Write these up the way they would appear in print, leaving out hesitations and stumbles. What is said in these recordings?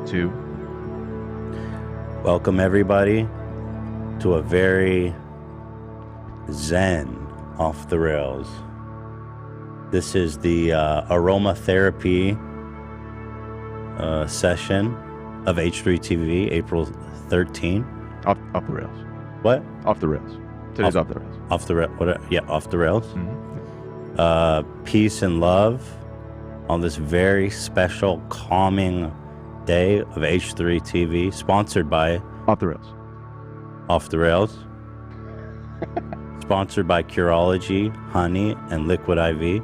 2. Welcome everybody to a very zen off the rails. This is the aromatherapy session of H3 TV, April 13. Off the rails. What? Off the rails. Today's off the rails. Off the rails. Yeah, off the rails. Mm-hmm. Peace and love on this very special, calming day of H3 TV, sponsored by Off the rails. Off the Rails. Sponsored by Curology, Honey, and Liquid IV.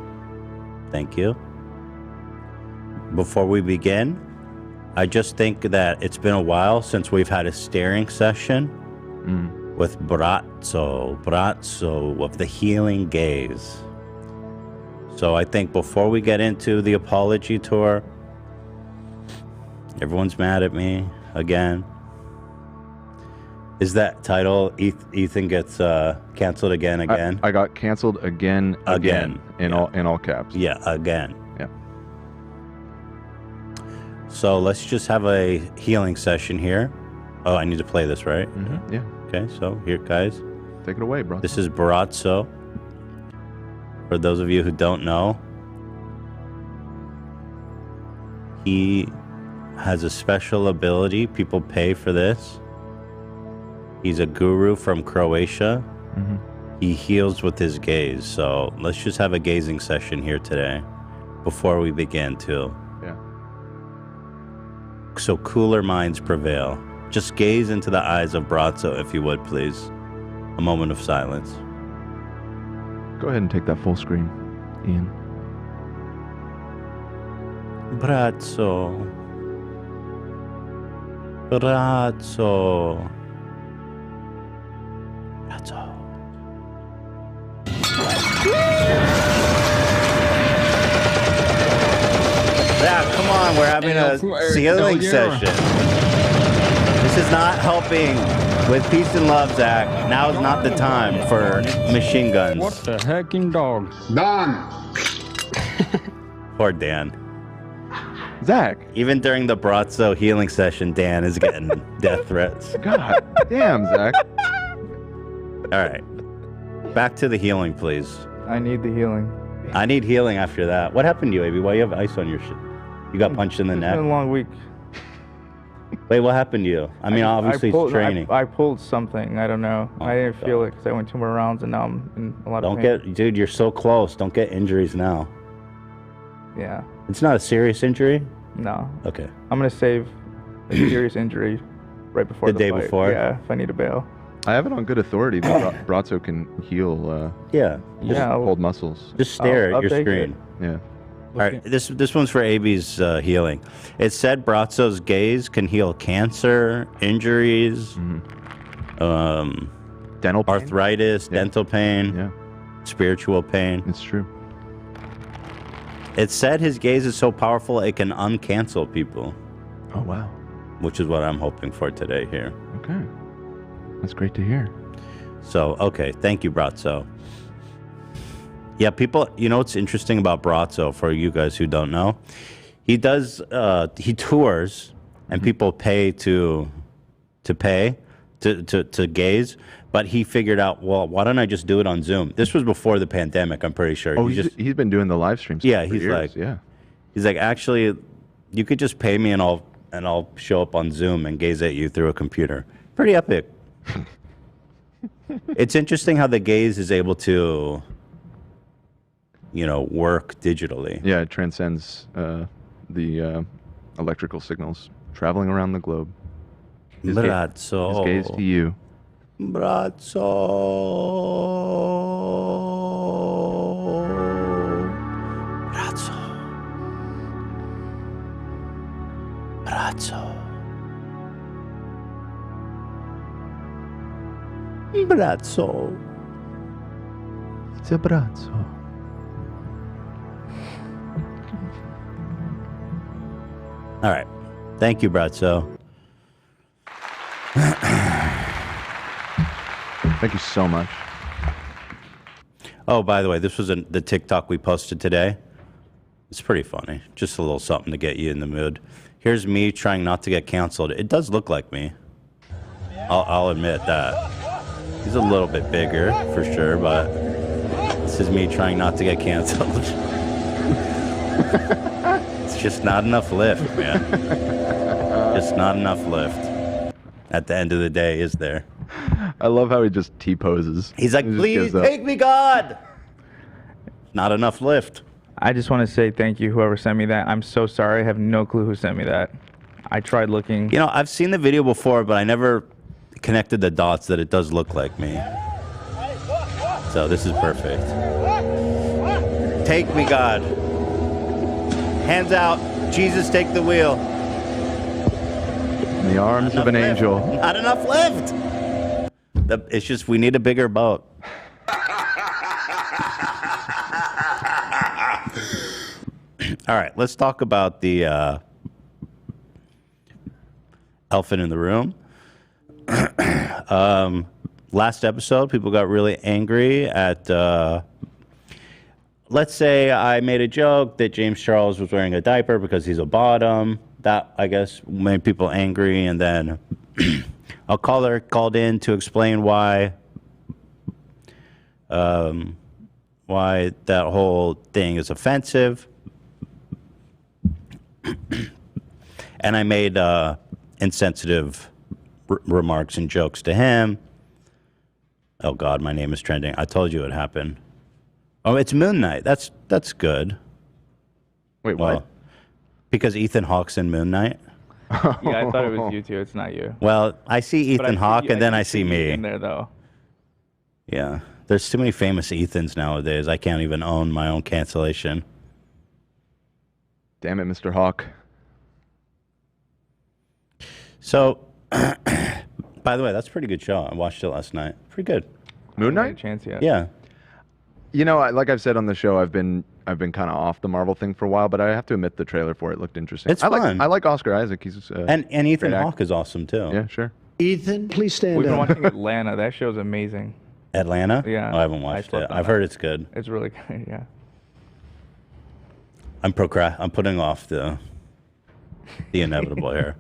Thank you. Before we begin, I just think that it's been a while since we've had a staring session with Braco of the healing gaze. So I think before we get into the apology tour, everyone's mad at me again. Is that title, Ethan gets canceled again? I got canceled again in all caps. Yeah, again. Yeah. So let's just have a healing session here. Oh, I need to play this, right? Mm-hmm. Yeah. Okay, so here, guys. Take it away, bro. This is Braco. For those of you who don't know, he has a special ability. People pay for this. He's a guru from Croatia. Mm-hmm. He heals with his gaze. So let's just have a gazing session here today before we begin too. Yeah. So cooler minds prevail. Just gaze into the eyes of Braco, if you would, please. A moment of silence. Go ahead and take that full screen, Ian. Braco. Braco. Braco. Yeah, come on, we're having a healing session. This is not helping with peace and love, Zach. Now is not the time for machine guns. What the hecking dog? Dan! Poor Dan. Zach. Even during the Braco healing session, Dan is getting death threats. God damn, Zach. All right. Back to the healing, please. I need the healing. I need healing after that. What happened to you, AB? Why you have ice on your shit? You got punched in the It's neck? been a long week. Wait, what happened to you? I mean, obviously it's training. I pulled something. I don't know. Oh, I didn't feel it because I went 2 more rounds and now I'm in a lot of pain. Dude, you're so close. Don't get injuries now. Yeah. It's not a serious injury? No. Okay. I'm going to save a serious injury right before the day fight. before? Yeah, if I need to bail. I have it on good authority that Braco can heal Yeah. pulled muscles. Just stare I'll at your take screen. Yeah. All right, this one's for AB's healing. It said Braco's gaze can heal cancer, injuries, Dental pain? arthritis, dental pain, Yeah, spiritual pain. it's true. It said his gaze is so powerful it can uncancel people, Oh, wow. which is what I'm hoping for today here. Okay. That's great to hear. So, okay, thank you, Braco. Yeah, people, you know what's interesting about Braco, for you guys who don't know? He does, he tours, and people pay to gaze, but he figured out, well, why don't I just do it on Zoom? This was before the pandemic, I'm pretty sure. Oh, he's been doing the live streams. Yeah, for he's years. he's like, actually, you could just pay me and I'll show up on Zoom and gaze at you through a computer. Pretty epic. It's interesting how the gaze is able to, work digitally. Yeah, it transcends the electrical signals traveling around the globe. His Braco. gaze to you. Braco. Braco. Braco. Braco. It's a Braco. All right. Thank you, Braco. Thank you so much. Oh, by the way, this was the TikTok we posted today. It's pretty funny. Just a little something to get you in the mood. Here's me trying not to get canceled. It does look like me. I'll admit that. He's a little bit bigger, for sure, but this is me trying not to get canceled. It's just not enough lift, man. Just not enough lift. At the end of the day, is there? I love how he just T-poses. He's like, please take me, God! Not enough lift. I just want to say thank you, whoever sent me that. I'm so sorry. I have no clue who sent me that. I tried looking. You know, I've seen the video before, but I never connected the dots that it does look like me. So this is perfect. Take me, God. Hands out. Jesus, take the wheel. In the arms of an angel. Not enough lift. It's just we need a bigger boat. All right, let's talk about the elephant in the room. Last episode, people got really angry at, let's say I made a joke that James Charles was wearing a diaper because he's a bottom. That, I guess, made people angry, and then a caller called in to explain why that whole thing is offensive. And I made insensitive remarks and jokes to him. Oh God, my name is trending. I told you it happened. Oh, it's Moon Knight. That's good. Wait, what? Because Ethan Hawke's in Moon Knight. Yeah, I thought it was you two. It's not you. Well, I see Ethan Hawke, and then I see me. In there, though. Yeah, there's too many famous Ethans nowadays. I can't even own my own cancellation. Damn it, Mr. Hawk. So, by the way, that's a pretty good show. I watched it last night. Pretty good. Moon Knight? Chance yet. Yeah. You know, like I've said on the show, I've been kind of off the Marvel thing for a while, but I have to admit the trailer for it looked interesting. It's fun. I like Oscar Isaac. He's and Ethan Hawke is awesome too. Yeah, sure. Ethan, please stand We've been up. watching Atlanta. That show's amazing. Atlanta? Yeah. Oh, I haven't watched it. I've heard it's good. It's really good. Yeah. I'm putting off the inevitable here.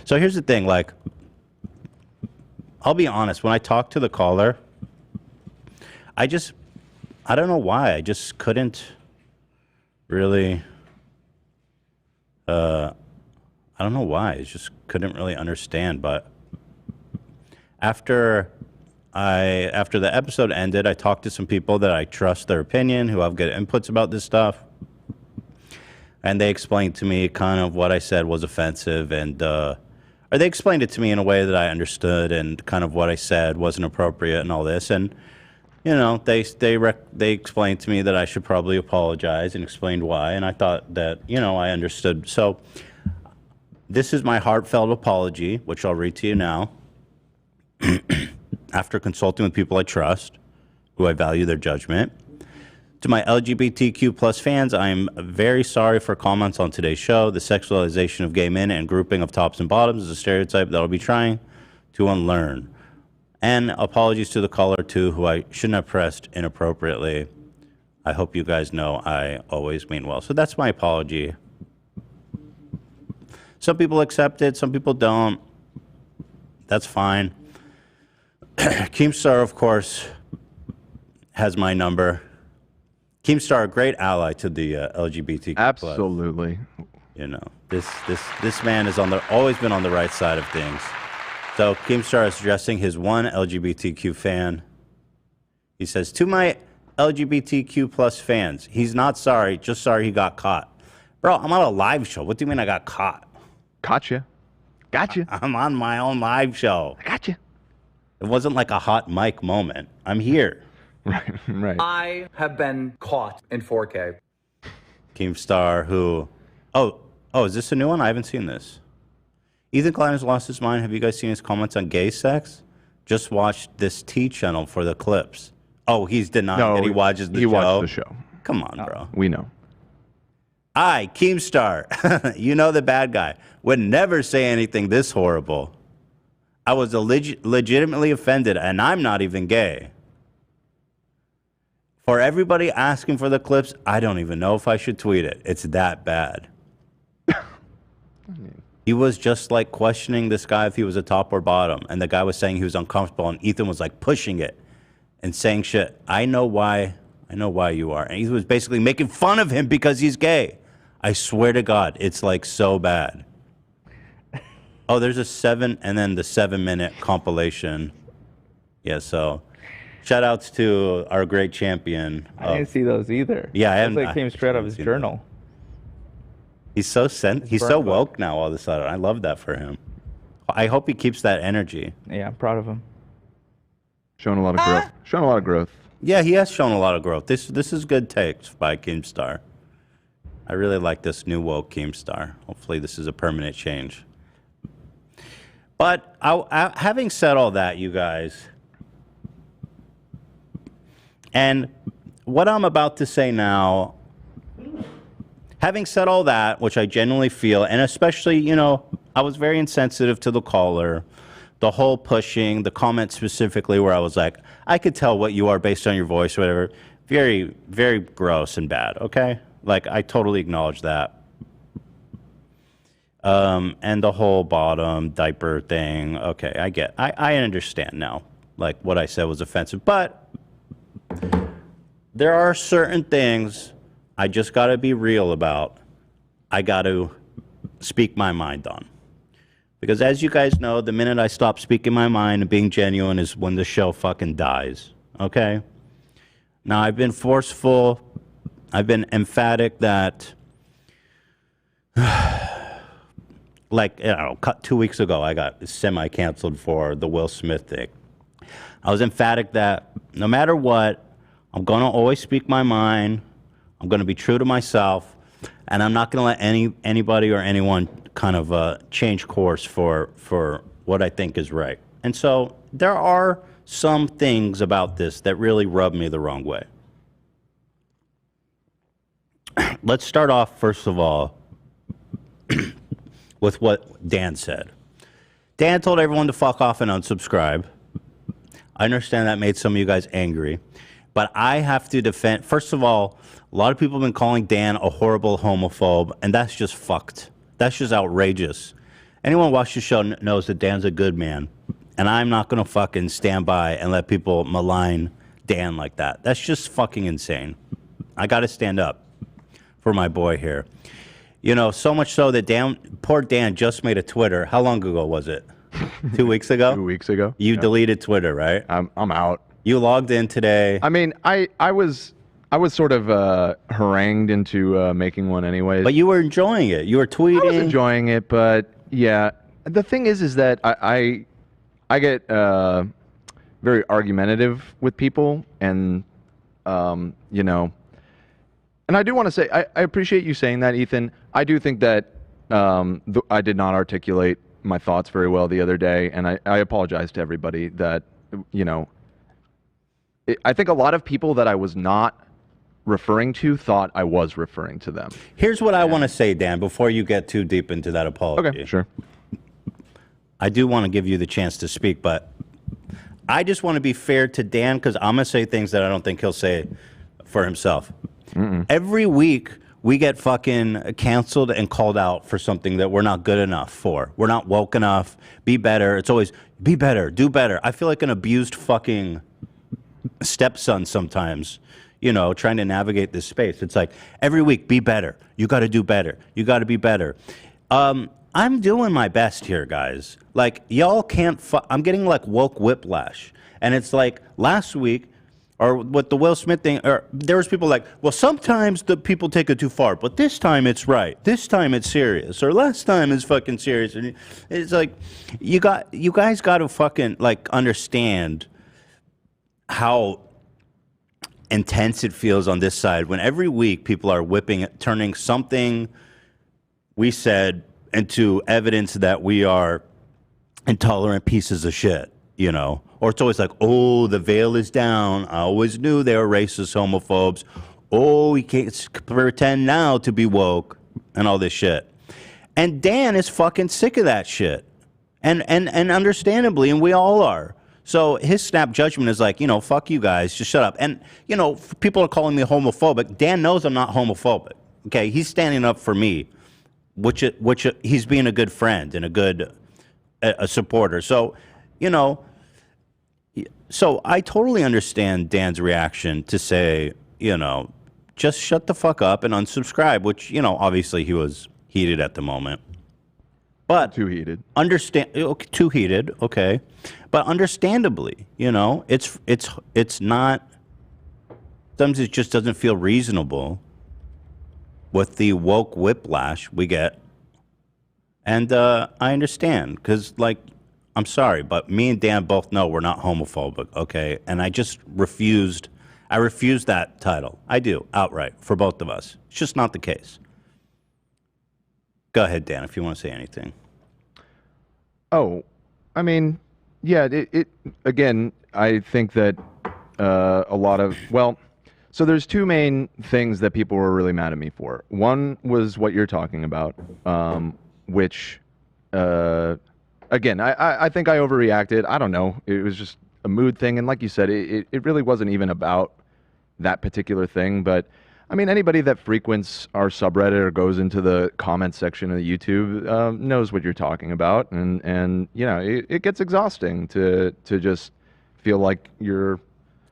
So here's the thing, like, I'll be honest, when I talked to the caller, I don't know why, I just couldn't really, I don't know why, I just couldn't really understand, but after the episode ended, I talked to some people that I trust their opinion, who have good inputs about this stuff. And they explained to me kind of what I said was offensive, and or they explained it to me in a way that I understood, and kind of what I said wasn't appropriate and all this. And you know, they explained to me that I should probably apologize, and explained why. And I thought that, you know, I understood. So this is my heartfelt apology, which I'll read to you now. After consulting with people I trust, who I value their judgment. To my LGBTQ plus fans, I am very sorry for comments on today's show. The sexualization of gay men and grouping of tops and bottoms is a stereotype that I'll be trying to unlearn. And apologies to the caller, too, who I shouldn't have pressed inappropriately. I hope you guys know I always mean well. So that's my apology. Some people accept it, some people don't. That's fine. Keemstar, of course, has my number. Keemstar, a great ally to the LGBTQ+. Absolutely. You know, this man is always been on the right side of things. So Keemstar is addressing his one LGBTQ fan. He says, to my LGBTQ plus fans, he's not sorry, just sorry he got caught. Bro, I'm on a live show. What do you mean I got caught? Gotcha. I'm on my own live show. I gotcha. It wasn't like a hot mic moment. I'm here. Right. I have been caught in 4K. Keemstar, who... Oh, is this a new one? I haven't seen this. Ethan Klein has lost his mind. Have you guys seen his comments on gay sex? Just watched this T channel for the clips. Oh, he's denying that he watches the show? He watched the show. Come on, bro. We know. I, Keemstar, you know the bad guy, would never say anything this horrible. I was legitimately offended, and I'm not even gay. For everybody asking for the clips, I don't even know if I should tweet it. It's that bad. He was just like questioning this guy if he was a top or bottom. And the guy was saying he was uncomfortable. And Ethan was like pushing it and saying shit. I know why you are. And he was basically making fun of him because he's gay. I swear to God, it's like so bad. Oh, there's a 7 and then the 7-minute compilation. Yeah, so shout outs to our great champion. I didn't see those either. Yeah, I haven't. Those like came straight out of his journal. He's so he's so woke now all of a sudden. I love that for him. I hope he keeps that energy. Yeah, I'm proud of him. Showing a lot of growth. Showing a lot of growth. Yeah, he has shown a lot of growth. This is good takes by Keemstar. I really like this new woke Keemstar. Hopefully this is a permanent change. But having said all that, you guys, and what I'm about to say now, having said all that, which I genuinely feel, and especially, you know, I was very insensitive to the caller, the whole pushing, the comment specifically where I was like, I could tell what you are based on your voice or whatever. Very, very gross and bad, okay? Like, I totally acknowledge that. And the whole bottom diaper thing, okay, I understand now. Like, what I said was offensive. But there are certain things I just got to be real about. I got to speak my mind on. Because as you guys know, the minute I stop speaking my mind and being genuine is when the show fucking dies. Okay? Now, I've been forceful. I've been emphatic that, like, you know, 2 weeks ago, I got semi-canceled for the Will Smith thing. I was emphatic that no matter what, I'm going to always speak my mind. I'm going to be true to myself. And I'm not going to let anybody or anyone kind of change course for what I think is right. And so there are some things about this that really rub me the wrong way. Let's start off, first of all, with what Dan said. Dan told everyone to fuck off and unsubscribe. I understand that made some of you guys angry. But I have to defend, first of all, a lot of people have been calling Dan a horrible homophobe, and that's just fucked. That's just outrageous. Anyone who watches the show knows that Dan's a good man, and I'm not going to fucking stand by and let people malign Dan like that. That's just fucking insane. I got to stand up for my boy here. You know, so much so that poor Dan just made a Twitter. How long ago was it? 2 weeks ago? 2 weeks ago. You deleted Twitter, right? I'm out. You logged in today. I mean, I was sort of harangued into making one anyways. But you were enjoying it. You were tweeting. I was enjoying it, but yeah. The thing is that I get very argumentative with people, and you know, and I do want to say I appreciate you saying that, Ethan. I do think that I did not articulate my thoughts very well the other day, and I apologize to everybody that, you know, I think a lot of people that I was not referring to thought I was referring to them. Here's what I want to say, Dan, before you get too deep into that apology. Okay, sure. I do want to give you the chance to speak, but I just want to be fair to Dan because I'm going to say things that I don't think he'll say for himself. Every week, we get fucking canceled and called out for something that we're not good enough for. We're not woke enough. Be better. It's always, be better, do better. I feel like an abused fucking stepson sometimes, you know, trying to navigate this space. It's like, every week, be better. You got to do better. You got to be better. I'm doing my best here, guys. Like, y'all can't, I'm getting like woke whiplash. And it's like, last week, or with the Will Smith thing, or there was people like, well, sometimes the people take it too far, but this time it's right. This time it's serious, or last time it's fucking serious. And it's like, you guys got to fucking like understand how intense it feels on this side when every week people are turning something we said into evidence that we are intolerant pieces of shit, you know? Or it's always like, oh, the veil is down. I always knew they were racist, homophobes. Oh, we can't pretend now to be woke and all this shit. And Dan is fucking sick of that shit. And understandably, and we all are. So his snap judgment is like, fuck you guys, just shut up. And, people are calling me homophobic. Dan knows I'm not homophobic. Okay, he's standing up for me, which he's being a good friend and a supporter. So, so I totally understand Dan's reaction to say, just shut the fuck up and unsubscribe, which, obviously he was heated at the moment. But too heated. Too heated, okay. But understandably, it's not, sometimes it just doesn't feel reasonable with the woke whiplash we get. And I understand, because, I'm sorry, but me and Dan both know we're not homophobic, okay? And I refused that title. I do, outright, for both of us. It's just not the case. Go ahead, Dan, if you want to say anything. Oh, I mean, yeah, again, I think that a lot of, so there's two main things that people were really mad at me for. One was what you're talking about, which, again, I think I overreacted. I don't know. It was just a mood thing. And like you said, it really wasn't even about that particular thing. But I mean, anybody that frequents our subreddit or goes into the comment section of YouTube knows what you're talking about. And it gets exhausting to just feel like you're...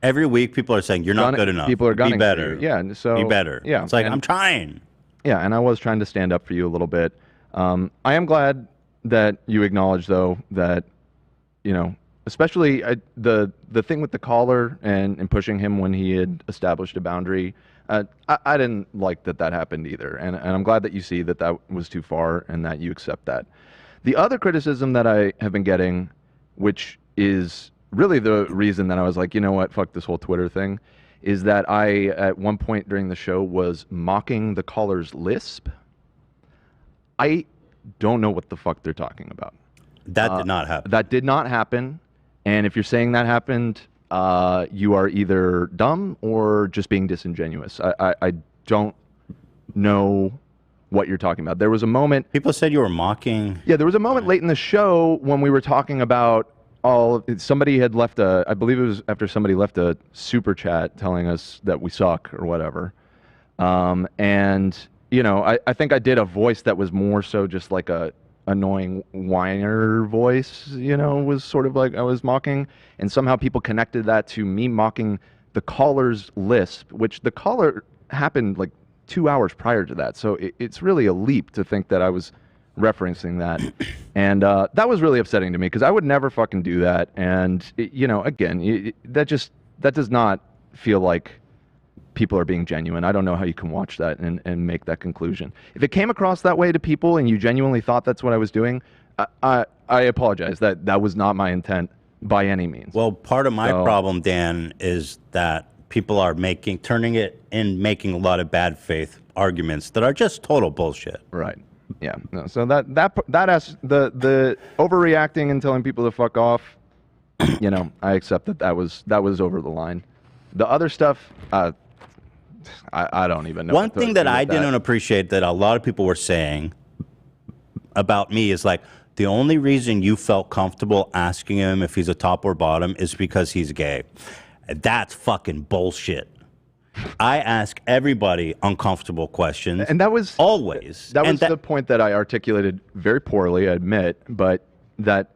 Every week people are saying, you're not good enough. People are gunning Be better. For you. Yeah, and so... Be better. Yeah. It's like, I'm trying. Yeah, and I was trying to stand up for you a little bit. I am glad that you acknowledge, though, that, especially the thing with the collar and pushing him when he had established a boundary, I didn't like that happened either. And I'm glad that you see that was too far and that you accept that. The other criticism that I have been getting, which is really the reason that I was like, you know what, fuck this whole Twitter thing, is that I, at one point during the show, was mocking the caller's lisp. I don't know what the fuck they're talking about. That did not happen. That did not happen. And if you're saying that happened, you are either dumb or just being disingenuous. I don't know what you're talking about. There was a moment... People said you were mocking... Yeah, there was a moment late in the show when we were talking about somebody had left I believe it was after somebody left a super chat telling us that we suck or whatever. And, I think I did a voice that was more so just like a annoying whiner voice, was sort of like I was mocking. And somehow people connected that to me mocking the caller's lisp, which the caller happened like 2 hours prior to that. So it's really a leap to think that I was referencing that. And that was really upsetting to me because I would never fucking do that. And, again, that does not feel like people are being genuine. I don't know how you can watch that and make that conclusion. If it came across that way to people and you genuinely thought that's what I was doing, I apologize. That was not my intent by any means. Well, part of my problem, Dan, is that people are making a lot of bad faith arguments that are just total bullshit. Right. Yeah. No, so that has the overreacting and telling people to fuck off, I accept that was over the line. The other stuff, I don't even know. One thing that I didn't appreciate that a lot of people were saying about me is like, the only reason you felt comfortable asking him if he's a top or bottom is because he's gay. That's fucking bullshit. I ask everybody uncomfortable questions. And that was always. That was the point that I articulated very poorly, I admit, but that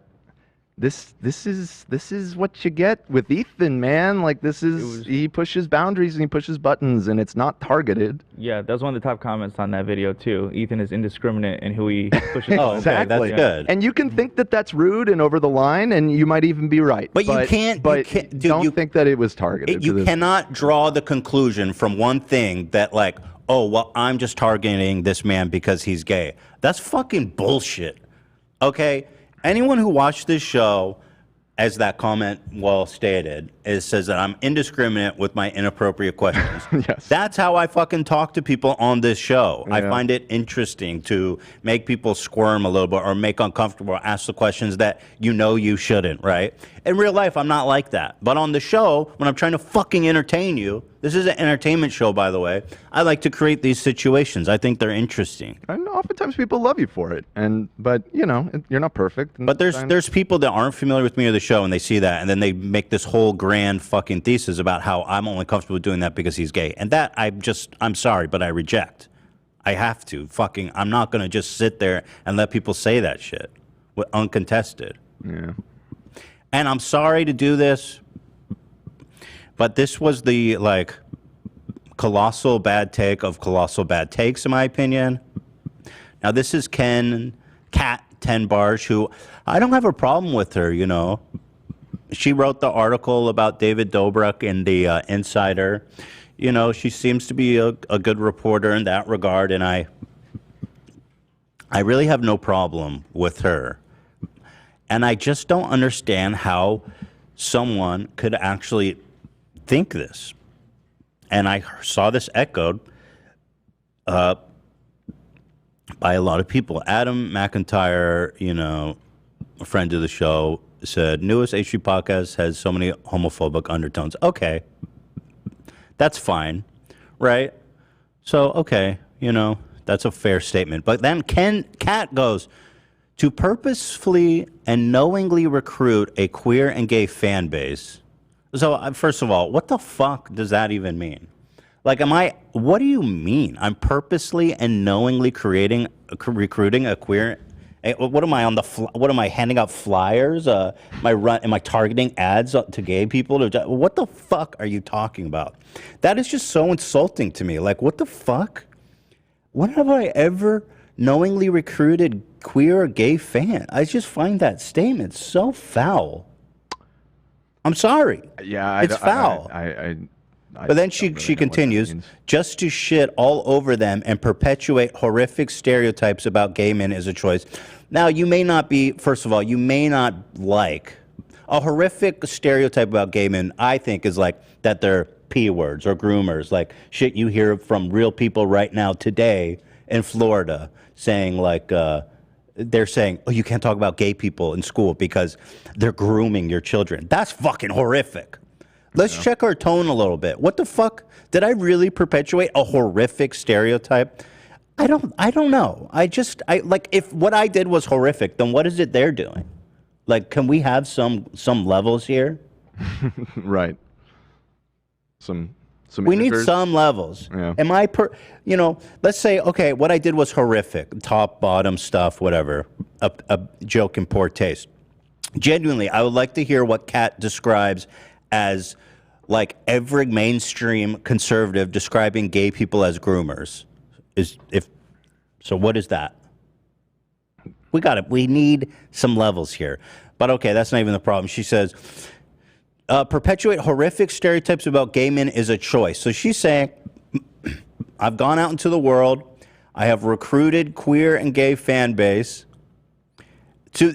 this is what you get with Ethan, man. Like he pushes boundaries and he pushes buttons and it's not targeted. Yeah, that was one of the top comments on that video too. Ethan is indiscriminate in who he pushes. Oh, exactly. That's good. And you can think that that's rude and over the line, and you might even be right. But you can't. Don't think that it was targeted. You cannot draw the conclusion from one thing that like, oh, well, I'm just targeting this man because he's gay. That's fucking bullshit. Okay. Anyone who watched this show, as that comment well stated, says that I'm indiscriminate with my inappropriate questions. Yes. That's how I fucking talk to people on this show. Yeah. I find it interesting to make people squirm a little bit or make uncomfortable or ask the questions that you shouldn't, right? In real life, I'm not like that. But on the show, when I'm trying to fucking entertain you, This is an entertainment show, by the way. I like to create these situations. I think they're interesting. And oftentimes people love you for it, but you know, you're not perfect. But there's people that aren't familiar with me or the show, and they see that, and then they make this whole grand fucking thesis about how I'm only comfortable doing that because he's gay, and that I'm sorry, but I reject. I have to I'm not gonna just sit there and let people say that shit, uncontested. Yeah. And I'm sorry to do this, but this was the colossal bad take of colossal bad takes, in my opinion. Now this is Kat 10 Barge, who I don't have a problem with her. You know, she wrote the article about David Dobrik in the Insider. You know, she seems to be a good reporter in that regard, and I really have no problem with her. And I just don't understand how someone could actually think this. And I saw this echoed by a lot of people. Adam McIntyre, you know, a friend of the show, said, newest HG podcast has so many homophobic undertones. Okay. That's fine, right? So, okay, you know, that's a fair statement. But then Kat goes, to purposefully and knowingly recruit a queer and gay fan base. So, first of all, what the fuck does that even mean? What do you mean? I'm purposely and knowingly recruiting a queer. What am I what am I handing out flyers? Am I targeting ads to gay people? What the fuck are you talking about? That is just so insulting to me. Like, what the fuck? When have I ever knowingly recruited queer or gay fan? I just find that statement so foul. I'm sorry. Yeah, it's foul. But then she continues, just to shit all over them and perpetuate horrific stereotypes about gay men is a choice. Now, you may not be, first of all, you may not like a horrific stereotype about gay men, I think, is like that they're P words or groomers, like shit you hear from real people right now today in Florida saying they're saying, oh, you can't talk about gay people in school because they're grooming your children. That's fucking horrific. Let's check our tone a little bit. What the fuck? Did I really perpetuate a horrific stereotype? I don't know. If what I did was horrific, then what is it they're doing? Like, can we have some levels here? Right. We need some levels. Yeah. Am I let's say, okay, what I did was horrific, top, bottom stuff, whatever, a joke in poor taste. Genuinely, I would like to hear what Kat describes as like every mainstream conservative describing gay people as groomers. So what is that? We need some levels here. But okay, that's not even the problem. She says, perpetuate horrific stereotypes about gay men is a choice. So she's saying, I've gone out into the world, I have recruited queer and gay fan base,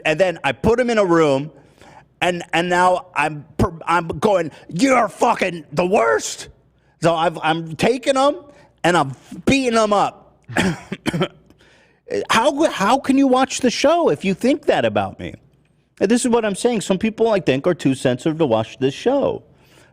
and then I put them in a room, and now I'm going, you're fucking the worst. So I'm taking them and I'm beating them up. How can you watch the show if you think that about me? And this is what I'm saying. Some people, I think, are too sensitive to watch this show.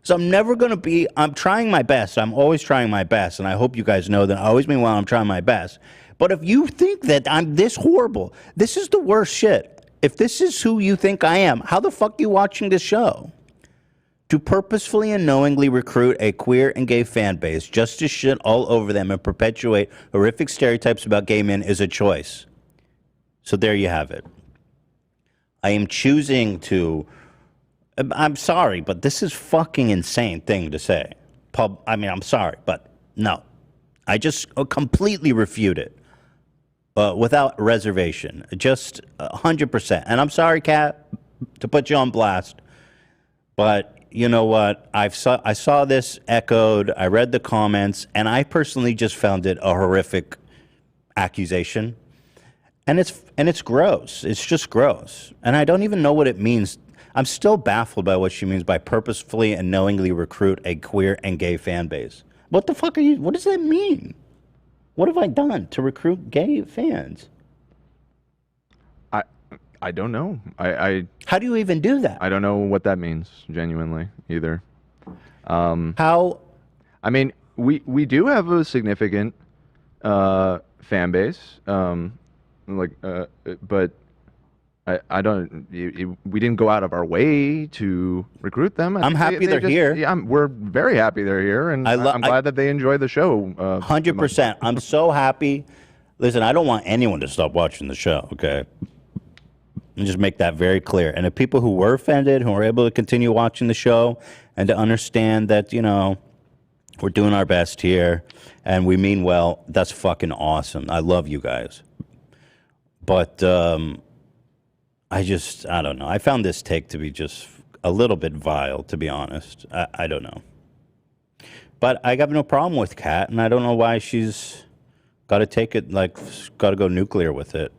So I'm trying my best. I'm always trying my best. And I hope you guys know that I always mean while I'm trying my best. But if you think that I'm this horrible, this is the worst shit. If this is who you think I am, how the fuck are you watching this show? To purposefully and knowingly recruit a queer and gay fan base just to shit all over them and perpetuate horrific stereotypes about gay men is a choice. So there you have it. I am choosing to... I'm sorry, but this is fucking insane thing to say. I'm sorry, but no. I just completely refute it. Without reservation. Just 100%. And I'm sorry, Kat, to put you on blast, but you know what? I saw this echoed, I read the comments, and I personally just found it a horrific accusation. And it's gross. It's just gross. And I don't even know what it means. I'm still baffled by what she means by purposefully and knowingly recruit a queer and gay fan base. What the fuck what does that mean? What have I done to recruit gay fans? I don't know. How do you even do that? I don't know what that means, genuinely, either. How? I mean, we do have a significant fan base, but I don't. We didn't go out of our way to recruit them. I'm happy they're here. Yeah, we're very happy they're here, and I'm glad that they enjoy the show. 100%. I'm so happy. Listen, I don't want anyone to stop watching the show. Okay, and just make that very clear. And the people who were offended, who were able to continue watching the show, and to understand that we're doing our best here, and we mean well. That's fucking awesome. I love you guys, but. I don't know. I found this take to be just a little bit vile, to be honest. I don't know. But I have no problem with Kat, and I don't know why she's got to take it, got to go nuclear with it.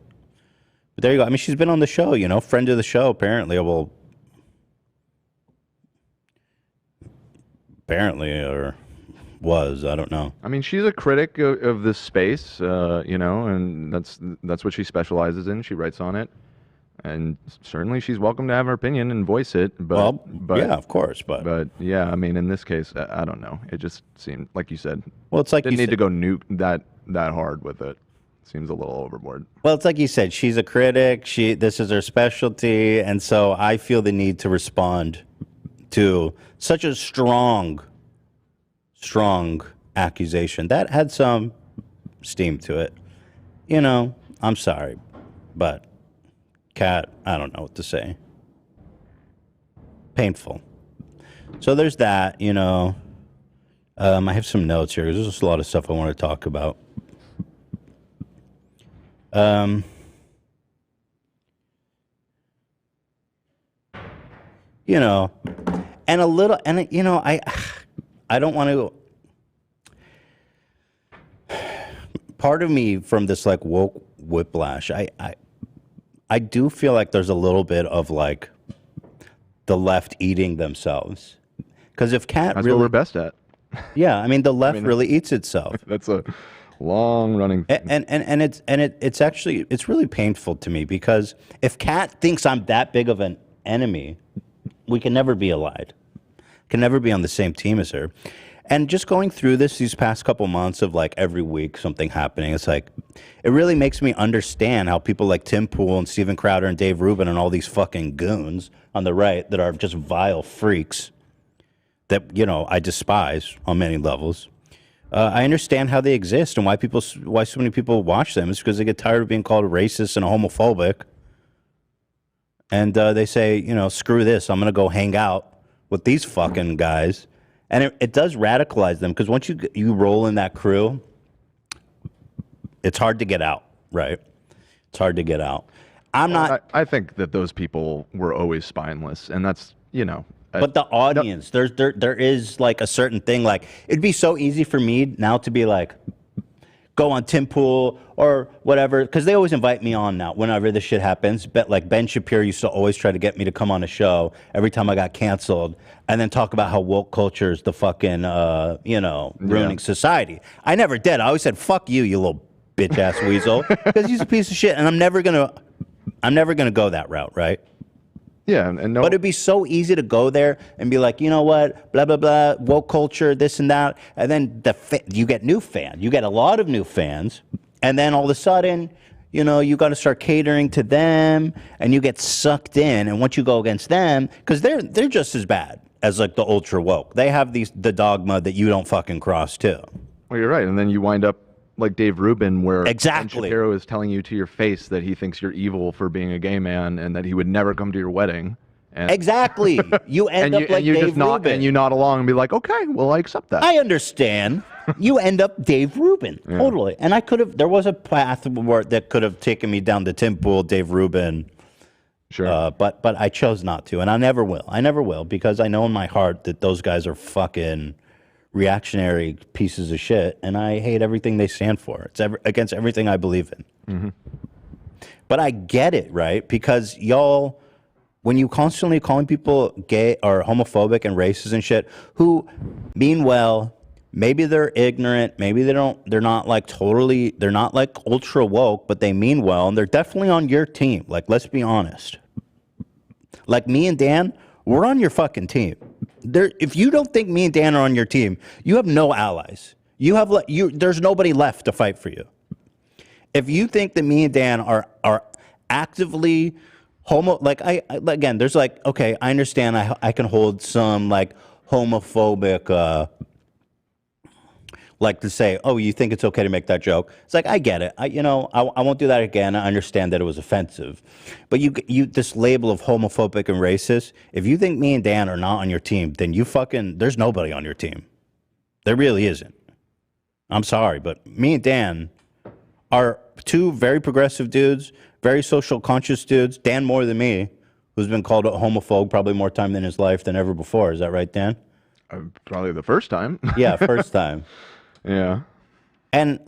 But there you go. I mean, she's been on the show, friend of the show, apparently. Well, apparently, or was, I don't know. I mean, she's a critic of this space, and that's what she specializes in. She writes on it. And certainly she's welcome to have her opinion and voice it. But yeah, of course. But yeah, I mean, in this case, I don't know. It just seemed, like you said, well, it's like didn't need to go nuke that hard with it. Seems a little overboard. Well, it's like you said, she's a critic. This is her specialty. And so I feel the need to respond to such a strong accusation. That had some steam to it. I'm sorry, but Kat, I don't know what to say. Painful. So there's that, I have some notes here. There's just a lot of stuff I want to talk about. And a little, and I don't want to. Part of me from this woke whiplash, I do feel like there's a little bit of the left eating themselves, because if Kat that's really, what we're best at. Yeah, I mean the left really eats itself. That's a long running thing. And it's actually really painful to me, because if Kat thinks I'm that big of an enemy, we can never be allied, can never be on the same team as her. And just going through these past couple months of every week something happening, it's it really makes me understand how people like Tim Pool and Steven Crowder and Dave Rubin and all these fucking goons on the right that are just vile freaks that, I despise on many levels. I understand how they exist and why so many people watch them. It's because they get tired of being called racist and homophobic. And they say, screw this, I'm going to go hang out with these fucking guys. And it does radicalize them, because once you roll in that crew, it's hard to get out, right? It's hard to get out. I think that those people were always spineless, and that's But the audience, there is a certain thing. It'd be so easy for me now to be go on Tim Pool or whatever, because they always invite me on now whenever this shit happens. But Ben Shapiro used to always try to get me to come on a show every time I got canceled, and then talk about how woke culture is the fucking ruining society. I never did. I always said, fuck you, you little bitch ass weasel, because he's a piece of shit, and I'm never gonna go that route, right? Yeah, and no. But it'd be so easy to go there and be like, you know what, blah blah blah, woke culture, this and that, and then you get new fans. You get a lot of new fans, and then all of a sudden, you got to start catering to them, and you get sucked in. And once you go against them, because they're just as bad as the ultra woke. They have the dogma that you don't fucking cross too. Well, you're right, and then you wind up like Dave Rubin, where exactly Ben Shapiro is telling you to your face that he thinks you're evil for being a gay man, and that he would never come to your wedding. And exactly, you end up like Dave Rubin, and you nod along and be like, okay, well, I accept that. I understand. You end up Dave Rubin, totally. And there was a path that could have taken me down to Tim Pool, Dave Rubin. Sure. But I chose not to, and I never will. I never will, because I know in my heart that those guys are fucking reactionary pieces of shit, and I hate everything they stand for. It's against everything I believe in. Mm-hmm. But I get it, right? Because y'all, when you constantly calling people gay or homophobic and racist and shit, who mean well, maybe they're ignorant, maybe they're not ultra woke, but they mean well, and they're definitely on your team. Let's be honest. Me and Dan, we're on your fucking team. if you don't think me and Dan are on your team, you have no allies. There's nobody left to fight for you. If you think that me and Dan are actively again, there's okay, I understand. I can hold some homophobic. To say, oh, you think it's okay to make that joke? It's I get it. I won't do that again. I understand that it was offensive, but you this label of homophobic and racist. If you think me and Dan are not on your team, then there's nobody on your team. There really isn't. I'm sorry, but me and Dan are two very progressive dudes, very social conscious dudes. Dan more than me, who's been called a homophobe probably more time in his life than ever before. Is that right, Dan? Probably the first time. Yeah, first time. Yeah. And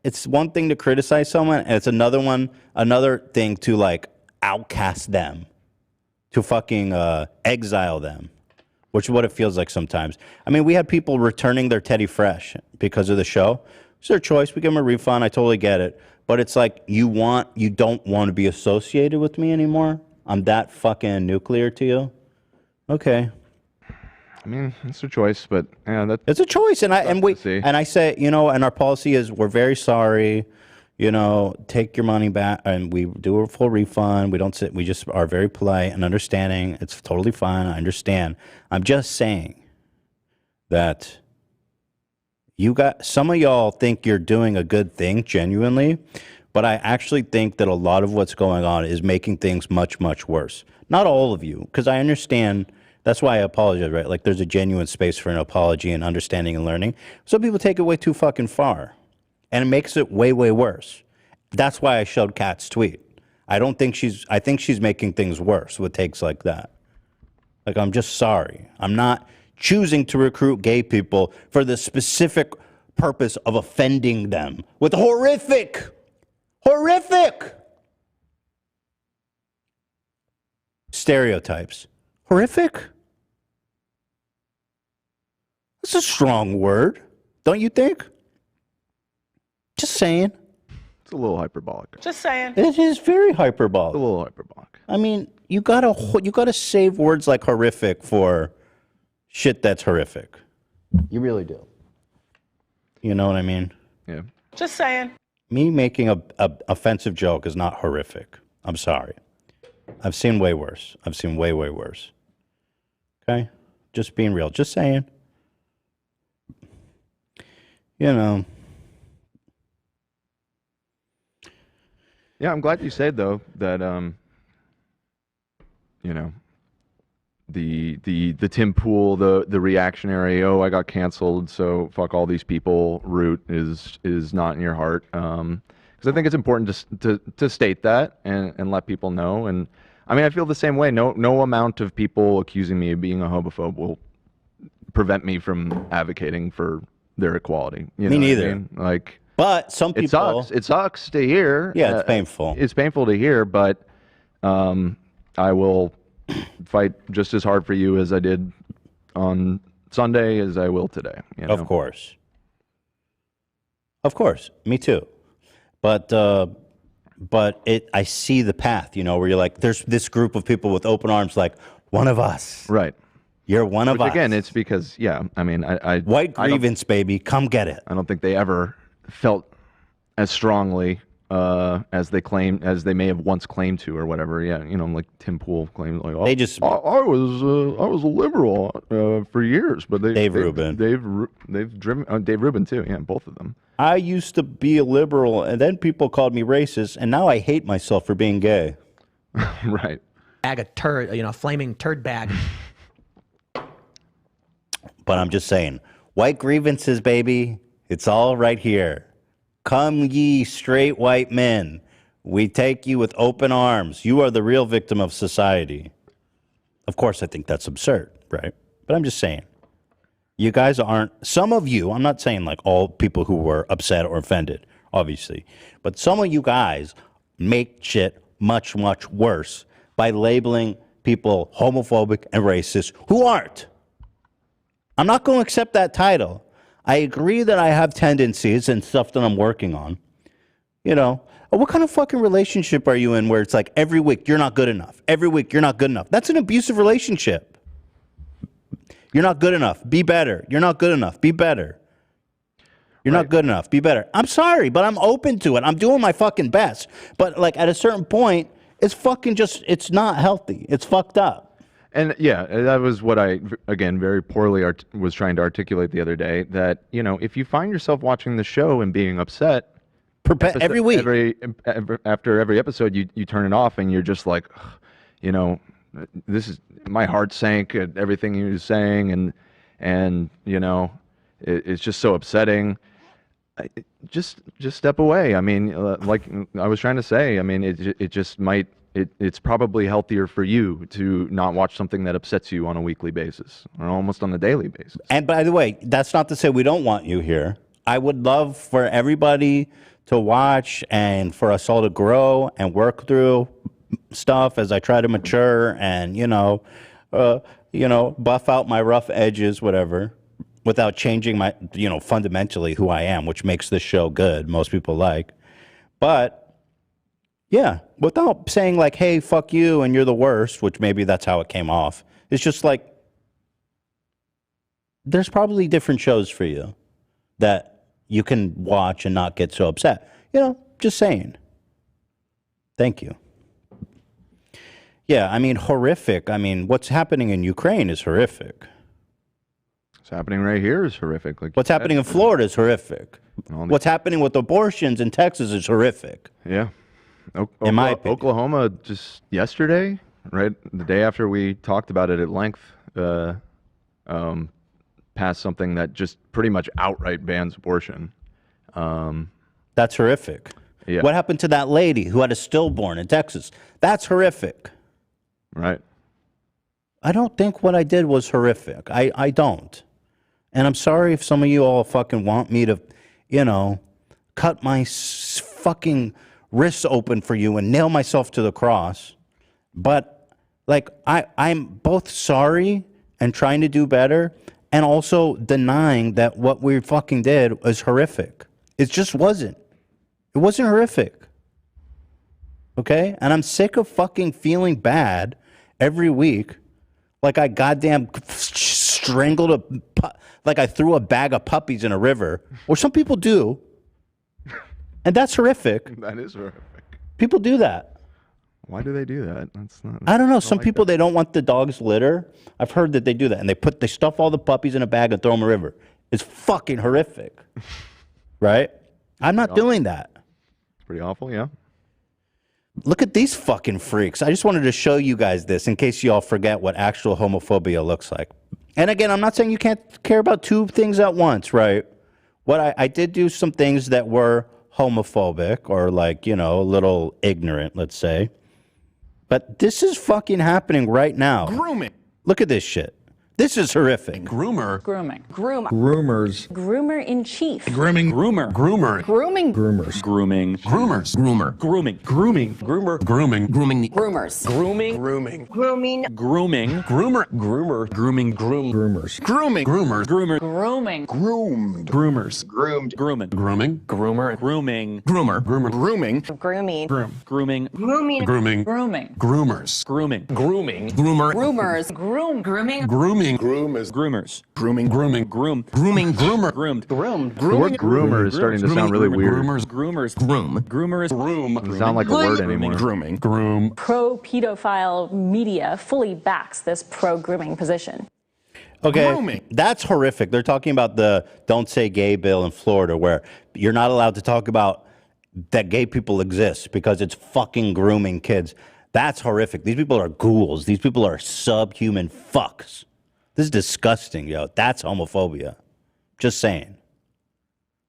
it's one thing to criticize someone, and it's another thing to outcast them, to fucking exile them, which is what it feels like sometimes. I mean, we had people returning their Teddy Fresh because of the show. It's their choice. We give them a refund. I totally get it. But it's you don't want to be associated with me anymore? I'm that fucking nuclear to you? Okay. I mean, it's a choice, but yeah, it's a choice, and I say, and our policy is we're very sorry, take your money back, and we do a full refund. We just are very polite and understanding. It's totally fine. I understand. I'm just saying that some of y'all think you're doing a good thing genuinely, but I actually think that a lot of what's going on is making things much, much worse. Not all of you, because I understand. That's why I apologize, right? There's a genuine space for an apology and understanding and learning. Some people take it way too fucking far, and it makes it way, way worse. That's why I showed Kat's tweet. I think she's making things worse with takes like that. I'm just sorry. I'm not choosing to recruit gay people for the specific purpose of offending them with horrific stereotypes. Horrific? That's a strong word, don't you think? Just saying. It's a little hyperbolic. Just saying. It is very hyperbolic. A little hyperbolic. I mean, you gotta save words like horrific for shit that's horrific. You really do. You know what I mean? Yeah. Just saying. Me making a offensive joke is not horrific. I'm sorry. I've seen way worse. I've seen way, way worse. Okay? Just being real. Just saying. Yeah, I'm glad you said though that the Tim Pool, the reactionary, I got canceled, so fuck all these people route is not in your heart. Because I think it's important to state that and let people know. And I mean, I feel the same way. No amount of people accusing me of being a homophobe will prevent me from advocating for their equality. Me neither. I mean? But some people... It sucks to hear. Yeah, it's painful. It's painful to hear, but I will fight just as hard for you as I did on Sunday as I will today. Of course. Of course. Me too. But I see the path, where you're there's this group of people with open arms one of us. Right. You're one of us. Again, it's because, I mean, white grievance, baby, come get it. I don't think they ever felt as strongly as they may have once claimed to, or whatever. Yeah, like Tim Pool claimed, they just. I was a liberal for years, but Dave Rubin. They've driven Dave Rubin too. Yeah, both of them. I used to be a liberal, and then people called me racist, and now I hate myself for being gay. Right. Bag of turd, flaming turd bag. But I'm just saying, white grievances, baby. It's all right here. Come ye straight white men. We take you with open arms. You are the real victim of society. Of course, I think that's absurd, right? But I'm just saying, you guys aren't, some of you, I'm not saying all people who were upset or offended, obviously, but some of you guys make shit much, much worse by labeling people homophobic and racist who aren't. I'm not going to accept that title. I agree that I have tendencies and stuff that I'm working on. What kind of fucking relationship are you in where it's every week you're not good enough? Every week you're not good enough. That's an abusive relationship. You're not good enough. Be better. You're not good enough. Be better. You're not good enough. Be better. I'm sorry, but I'm open to it. I'm doing my fucking best. But like at a certain point, it's fucking just, it's not healthy. It's fucked up. And yeah, that was what I, again, very poorly was trying to articulate the other day, that, you know, if you find yourself watching the show and being upset, every week, after every episode, you turn it off and you're just like, you know, this is, my heart sank at everything he was saying, and you know, it's just so upsetting. Just step away. I mean, like I was trying to say, I mean, it just might, it's probably healthier for you to not watch something that upsets you on a weekly basis or almost on a daily basis. And by the way, that's not to say we don't want you here. I would love for everybody to watch and for us all to grow and work through stuff as I try to mature and, you know, buff out my rough edges, whatever, without changing my, you know, fundamentally who I am, which makes this show good. Most people like. But yeah, without saying like, hey, fuck you and you're the worst, which maybe that's how it came off. It's just like, there's probably different shows for you that you can watch and not get so upset. You know, just saying. Thank you. Yeah, I mean, horrific. I mean, what's happening in Ukraine is horrific. What's happening right here is horrific. Like what's happening in Florida is horrific. What's happening with abortions in Texas is horrific. Yeah. In my opinion. Oklahoma just yesterday, right, the day after we talked about it at length, passed something that just pretty much outright bans abortion. That's horrific. Yeah. What happened to that lady who had a stillborn in Texas? That's horrific. Right. I don't think what I did was horrific. I don't. And I'm sorry if some of you all fucking want me to, you know, cut my fucking wrists open for you and nail myself to the cross. But, like, I'm both sorry and trying to do better and also denying that what we fucking did was horrific. It just wasn't. It wasn't horrific. Okay? And I'm sick of fucking feeling bad every week like I goddamn strangled like I threw a bag of puppies in a river, or some people do. And that's horrific. That is horrific. People do that. Why do they do that? That's not. I don't know. Some people, they don't want the dog's litter. I've heard that they do that. And they stuff all the puppies in a bag and throw them in a river. It's fucking horrific. Right? I'm not doing that. It's pretty awful, yeah. Look at these fucking freaks. I just wanted to show you guys this in case you all forget what actual homophobia looks like. And again, I'm not saying you can't care about two things at once, right? What I did do some things that were homophobic or like, you know, a little ignorant, let's say. But this is fucking happening right now. Grooming. Look at this shit. This is horrific. Groomer. Grooming. Groomers. Groomer in chief. Grooming. Groomer. Grooming. Grooming. Groomers. Groomer. Grooming. Groomer. Grooming. Groomers. Grooming. Grooming. Groomer. Grooming. Groomers. Grooming. Grooming. Groomers. Groomed. Grooming. Groomer. Grooming. Grooming. Grooming. Grooming. Grooming. Groomers. Grooming. Groomer. Groomers. Grooming. Grooming. Groomers. Grooming. Grooming. Groomer. Groomed. The word groomer is starting to sound really weird. Groomers. Groom. It doesn't sound like a word anymore. Groom. Pro-pedophile media fully backs this pro-grooming position. Okay, Grooming. that's horrific. They're talking about the Don't Say Gay bill in Florida where you're not allowed to talk about that gay people exist because it's fucking grooming kids. That's horrific. These people are ghouls. These people are subhuman fucks. This is disgusting, yo. That's homophobia. Just saying.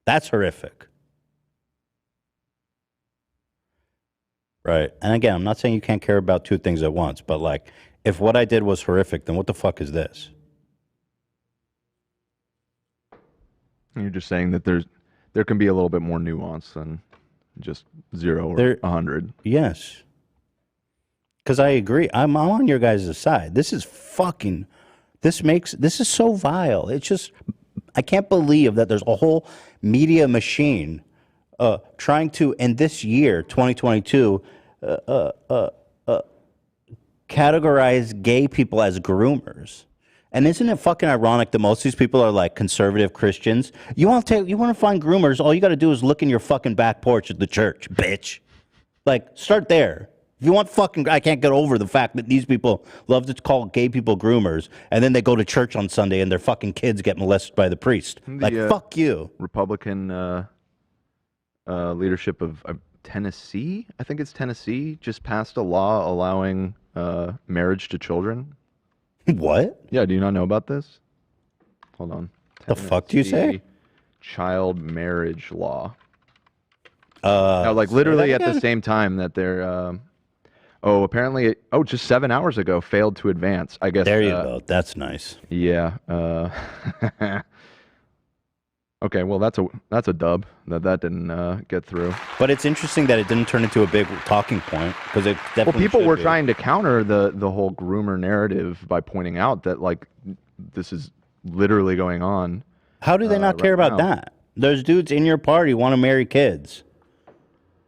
That's horrific. Right. And again, I'm not saying you can't care about two things at once, but like, if what I did was horrific, then what the fuck is this? You're just saying that there can be a little bit more nuance than just 0 or 100. Yes. Because I agree. I'm on your guys' side. This is fucking, this is so vile. It's just, I can't believe that there's a whole media machine trying to, in this year, 2022, categorize gay people as groomers. And isn't it fucking ironic that most of these people are like conservative Christians? You want to find groomers? All you got to do is look in your fucking back porch at the church, bitch. Like, start there. If you want fucking, I can't get over the fact that these people love to call gay people groomers, and then they go to church on Sunday and their fucking kids get molested by the priest. Like, fuck you. Republican leadership of Tennessee, I think it's Tennessee, just passed a law allowing marriage to children. What? Yeah, do you not know about this? Hold on. The fuck do you say? Child marriage law. Now, like literally at the same time that they're, apparently, just 7 hours ago, failed to advance. I guess. There you go. That's nice. Yeah. Okay, well that's a dub that didn't get through. But it's interesting that it didn't turn into a big talking point because it definitely. Well, people were be. trying to counter the whole groomer narrative by pointing out that like this is literally going on. How do they not care about that? There's dudes in your party want to marry kids.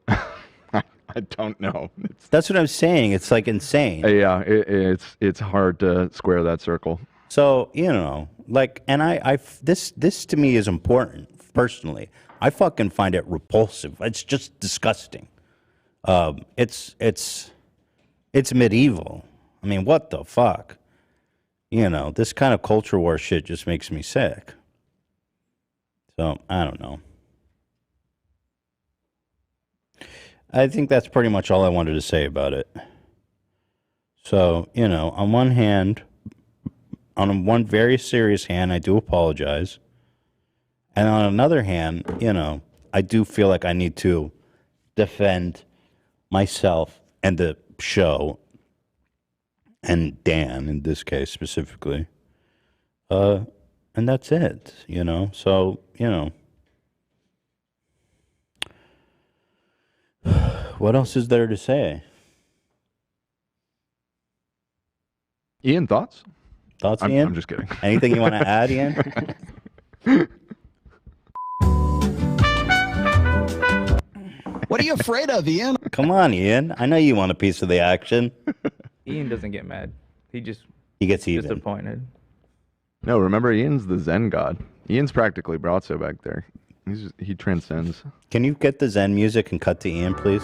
I don't know. That's what I'm saying. It's like insane. Yeah, it's hard to square that circle. So, like, and this to me is important personally. I fucking find it repulsive. It's just disgusting. It's medieval. I mean, what the fuck? This kind of culture war shit just makes me sick. So, I don't know. I think that's pretty much all I wanted to say about it. So, on one hand, on one very serious hand, I do apologize. And on another hand, I do feel like I need to defend myself and the show and Dan in this case specifically. And that's it, So, what else is there to say? Ian, thoughts? Thoughts, Ian? I'm just kidding. Anything you want to add, Ian? What are you afraid of, Ian? Come on, Ian. I know you want a piece of the action. Ian doesn't get mad. He gets even. Disappointed. No, remember Ian's the Zen god. Ian's practically Braco back there. He transcends. Can you get the Zen music and cut to Ian, please?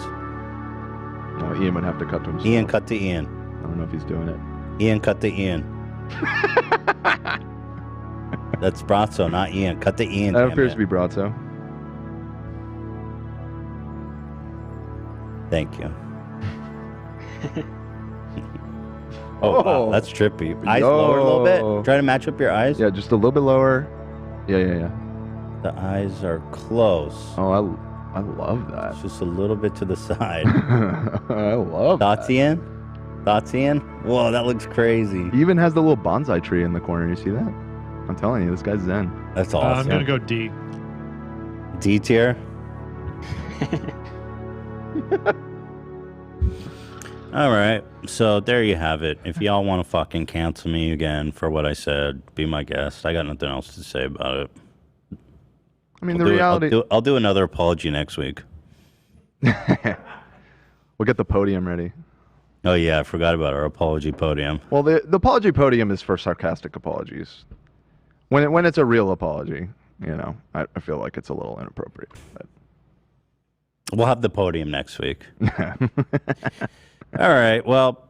No, Ian would have to cut to himself. Ian, cut to Ian. I don't know if he's doing it. Ian, cut to Ian. That's Braco, not Ian. Cut to Ian. That appears to be Braco. Thank you. Wow, that's trippy. Eyes lower a little bit. Try to match up your eyes. Yeah, just a little bit lower. Yeah. The eyes are close. Oh, I love that. It's just a little bit to the side. I love Thoughts, that. Ian? Thoughts, Ian? Whoa, that looks crazy. He even has the little bonsai tree in the corner. You see that? I'm telling you, this guy's Zen. That's awesome. I'm going to go D. D tier? All right. So there you have it. If y'all want to fucking cancel me again for what I said, be my guest. I got nothing else to say about it. I mean, the reality... I'll do another apology next week. We'll get the podium ready. Oh, yeah. I forgot about our apology podium. Well, the apology podium is for sarcastic apologies. When it's a real apology, I feel like it's a little inappropriate. But. We'll have the podium next week. All right. Well,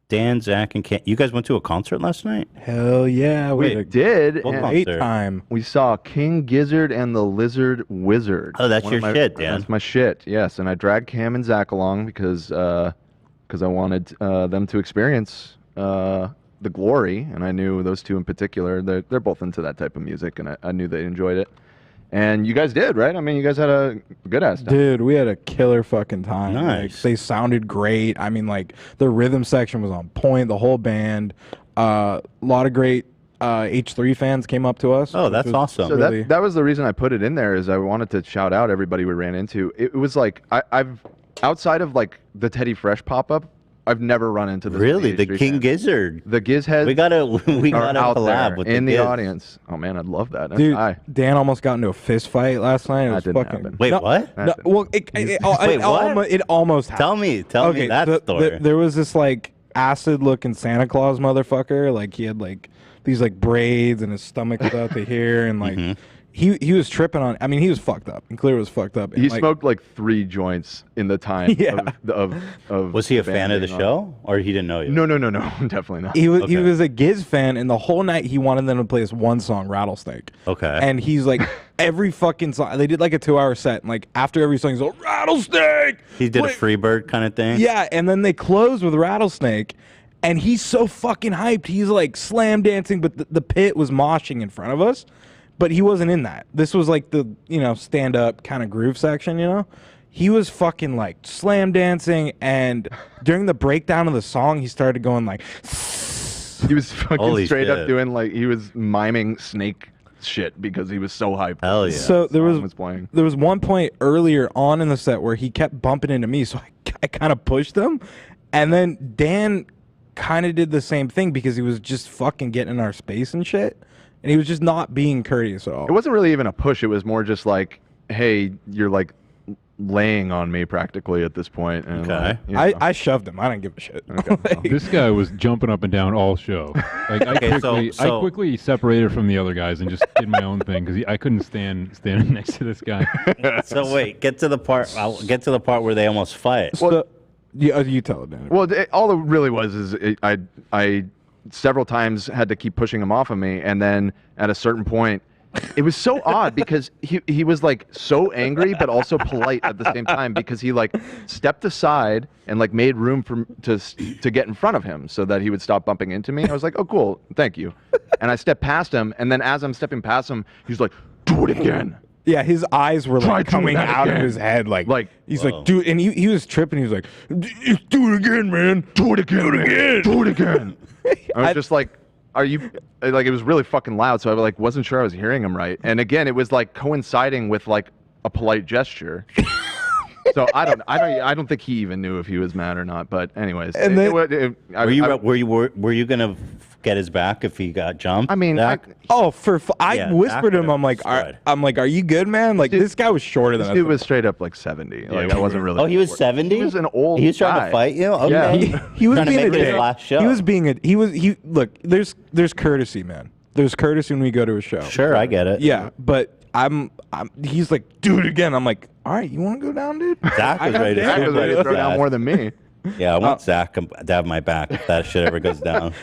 Dan, Zach, and Ken, you guys went to a concert last night? Hell yeah. We did. What and concert? Time. We saw King Gizzard and the Lizard Wizard. Oh, that's your shit, Dan. That's my shit, yes. And I dragged Cam and Zach along because I wanted them to experience the glory. And I knew those two in particular, they're both into that type of music, and I knew they enjoyed it. And you guys did, right? I mean, you guys had a good ass time. Dude, we had a killer fucking time. Nice. Like, they sounded great. I mean, like, the rhythm section was on point, the whole band. A lot of great H3 fans came up to us. Oh, that's awesome. So really... that was the reason I put it in there, is I wanted to shout out everybody we ran into. It was like, I've, outside of like the Teddy Fresh pop-up, I've never run into this. Really? The King Gizzard? The Gizzheads? We gotta out collab there with in the Giz. audience. Oh man, I'd love that. Dude, Dan almost got into a fist fight last night. It was That didn't fucking... happen. Wait, what? No, well, it Wait, what? It almost happened. Tell me that story. There was this like acid looking Santa Claus motherfucker. Like he had like these like braids and his stomach was out to here and like he was tripping on. I mean, he was fucked up. And clearly was fucked up. And, He like, smoked like 3 joints in the time of Was he a the fan band of the being on. show, or he didn't know you? No, definitely not. He was Okay. a Giz fan, and the whole night he wanted them to play this one song, Rattlesnake. Okay. And he's like, every fucking song, they did like a 2-hour set, and like after every song, he's like, Rattlesnake! He did a Wait. Freebird kind of thing? Yeah, and then they close with Rattlesnake, and he's so fucking hyped. He's like slam dancing, but the pit was moshing in front of us, but he wasn't in that. This was like the, stand up kind of groove section, He was fucking like slam dancing, and during the breakdown of the song, he started going like, He was fucking Holy straight up shit. doing like he was miming Snake shit because he was so hyped. Hell yeah. So there Song was playing. there was one point earlier on in the set where he kept bumping into me, so I kind of pushed him, and then Dan kind of did the same thing because he was just fucking getting in our space and shit, and he was just not being courteous at all. It wasn't really even a push. It was more just like, hey, you're like laying on me practically at this point. And Okay. like, you know. I shoved him. I didn't give a shit. Okay. This guy was jumping up and down all show. Like Okay, so- I quickly separated from the other guys and just did my own thing because I couldn't stand next to this guy. So wait, get to the part. I'll get to the part where they almost fight. So, you tell it, Dan. Well, all it really was is I several times had to keep pushing him off of me, and then at a certain point, it was so odd because he was like so angry but also polite at the same time because he like stepped aside and like made room to get in front of him so that he would stop bumping into me. I was like, oh cool, thank you, and I stepped past him, and then as I'm stepping past him, he was like, do it again. Yeah, his eyes were Try like doing coming that out of again. his head, like he's Whoa. like, dude, and he was tripping. He was like, do it again, man. Do it again. Do it again. Do it again. I was just like, are you like? It was really fucking loud, so I like wasn't sure I was hearing him right. And again, it was like coinciding with like a polite gesture. So I don't think he even knew if he was mad or not. But anyways, And then- Were you gonna get his back if he got jumped? I mean, Zach? Oh, I Yeah, whispered Zach him. I'm like, would've are you good, man? Like this guy was shorter this than dude us. was straight up like 70. Like I wasn't really. Oh, he was 70. He was an old. He was trying guy. to fight you. Okay. Yeah. He was Trying to being a make it his dick. last show. He was being he look. There's courtesy, man. There's courtesy when we go to a show. Sure, I get it. Yeah, but he's like, do it again. I'm like, all right, you want to go down, dude? Zach was ready to Zach was ready to throw down Zach. more than me. Yeah, I want Zach to have my back if that shit ever goes down.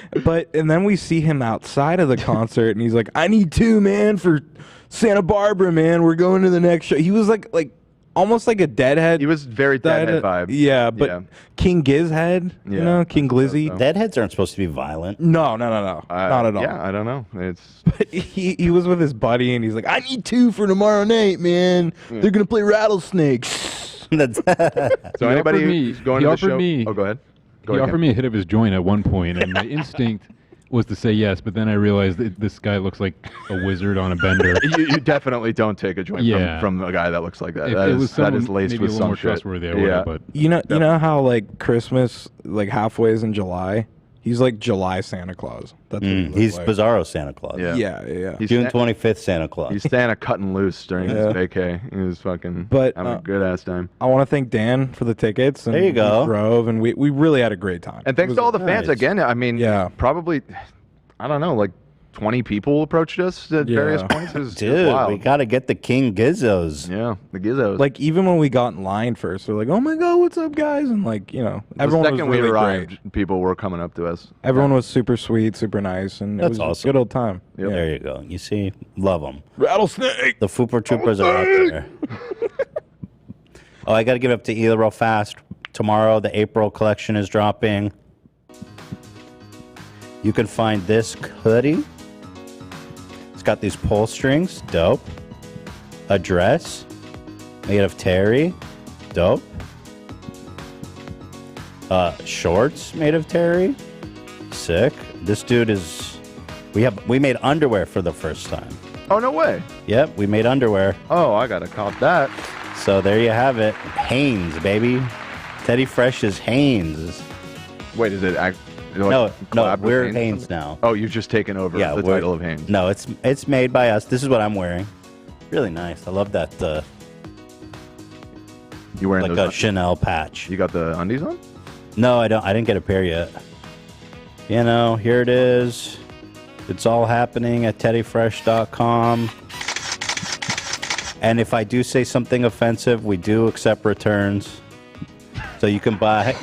And then we see him outside of the concert, and he's like, I need 2, man, for Santa Barbara, man. We're going to the next show. He was like almost like a Deadhead. He was very Deadhead vibe. Yeah, but King Giz head, King Glizzy. so. Deadheads aren't supposed to be violent. No, not at all. Yeah, I don't know. It's But he was with his buddy, and he's like, I need 2 for tomorrow night, man. They're gonna play Rattlesnakes. so anybody who's going he to the offered show. me- Oh, go ahead. Go He ahead. offered me a hit of his joint at one point, and my instinct was to say yes, but then I realized that this guy looks like a wizard on a bender. You definitely don't take a joint Yeah. from a guy that looks like that. If That it is was that someone is laced maybe with a little some more shit. trustworthy, I would, but You know how like Christmas, like halfway is in July. He's like July Santa Claus. That's what he looks He's like. Bizarro Santa Claus. Yeah. Yeah. He's June Sa- 25th Santa Claus. He's Santa cutting loose during his vacay. He was fucking But, having a good ass time. I want to thank Dan for the tickets. And There you go. we drove, and we really had a great time. And thanks It to all was- the fans nice. again. I mean, probably, I don't know, like 20 people approached us at various points. It was Dude, wild. we got to get the King Gizzos. Yeah, the Gizzos. Like even when we got in line first, they're like, "Oh my God, what's up, guys?" And like the everyone was second really we arrived, great. people were coming up to us. Everyone was super sweet, super nice, and it That's was awesome. a good old time. Yep. There you go. You see, love them. Rattlesnake. The Fooper Troopers are out there. Oh, I got to give up to Ela real fast. Tomorrow, the April collection is dropping. You can find this hoodie. It's got these pull strings. Dope. A dress made of terry. Dope. Shorts made of terry. Sick. This dude is... We made underwear for the first time. Oh, no way. Yep, we made underwear. Oh, I got to cop that. So there you have it. Hanes, baby. Teddy Fresh's Hanes. Wait, is it No, collab with we're Hanes now. Oh, you've just taken over the we're- title of Hanes. No, it's made by us. This is what I'm wearing. Really nice. I love that. You wearing like those a Chanel patch. You got the undies on? No, I don't. I didn't get a pair yet. You know, here it is. It's all happening at teddyfresh.com. And if I do say something offensive, we do accept returns. So you can buy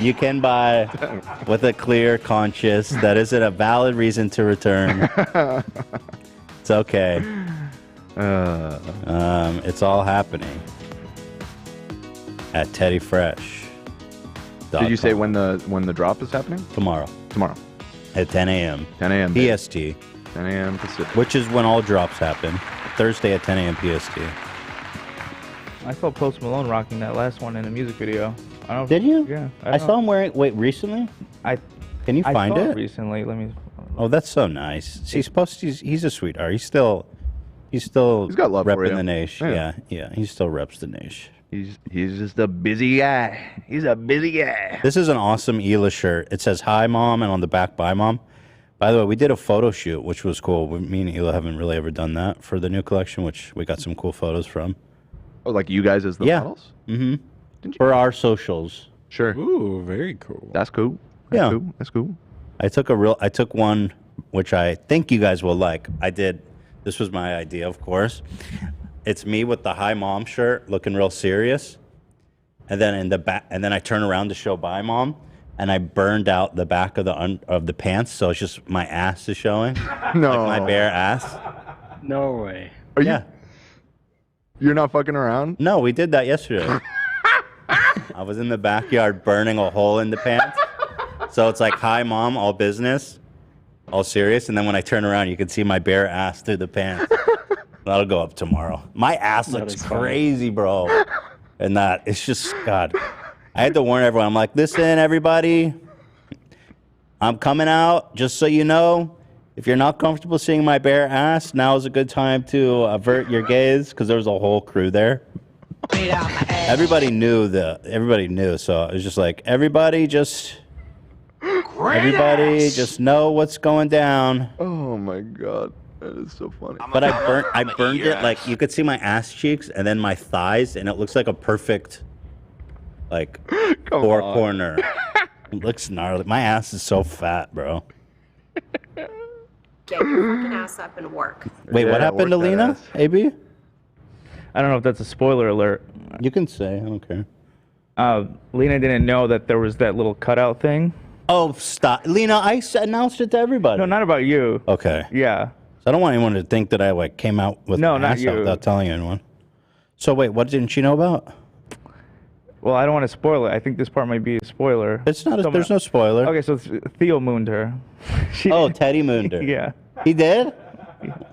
with a clear conscience. That isn't a valid reason to return. It's okay. It's all happening at Teddy Fresh. Did you say when the drop is happening? Tomorrow. Tomorrow. At 10 a.m. 10 a.m. PST. 10 a.m. Pacific. Which is when all drops happen. Thursday at 10 a.m. PST. I saw Post Malone rocking that last one in a music video. I don't. Did you? Yeah. I saw him wearing. Wait, recently? Can you find saw it? recently. Let me. Oh, that's so nice. See, he's a sweetheart. He's still he's got love for you. repping the nation. Yeah. He still reps the nation. He's just a busy guy. He's a busy guy. This is an awesome Ela shirt. It says "Hi, Mom," and on the back, "Bye, Mom." By the way, we did a photo shoot, which was cool. Me and Ela haven't really ever done that for the new collection, which we got some cool photos from. Oh, like you guys as the models? Mm-hmm. For our socials. Sure. Ooh, very cool. That's cool. That's cool. I took one which I think you guys will like. This was my idea, of course. It's me with the "Hi Mom" shirt, looking real serious. And then in the back, and then I turn around to show "Bye Mom," and I burned out the back of the pants, so it's just my ass is showing. No. Like my bare ass. No way. Are you? You're not fucking around? No, we did that yesterday. I was in the backyard burning a hole in the pants. So it's like, "Hi, Mom," all business, all serious. And then when I turn around, you can see my bare ass through the pants. That'll go up tomorrow. My ass looks crazy, bro. And it's just, God. I had to warn everyone. I'm like, listen, everybody. I'm coming out, just so you know. If you're not comfortable seeing my bare ass, now is a good time to avert your gaze, because there was a whole crew there. Everybody knew, so it was just like, everybody just know what's going down. Oh my God, that is so funny. But I burned it, like, you could see my ass cheeks and then my thighs, and it looks like a perfect, like, four corner. It looks gnarly. My ass is so fat, bro. Get your fucking ass up and work. Wait, what happened to Lena? AB? I don't know if that's a spoiler alert. You can say. I don't care. Lena didn't know that there was that little cutout thing. Oh, stop. Lena, I announced it to everybody. No, not about you. Okay. Yeah. So I don't want anyone to think that I came out with my not ass out you. without telling anyone. So wait, what didn't she know about? Well, I don't want to spoil it. I think this part might be a spoiler. It's not. There's no spoiler. Okay, so Theo mooned her. Teddy mooned her. Yeah. He did?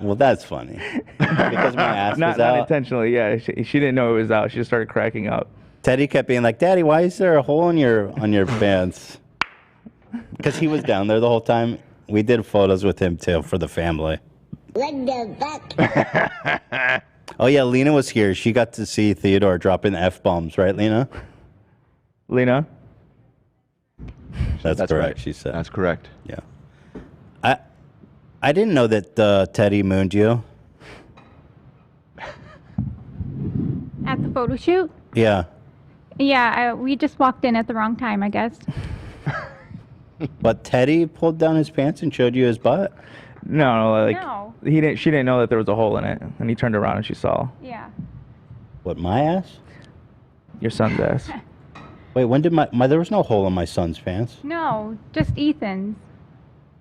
Well, that's funny. Because my ass was Not out. intentionally, yeah. She didn't know it was out. She just started cracking up. Teddy kept being like, "Daddy, why is there a hole in your pants?" Because he was down there the whole time. We did photos with him too for the family. Oh yeah, Lena was here. She got to see Theodore dropping F-bombs, right, Lena? Lena? That's correct, right. she said. That's correct. Yeah. I didn't know that Teddy mooned you. At the photo shoot? Yeah. Yeah, we just walked in at the wrong time, I guess. But Teddy pulled down his pants and showed you his butt? No. No. She didn't know that there was a hole in it, and he turned around and she saw. Yeah. What, my ass? Your son's ass. Wait, when did there was no hole in my son's pants? No, just Ethan's.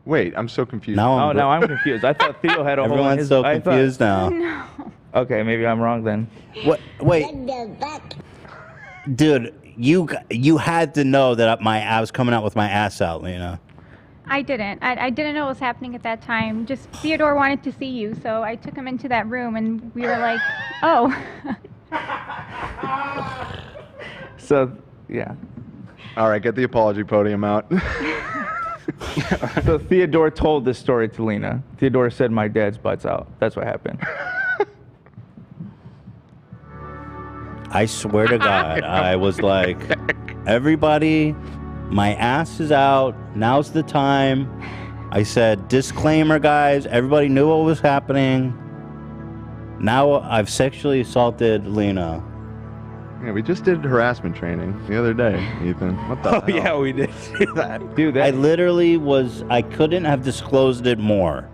Wait, I'm so confused. Now I'm confused. I thought Theo had a hole in Everyone's his... so confused now. No. Okay, maybe I'm wrong then. What? Wait. Dude, you had to know that I was coming out with my ass out, Lena. I didn't. I didn't know what was happening at that time. Just Theodore wanted to see you, so I took him into that room, and we were like, oh. So, yeah. All right, get the apology podium out. So Theodore told this story to Lena. Theodore said, "My dad's butt's out." That's what happened. I swear to God, I was like, everybody, my ass is out. Now's the time. I said, disclaimer, guys. Everybody knew what was happening. Now I've sexually assaulted Lena. Yeah, we just did harassment training the other day, Ethan. What the Oh hell? yeah, we did do that, dude. I literally I couldn't have disclosed it more.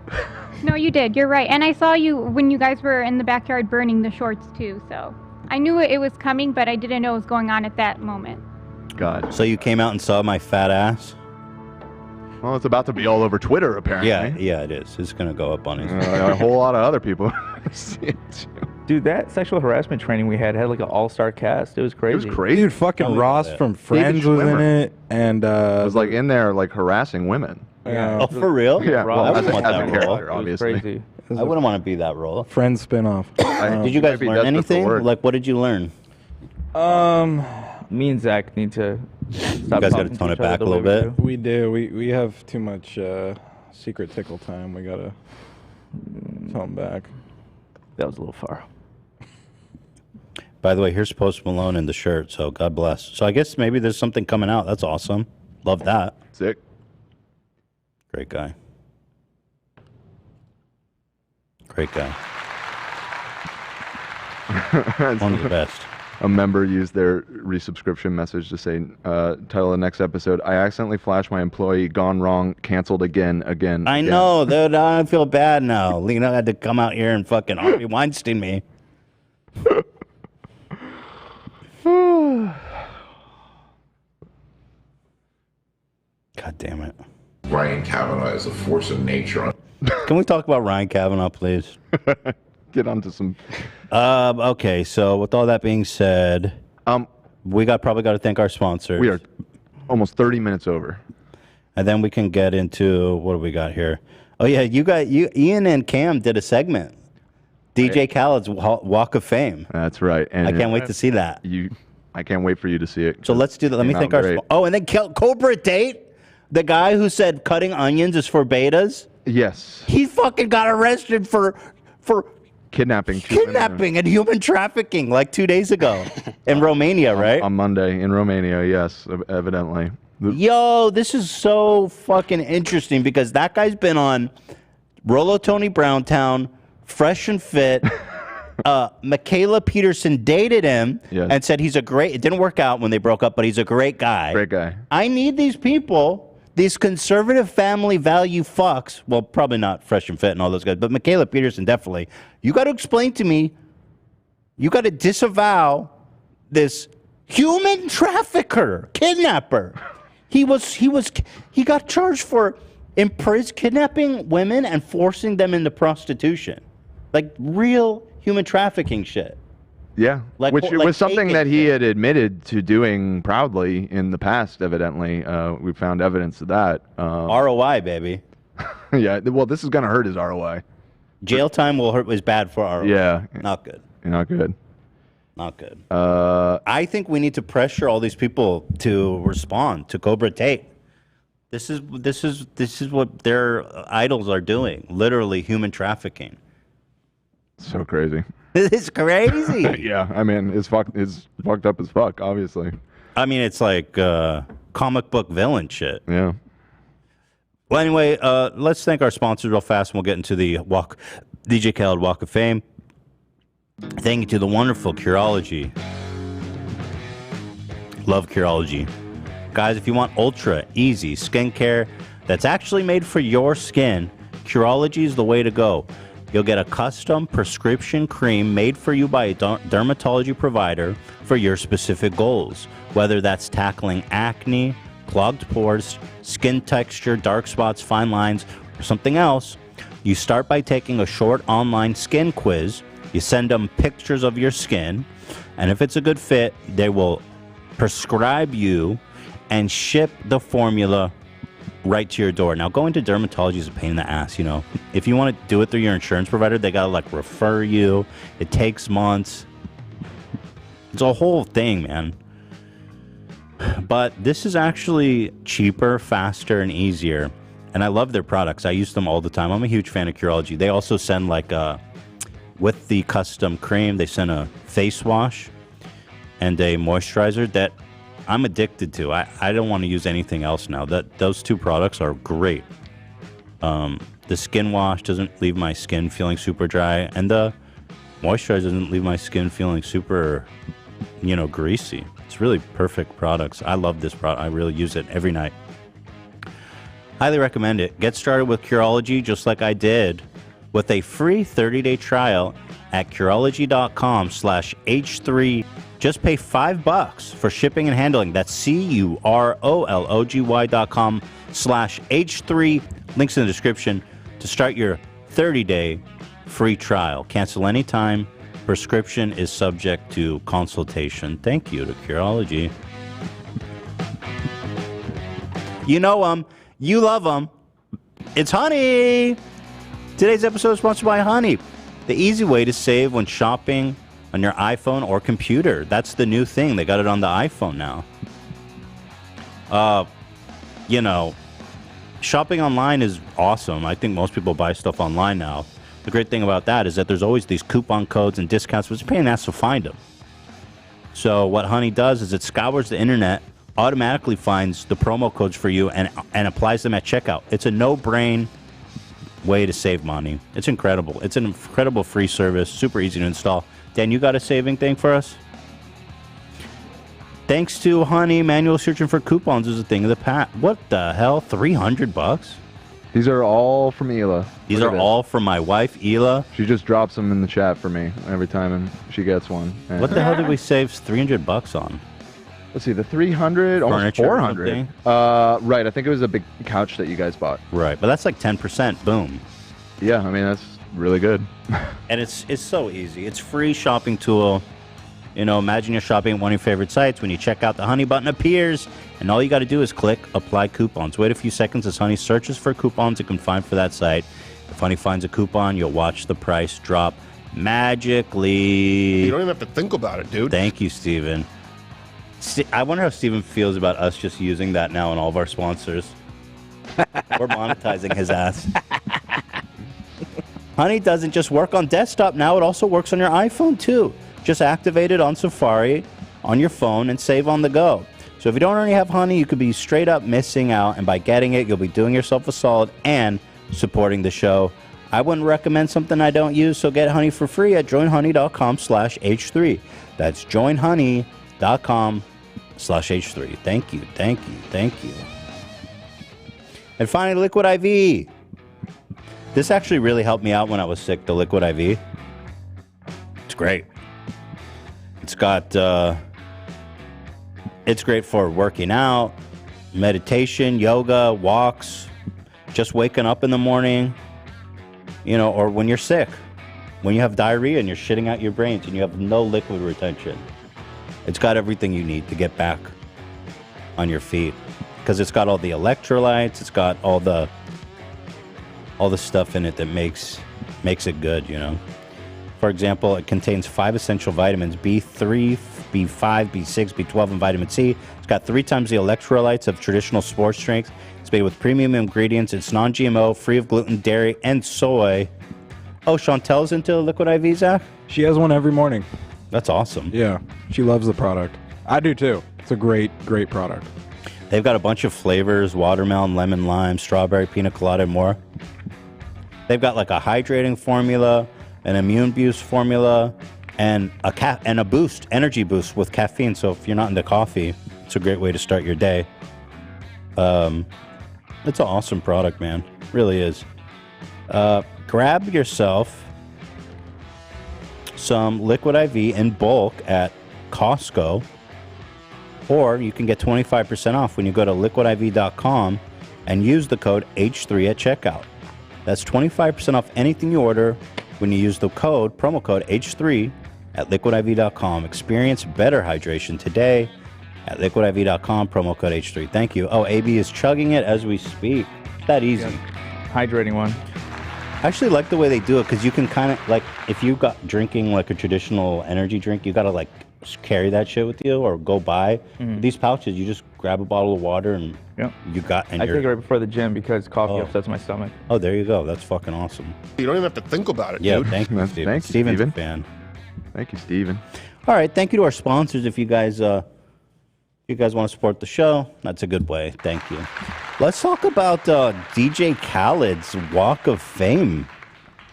No, you did. You're right. And I saw you when you guys were in the backyard burning the shorts too. So I knew it was coming, but I didn't know what was going on at that moment. God. So you came out and saw my fat ass? Well, it's about to be all over Twitter, apparently. Yeah, it is. It's gonna go up on his. A whole lot of other people see it too. Dude, that sexual harassment training we had like an all-star cast. It was crazy. Dude, fucking Ross from Friends was in it, and it was like in there, like harassing women. Oh, for real? Yeah, well, I as wouldn't want a that character, role. obviously. Crazy. I wouldn't want to be that role. Friends spinoff. Did you guys learn anything? Like, what did you learn? Me and Zach need to stop. You guys got to tone it back a little bit. We do. We have too much secret tickle time. We gotta tone back. That was a little far. By the way, here's Post Malone in the shirt, so God bless. So I guess maybe there's something coming out. That's awesome. Love that. Sick. Great guy. Great guy. One of the best. A member used their resubscription message to say, title of the next episode, I accidentally flashed my employee, gone wrong, canceled again. I know, dude. I feel bad now. Lena had to come out here and fucking Harvey Weinstein me. God damn it. Ryan Kavanaugh is a force of nature. Can we talk about Ryan Kavanaugh, please? Get onto some. Okay, so with all that being said, we probably got to thank our sponsors. We are almost 30 minutes over. And then we can get into what do we got here? Oh yeah, Ian and Cam did a segment. DJ Khaled's Walk of Fame. That's right. And I can't wait to see that. I can't wait for you to see it. So let's do that. Let me thank our. Oh, and then Cobra Tate, the guy who said cutting onions is for betas. Yes. He fucking got arrested for kidnapping and human trafficking like 2 days ago in Romania, right? On Monday in Romania, yes, evidently. Yo, this is so fucking interesting because that guy's been on Rollo Tony Browntown, Fresh and Fit. Michaela Peterson dated him and said he's a great. It didn't work out when they broke up, but he's a great guy. Great guy. I need these people. These conservative family value fucks, well, probably not Fresh and Fit and all those guys, but Michaela Peterson definitely. You got to explain to me, you got to disavow this human trafficker, kidnapper. He got charged for kidnapping women and forcing them into prostitution. Like real human trafficking shit. Yeah, Like- which like was something taking that he had admitted to doing proudly in the past, evidently. We found evidence of that. ROI, baby. Yeah, well, this is going to hurt his ROI. Jail time was bad for ROI. Yeah. Not good. Not good. Not good. I think we need to pressure all these people to respond to Cobra Tate. This is what their idols are doing. Literally human trafficking. So crazy. It's crazy. Yeah, I mean, it's fucked up as fuck, obviously. I mean, it's like comic book villain shit. Yeah. Well, anyway, let's thank our sponsors real fast, and we'll get into the DJ Khaled Walk of Fame. Thank you to the wonderful Curology. Love Curology. Guys, if you want ultra easy skincare that's actually made for your skin, Curology is the way to go. You'll get a custom prescription cream made for you by a dermatology provider for your specific goals, whether that's tackling acne, clogged pores, skin texture, dark spots, fine lines, or something else. You start by taking a short online skin quiz. You send them pictures of your skin, and if it's a good fit, they will prescribe you and ship the formula right to your door. Now, going to dermatology is a pain in the ass, you know. If you want to do it through your insurance provider, they got to, like, refer you. It takes months. It's a whole thing, man. But this is actually cheaper, faster, and easier. And I love their products. I use them all the time. I'm a huge fan of Curology. They also send, like, with the custom cream, they send a face wash and a moisturizer that I'm addicted to. I don't want to use anything else now. Those two products are great. The skin wash doesn't leave my skin feeling super dry, and the moisturizer doesn't leave my skin feeling super greasy. It's really perfect products. I love this product. I really use it every night. Highly recommend it. Get started with Curology just like I did with a free 30-day trial at Curology.com/H3. Just pay $5 for shipping and handling. That's Curology.com/H3. Links in the description to start your 30-day free trial. Cancel anytime. Prescription is subject to consultation. Thank you to Curology. You know them. You love them. It's Honey. Today's episode is sponsored by Honey, the easy way to save when shopping on your iPhone or computer. That's the new thing. They got it on the iPhone now. Shopping online is awesome. I think most people buy stuff online now. The great thing about that is that there's always these coupon codes and discounts, but it's a pain in the ass to find them. So what Honey does is it scours the internet, automatically finds the promo codes for you, and applies them at checkout. It's a no-brain way to save money. It's incredible. It's an incredible free service, super easy to install. Dan, you got a saving thing for us? Thanks to Honey, manual searching for coupons is a thing of the past. What the hell? $300? These are all from Hila. These are all from my wife, Hila. She just drops them in the chat for me every time, and she gets one. And What the hell did we save $300 on? Let's see, the 300, almost Furniture or 400. Right, I think it was a big couch that you guys bought. Right, but that's like 10%. Boom. Yeah, I mean, that's really good. And it's so easy. It's free shopping tool. Imagine you're shopping at one of your favorite sites. When you check out, the Honey button appears, and all you got to do is click Apply Coupons. Wait a few seconds as Honey searches for coupons it can find for that site. If Honey finds a coupon, you'll watch the price drop magically. You don't even have to think about it, dude. Thank you, Steven. I wonder how Steven feels about us just using that now on all of our sponsors. We're monetizing his ass. Honey doesn't just work on desktop now, it also works on your iPhone too. Just activate it on Safari on your phone and save on the go. So if you don't already have Honey, you could be straight up missing out, and by getting it, you'll be doing yourself a solid and supporting the show. I wouldn't recommend something I don't use, so get Honey for free at joinhoney.com/H3. That's joinhoney.com/H3. Thank you, thank you, thank you. And finally, Liquid IV. This actually really helped me out when I was sick, the Liquid IV. It's great. It's got, it's great for working out, meditation, yoga, walks, just waking up in the morning, or when you're sick, when you have diarrhea and you're shitting out your brains and you have no liquid retention. It's got everything you need to get back on your feet because it's got all the electrolytes. It's got all the stuff in it that makes it good, For example, it contains 5 essential vitamins, B3, B5, B6, B12, and vitamin C. It's got 3 times the electrolytes of traditional sports drinks. It's made with premium ingredients. It's non-GMO, free of gluten, dairy, and soy. Oh, Chantel's into Liquid IV, Zach? She has one every morning. That's awesome. Yeah, she loves the product. I do too. It's a great, great product. They've got a bunch of flavors, watermelon, lemon, lime, strawberry, pina colada, and more. They've got like a hydrating formula, an immune boost formula, and a boost, energy boost with caffeine. So if you're not into coffee, it's a great way to start your day. It's an awesome product, man. Really is. Grab yourself some Liquid IV in bulk at Costco, or you can get 25% off when you go to liquidiv.com and use the code H3 at checkout. That's 25% off anything you order when you use the promo code H3 at liquidiv.com. Experience better hydration today at liquidiv.com, promo code H3. Thank you. Oh, AB is chugging it as we speak. It's that easy. Yeah. Hydrating one. I actually like the way they do it because you can kind of, like, if you got drinking like a traditional energy drink, you got to like carry that shit with you or go buy. These pouches, you just grab a bottle of water and you got. And I take it right before the gym because coffee upsets my stomach. Oh, there you go. That's fucking awesome. You don't even have to think about it, Yeah, dude. thank you, Steven. Thank you, Steven's Steven. a fan. Thank you, Steven. All right, thank you to our sponsors. If you guys want to support the show, that's a good way. Thank you. Let's talk about DJ Khaled's Walk of Fame.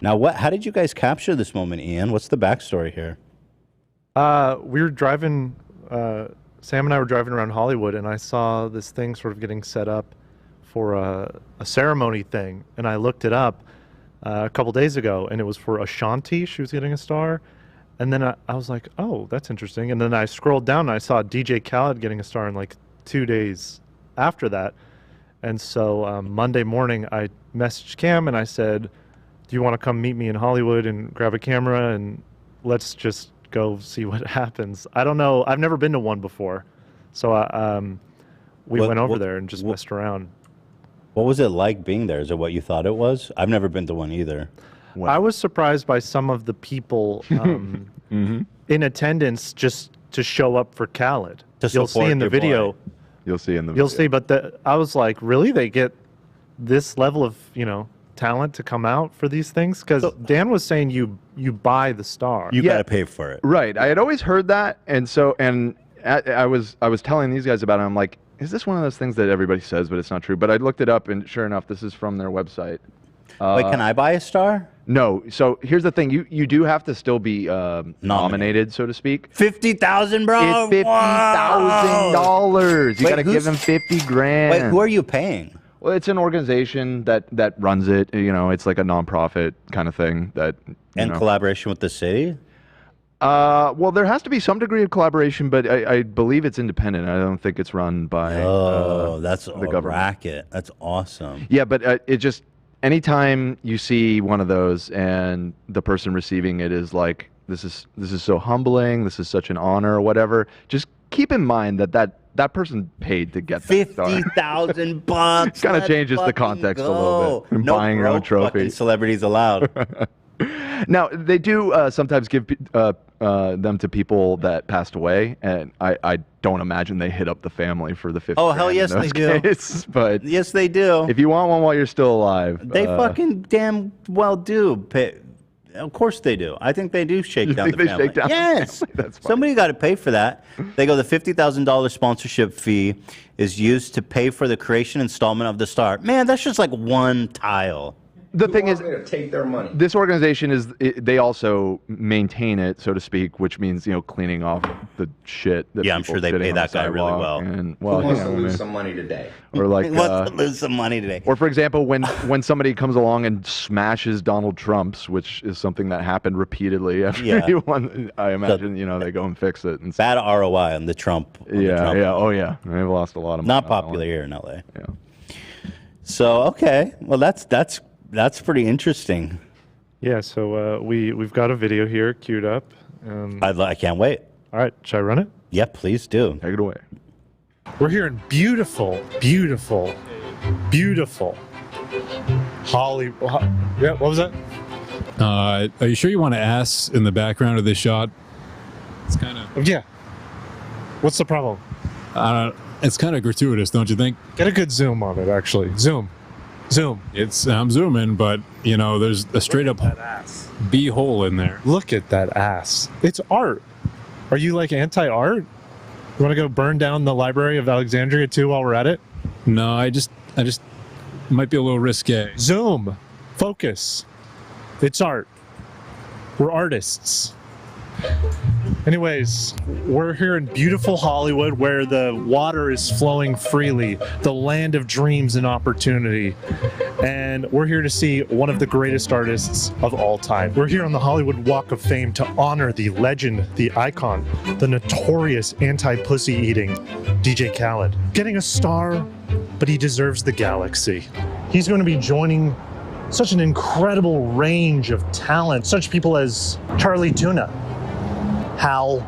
Now, how did you guys capture this moment, Ian? What's the backstory here? We were driving, Sam and I were driving around Hollywood, and I saw this thing sort of getting set up for a ceremony thing, and I looked it up a couple days ago, and it was for Ashanti. She was getting a star, and then I was like, oh, that's interesting. And then I scrolled down, and I saw DJ Khaled getting a star in like 2 days after that. And so Monday morning, I messaged Cam, and I said, do you want to come meet me in Hollywood and grab a camera, and let's just go see what happens. I don't know. I've never been to one before. So we went over there and just messed around. What was it like being there? Is it what you thought it was? I've never been to one either. I was surprised by some of the people in attendance just to show up for Khaled. You'll see in the video. You'll see in the video. You'll see, but I was like, really? They get this level of, talent to come out for these things? Because Dan was saying you buy the star. You got to pay for it. Right. I had always heard that, and I was telling these guys about it. I'm like, is this one of those things that everybody says, but it's not true? But I looked it up, and sure enough, this is from their website. Wait, can I buy a star? No. So here's the thing: you do have to still be nominated, so to speak. $50,000, bro. It's $50,000. You got to give them $50,000. Wait, who are you paying? Well, it's an organization that runs it. It's like a nonprofit kind of thing that. In collaboration with the city. Well, there has to be some degree of collaboration, but I believe it's independent. I don't think it's run by. That's the a government. racket. That's awesome. Yeah, but it just anytime you see one of those and the person receiving it is like, this is so humbling. This is such an honor, or whatever. Just keep in mind that person paid to get that star. $50,000. Kind of changes the context a little bit. No buying your own trophy. Celebrities allowed. Now, they do sometimes give them to people that passed away, and I don't imagine they hit up the family for the $50,000. Oh, hell yes, they do. But yes, they do. If you want one while you're still alive. They fucking damn well do. Of course they do. I think they do shake down the family. Shake down yes. the family? That's fine. Somebody got to pay for that. They go, the $50,000 sponsorship fee is used to pay for the creation installment of the star. Man, that's just like one tile. The thing is, take their money. this organization they also maintain it, so to speak, which means cleaning off the shit. That I'm sure they pay that guy really well. And, Who wants to lose some money today? Or like Who wants to lose some money today? Or for example, when somebody comes along and smashes Donald Trump's, which is something that happened repeatedly after he won, I imagine they go and fix it. And bad ROI on the Trump. Oh yeah, they've lost a lot of money. Not popular here in LA. Yeah. So okay, well that's pretty interesting. Yeah, so we've got a video here queued up. I can't wait. All right, should I run it? Yeah, please do. Take it away. We're here in beautiful, beautiful, beautiful Hollywood. Yeah, what was that? Are you sure you want to ass in the background of this shot? It's kind of. Yeah. What's the problem? It's kind of gratuitous, don't you think? Get a good zoom on it, actually. Zoom. I'm zooming, but there's a straight up B hole in there. Look at that ass. It's art. Are you like anti-art? You want to go burn down the Library of Alexandria too while we're at it? No, I just might be a little risque. Zoom. Focus. It's art. We're artists. Anyways, we're here in beautiful Hollywood where the water is flowing freely, the land of dreams and opportunity. And we're here to see one of the greatest artists of all time. We're here on the Hollywood Walk of Fame to honor the legend, the icon, the notorious anti-pussy eating DJ Khaled. Getting a star, but he deserves the galaxy. He's going to be joining such an incredible range of talent, such people as Charlie Tuna, Hal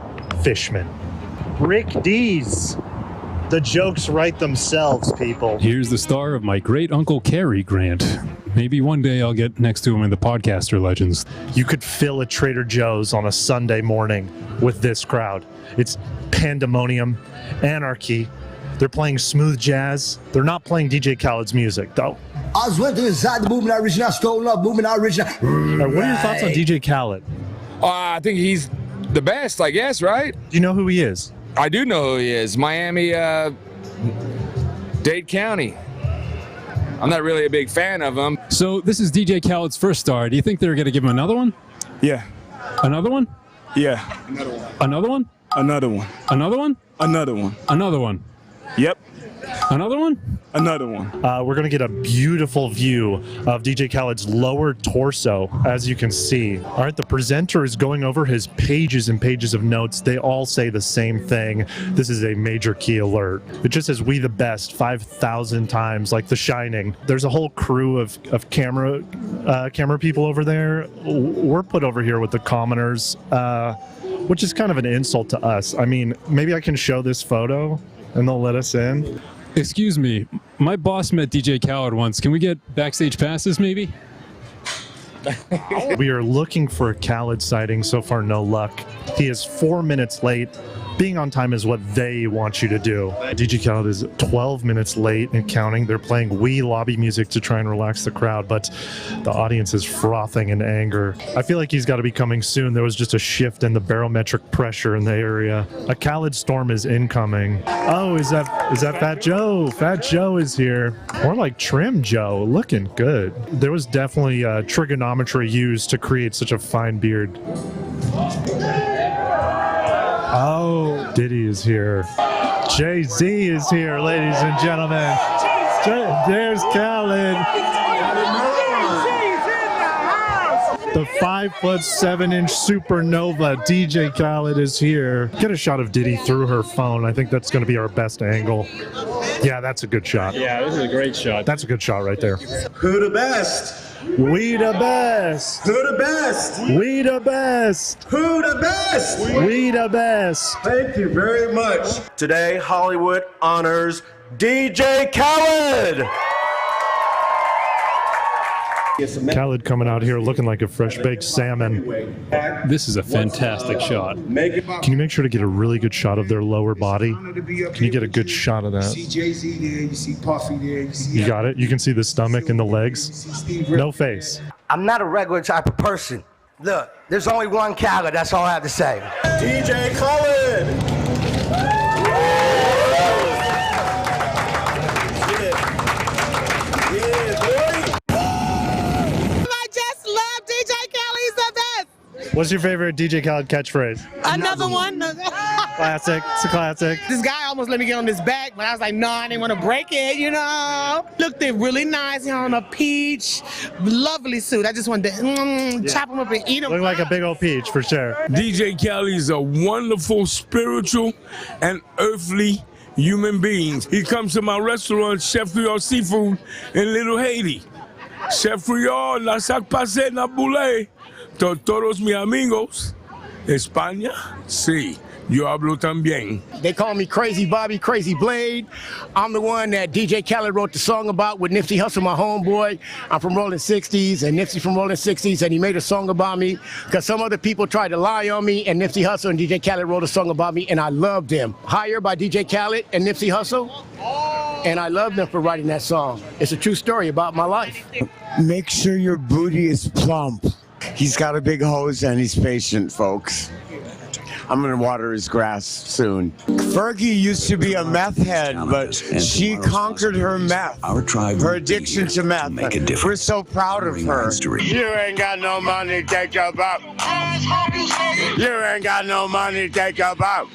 Fishman, Rick Dees. The jokes write themselves, people. Here's the star of my great uncle Cary Grant. Maybe one day I'll get next to him in the podcaster legends. You could fill a Trader Joe's on a Sunday morning with this crowd. It's pandemonium, anarchy. They're playing smooth jazz. They're not playing DJ Khaled's music, though. I was went inside the movement original, stolen up movement original. What are your thoughts on DJ Khaled? I think he's the best, I guess, right? Do you know who he is? I do know who he is. Miami, Dade County. I'm not really a big fan of him. So this is DJ Khaled's first star. Do you think they're going to give him another one? Yeah. Another one? Yeah. Another one? Another one. Another one? Another one. Another one. Yep. Another one? Another one. We're going to get a beautiful view of DJ Khaled's lower torso, as you can see. All right, the presenter is going over his pages and pages of notes. They all say the same thing. This is a major key alert. It just says, "We the best," 5,000 times, like The Shining. There's a whole crew of camera people over there. We're put over here with the commoners, which is kind of an insult to us. I mean, maybe I can show this photo and they'll let us in. Excuse me, my boss met DJ Khaled once. Can we get backstage passes, maybe? We are looking for a Khaled sighting. So far, no luck. He is 4 minutes late. Being on time is what they want you to do. DJ Khaled is 12 minutes late and counting. They're playing Wii lobby music to try and relax the crowd, but the audience is frothing in anger. I feel like he's got to be coming soon. There was just a shift in the barometric pressure in the area. A Khaled storm is incoming. Oh, is that Fat Joe? Fat Joe is here. More like Trim Joe, looking good. There was definitely trigonometry used to create such a fine beard. Oh, Diddy is here. Jay-Z is here, ladies and gentlemen. There's Khaled. The 5'7" supernova DJ Khaled is here. Get a shot of Diddy through her phone. I think that's going to be our best angle. Yeah, that's a good shot. Yeah, this is a great shot. That's a good shot right there. Who the best? We the best. Who the best? We the best. Who the best? We the best. Thank you very much. Today, Hollywood honors DJ Khaled. Khaled coming out here looking like a fresh-baked salmon. This is a fantastic shot. Can you make sure to get a really good shot of their lower body? Can you get a good shot of that? You see Jay-Z there, you see Puffy there, you see... You got it? You can see the stomach and the legs? No face. I'm not a regular type of person. Look, there's only one Khaled, that's all I have to say. DJ Khaled! What's your favorite DJ Khaled catchphrase? Another one. Classic. It's a classic. This guy almost let me get on his back, but I was like, no, I didn't want to break it, you know. Looked it really nice on a peach, lovely suit. I just wanted to chop him up and eat him. Look like a big old peach for sure. DJ Khaled is a wonderful spiritual and earthly human being. He comes to my restaurant, Chef Creole Seafood in Little Haiti. Chef Creole, la sac passe na boule. Todos mis amigos, España, sí, yo hablo también. They call me Crazy Bobby, Crazy Blade. I'm the one that DJ Khaled wrote the song about with Nipsey Hussle, my homeboy. I'm from Rolling 60s, and Nipsey from Rolling 60s, and he made a song about me because some other people tried to lie on me, and Nipsey Hussle and DJ Khaled wrote a song about me, and I loved them. Higher by DJ Khaled and Nipsey Hussle, and I love them for writing that song. It's a true story about my life. Make sure your booty is plump. He's got a big hose and he's patient, folks. I'm gonna water his grass soon. Fergie used to be a meth head, but she conquered her meth. Her addiction to meth. We're so proud of her. You ain't got no money, take your boat. You ain't got no money, take your boat.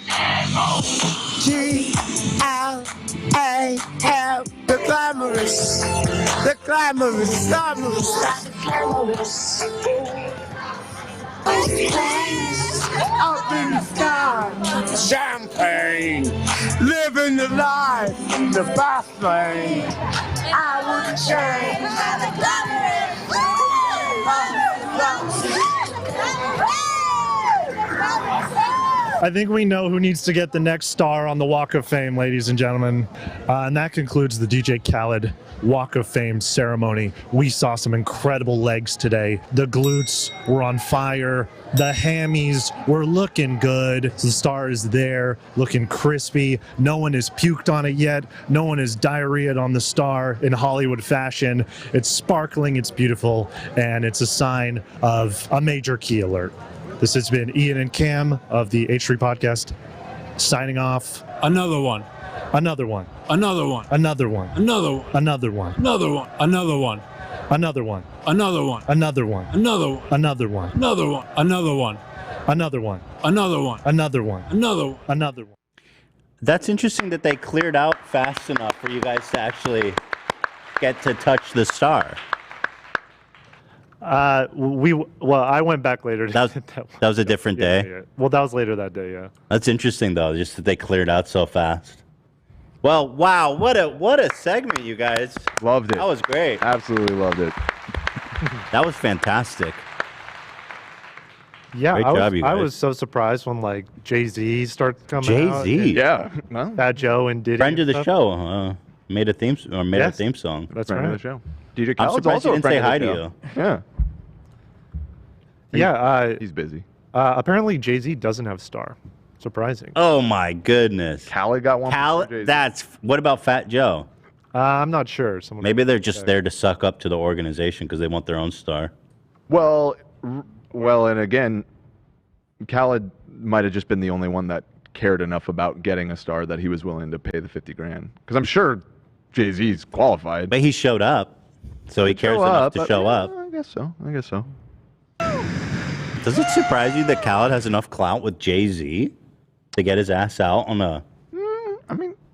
G-L-A-L, the glamorous, the glamorous, glamorous. Up in the sky, champagne, living the life, the fast lane. I would change. I think we know who needs to get the next star on the Walk of Fame, ladies and gentlemen. And that concludes the DJ Khaled Walk of Fame ceremony. We saw some incredible legs today. The glutes were on fire. The hammies were looking good. The star is there, looking crispy. No one has puked on it yet. No one has diarrheaed on the star in Hollywood fashion. It's sparkling, it's beautiful, and it's a sign of a major key alert. This has been Ian and Cam of the H3 Podcast, signing off. Another one. Another one. Another one. Another one. Another one. Another one. Another one. Another one. Another one. Another one. Another one. Another one. Another one. Another one. Another one. Another one. Another one. Another one. Another one. Another one. Another one. That's interesting that they cleared out fast enough for you guys to actually get to touch the star. I went back later. That was a different day. Yeah. Well, that was later that day. Yeah. That's interesting though, just that they cleared out so fast. Well, wow, what a segment, you guys. Loved it. That was great. Absolutely loved it. That was fantastic. Yeah, Great job, you I guys. was so surprised when like Jay-Z started coming out. Jay-Z? Yeah. Well, Fat Joe and Diddy. Friend of and the stuff. show, made a theme Yes. song. That's Friend right. of the show. DJ I'm Khaled's surprised also you a didn't say friend hi of the to show. you. Yeah. Yeah. He's busy. Apparently Jay-Z doesn't have Star. Surprising. Oh my goodness. Khaled got one. Khaled, what about Fat Joe? I'm not sure. Maybe they're just there to suck up to the organization because they want their own star. Well, and again, Khaled might have just been the only one that cared enough about getting a star that he was willing to pay the $50,000. Because I'm sure Jay-Z's qualified. But he showed up, so he cares enough to show up. I guess so. Does it surprise you that Khaled has enough clout with Jay-Z to get his ass out on a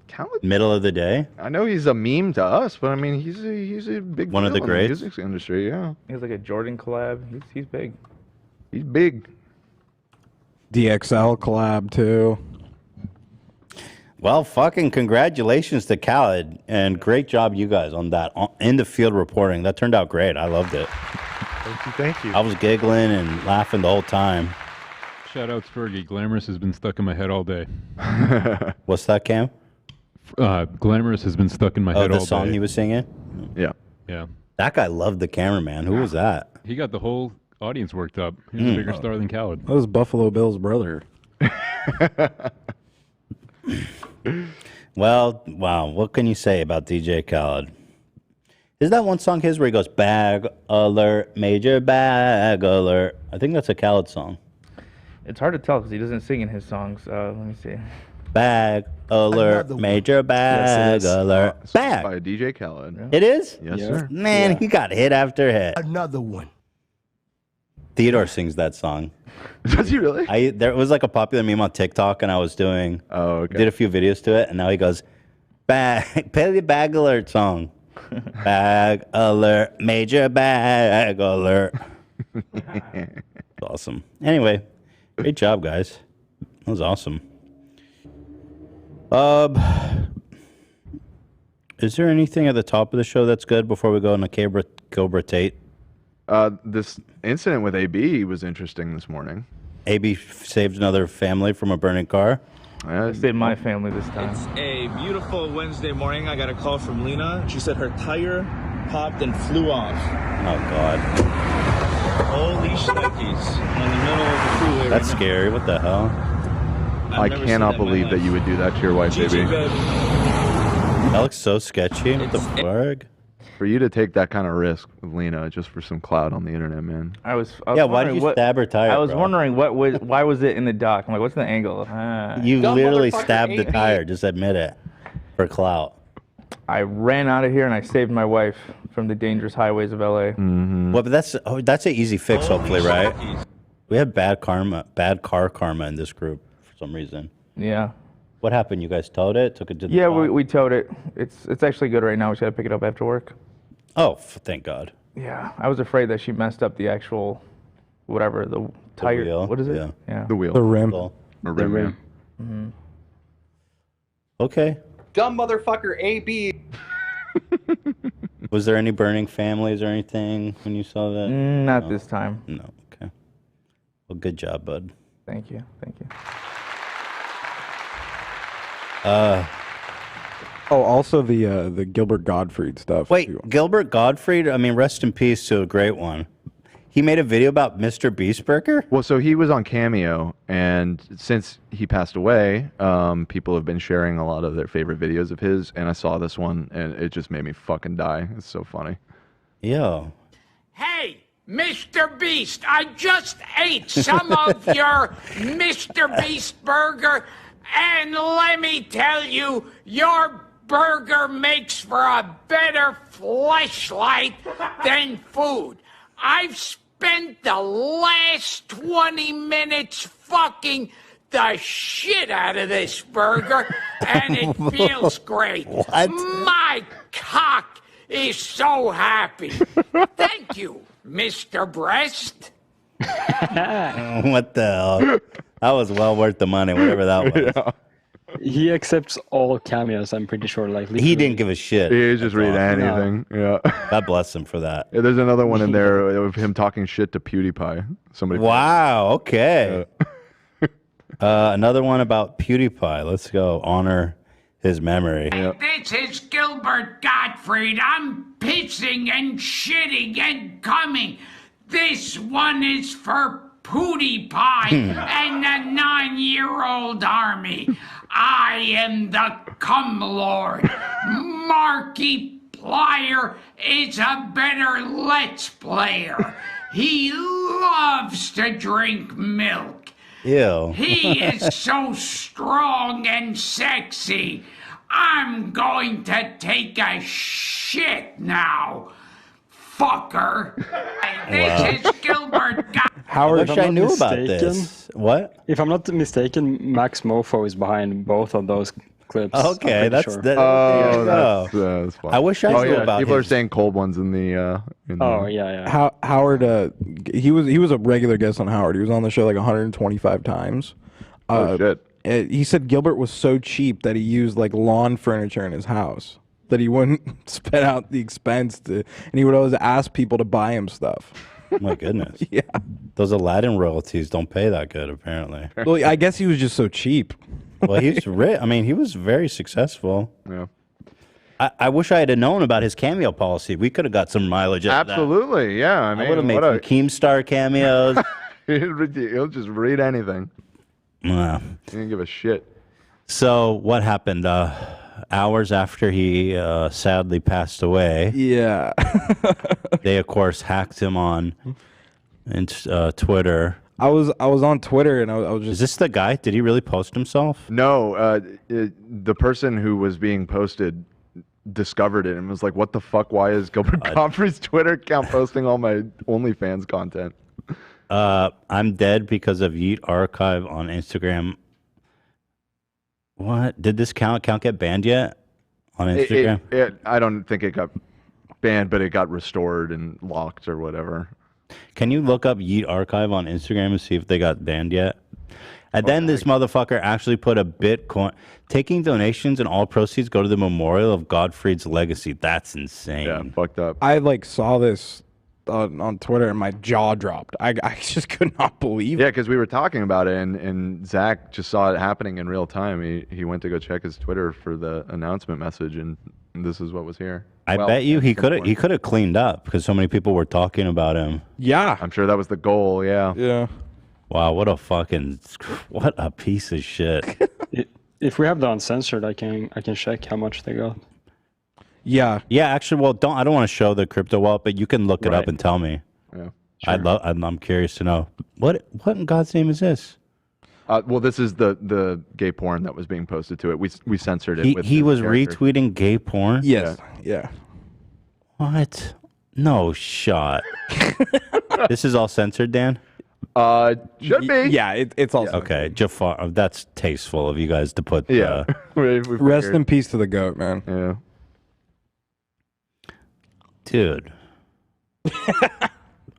Khaled, middle of the day? I know he's a meme to us, but I mean, he's a big One of deal the in greats? music industry, yeah. He has like a Jordan collab. He's big. He's big. DXL collab too. Well, fucking congratulations to Khaled, and great job you guys on that in the field reporting. That turned out great. I loved it. Thank you. I was giggling and laughing the whole time. Shout out to Fergie. Glamorous has been stuck in my head all day. What's that, Cam? Glamorous has been stuck in my head the all day. song he was singing? Yeah. Yeah. That guy loved the cameraman. Who was that? He got the whole audience worked up. He's a bigger star than Khaled. That was Buffalo Bill's brother. Well, wow. What can you say about DJ Khaled? Is that one song his where he goes, bag alert, major bag alert? I think that's a Khaled song. It's hard to tell because he doesn't sing in his songs. Let me see. Bag alert, major bag alert. Bag. By DJ Khaled. It is? Yes, sir. Man, he got hit after hit. Another one. Theodore sings that song. Does he really? There was like a popular meme on TikTok, and I was doing. Oh, okay. Did a few videos to it, and now he goes, play the bag alert song. Bag alert, major bag alert. Awesome. Anyway, great job, guys. That was awesome. Is there anything at the top of the show that's good before we go into Cobra Tate? This incident with AB was interesting this morning. AB saved another family from a burning car. I saved my family this time. It's a beautiful Wednesday morning. I got a call from Lena. She said her tire popped and flew off. Oh, God. Holy shnikes. I'm in the middle of the freeway That's right scary. What the hell? I cannot believe that you would do that to your wife, baby. That looks so sketchy. What the fuck? For you to take that kind of risk with Lena just for some clout on the internet, man. I was Yeah, why did you stab her tire, I was bro? wondering why was it in the dock? I'm like, what's the angle? You literally stabbed the tire. Just admit it. For clout. I ran out of here and I saved my wife from the dangerous highways of LA. Well, but that's an easy fix, hopefully, right? We have bad car karma in this group for some reason. Yeah. What happened? You guys towed it? Took it to the Yeah, shop? we towed it. It's actually good right now. We just got to pick it up after work. Oh, thank God. Yeah, I was afraid that she messed up the actual, whatever, the tire. wheel? What is it? Yeah. The wheel. The rim. Cool. Or rim, yeah. Mm-hmm. Okay. Dumb motherfucker AB. Was there any burning families or anything when you saw that? Not No. this time. No. Okay. Well, good job, bud. Thank you. Thank you. Also the Gilbert Gottfried stuff. Wait, Gilbert Gottfried? I mean, rest in peace to a great one. He made a video about Mr. Beast Burger? Well, so he was on Cameo, and since he passed away, people have been sharing a lot of their favorite videos of his, and I saw this one, and it just made me fucking die. It's so funny. Yo. Hey, Mr. Beast, I just ate some of your Mr. Beast burger, and let me tell you, your burger makes for a better fleshlight than food. I've spent spent the last 20 minutes fucking the shit out of this burger, and it feels great. What? My cock is so happy. Thank you, Mr. Breast. What the hell? That was well worth the money, whatever that was. Yeah. He accepts all cameos, I'm pretty sure. Like He didn't give a shit. He just read anything. Yeah. God bless him for that. Yeah, there's another one in there of him talking shit to PewDiePie. Somebody. Wow. Okay. Another one about PewDiePie. Let's go honor his memory. This is Gilbert Gottfried. I'm pissing and shitting and coming. This one is for PewDiePie and the 9-year-old army. I am the cum lord. Markiplier is a better Let's Player. He loves to drink milk. Ew. He is so strong and sexy. I'm going to take a shit now, fucker. This is Gilbert. Howard, I wish I knew about this. What? If I'm not mistaken, Max Mofo is behind both of those clips. Okay, that's sure. that. Oh, that's fun. I wish I knew about People are his- saying cold ones in the. Oh yeah. Howard, he was a regular guest on Howard. He was on the show like 125 times. Oh shit. He said Gilbert was so cheap that he used like lawn furniture in his house, that he wouldn't spend out the expense to, and he would always ask people to buy him stuff. My goodness. Yeah. Those Aladdin royalties don't pay that good, apparently. Well, I guess he was just so cheap. Well, he's rich. I mean, he was very successful. Yeah. I wish I had known about his cameo policy. We could have got some mileage out of that. Absolutely. Yeah. I mean, I would have made some Keemstar cameos. He'll just read anything. Wow. He didn't give a shit. So what happened? Hours after he sadly passed away. Yeah. They of course hacked him on Twitter. I was on Twitter and I was just. Is this the guy? Did he really post himself? No. The person who was being posted discovered it and was like, "What the fuck? Why is Gilbert Gottfried's Twitter account posting all my OnlyFans content?" I'm dead because of Yeet Archive on Instagram. What? Did this account get banned yet on Instagram? I don't think it got banned, but it got restored and locked or whatever. Can you look up Yeet Archive on Instagram and see if they got banned yet? And then this motherfucker actually put a Bitcoin. Taking donations and all proceeds go to the memorial of Gottfried's legacy. That's insane. Yeah, fucked up. I like saw this on Twitter and my jaw dropped. I just could not believe it. Yeah, because we were talking about it, and Zach just saw it happening in real time. He went to go check his Twitter for the announcement message, and this is what was here. I bet you he could have cleaned up because so many people were talking about him. Yeah, I'm sure that was the goal. Yeah. Yeah. Wow, what a piece of shit. If we have the uncensored, I can check how much they got. Yeah. Yeah, actually, well, I don't want to show the crypto wallet, but you can look it up Right. and tell me. Yeah. I'm curious to know. What in God's name is this? Well, this is the gay porn that was being posted to it. We censored it. With He his was character. retweeting gay porn? Yes. Yeah. What? No shot. This is all censored, Dan? Should be. Yeah, it's all. Okay, Jafar, that's tasteful of you guys to put. Yeah. We Rest figured. in peace to the goat, man. Yeah. Dude.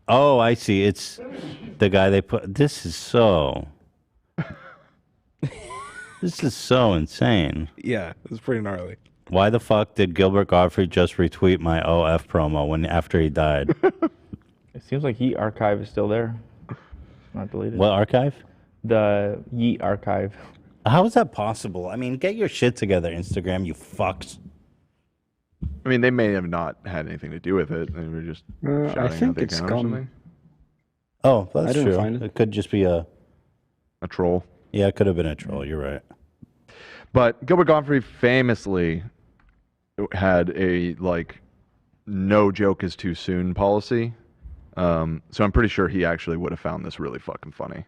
Oh, I see. It's the guy they put. This is so insane. Yeah, it's pretty gnarly. Why the fuck did Gilbert Gottfried just retweet my OF promo after he died? It seems like Yeet Archive is still there. Not deleted. What archive? The Yeet Archive. How is that possible? I mean, get your shit together, Instagram, you fucks. I mean, they may have not had anything to do with it. They were just shouting I think out the it's account or gone. something. Oh, that's I didn't true. find it. It could just be a troll. Yeah, it could have been a troll. You're right. But Gilbert Gottfried famously had a no joke is too soon policy. So I'm pretty sure he actually would have found this really fucking funny.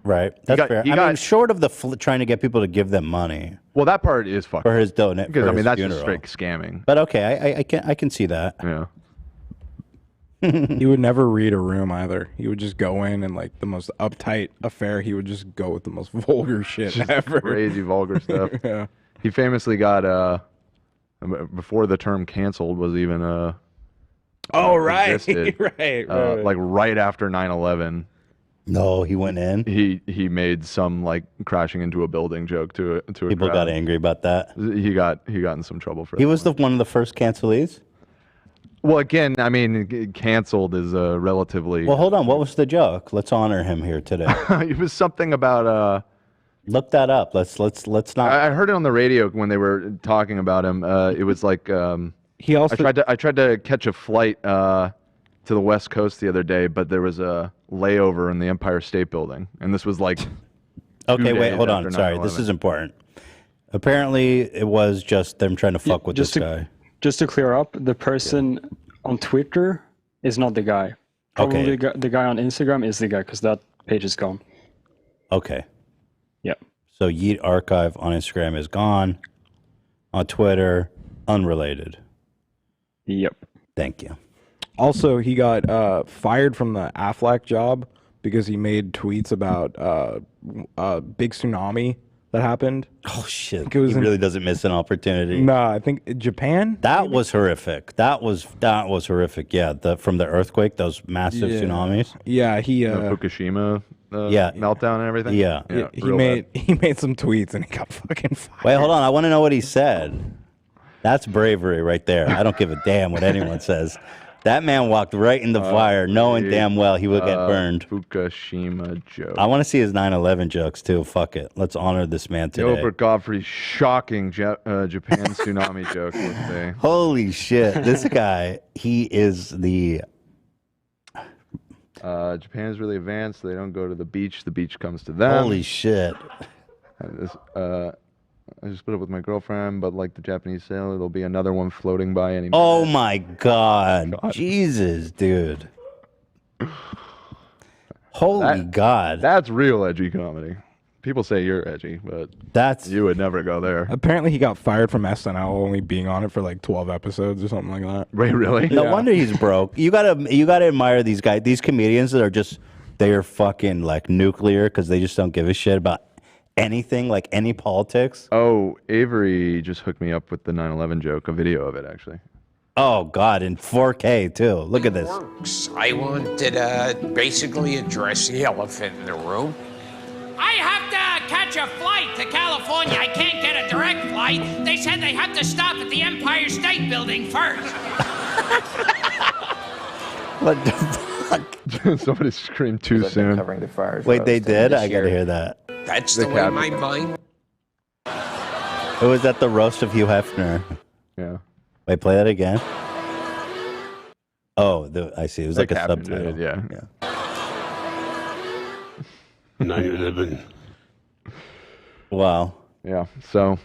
Right. That's fair. I mean, short of trying to get people to give them money. Well, that part is fucking for his donate. Because for I mean his that's funeral. just straight scamming. But okay, I can see that. Yeah. He would never read a room either. He would just go in and like the most uptight affair. He would just go with the most vulgar shit Just ever. crazy vulgar stuff. Yeah. He famously got before the term canceled was even Oh right, existed, right. like right after 9/11. No, he went in. He made some like crashing into a building joke to a People crowd. got angry about that. He got in some trouble for that. He was one of the first cancelees. Well, again, I mean, canceled is a relatively. Well, hold on. What was the joke? Let's honor him here today. It was something about. Look that up. Let's not. I heard it on the radio when they were talking about him. It was like. He also. I tried to catch a flight to the West Coast the other day, but there was a layover in the Empire State Building, and this was like. Okay, wait, hold on. Sorry, this is important. Apparently, it was just them trying to fuck with this guy. Just to clear up, the person on Twitter is not the guy. Probably Okay. the guy on Instagram is the guy because that page is gone. Okay. Yep. So Yeet Archive on Instagram is gone. On Twitter, unrelated. Yep. Thank you. Also, he got fired from the Aflac job because he made tweets about a big tsunami that happened. Oh shit! He really doesn't miss an opportunity. Nah, I think Japan. That was horrific. That was horrific. Yeah, from the earthquake, those massive tsunamis. Yeah, he The Fukushima Yeah. meltdown and everything. Yeah. he real made bad. he made some tweets and he got fucking fired. Wait, hold on. I want to know what he said. That's bravery right there. I don't give a damn what anyone says. That man walked right in the fire, knowing damn well he would get burned. Fukushima joke. I want to see his 9/11 jokes too. Fuck it. Let's honor this man today. Gilbert Godfrey's shocking Japan tsunami joke. Let's say. Holy shit! This guy, he is the. Japan is really advanced. They don't go to the beach. The beach comes to them. Holy shit! I just split up with my girlfriend, but like the Japanese sailor, there'll be another one floating by any minute. Oh my god. Jesus, dude. Holy God. That's real edgy comedy. People say you're edgy, but you would never go there. Apparently, he got fired from SNL only being on it for like 12 episodes or something like that. Wait, really? No wonder he's broke. You gotta admire these guys, these comedians that are just they're fucking like nuclear because they just don't give a shit about anything, like any politics. Oh, Avery just hooked me up with the 9/11 joke, a video of it actually. Oh God, in 4K too. Look at this. I wanted to basically address the elephant in the room. I have to catch a flight to California. I can't get a direct flight. They said they have to stop at the Empire State Building first. What the fuck? Somebody screamed too soon. Covering the fires. Wait, they did? I gotta hear that. That's the way my mind. It was at the roast of Hugh Hefner. Yeah. Wait, play that again. Oh, I see. It was like a Captain subtitle. did, yeah. 9/11. Wow. Yeah. So,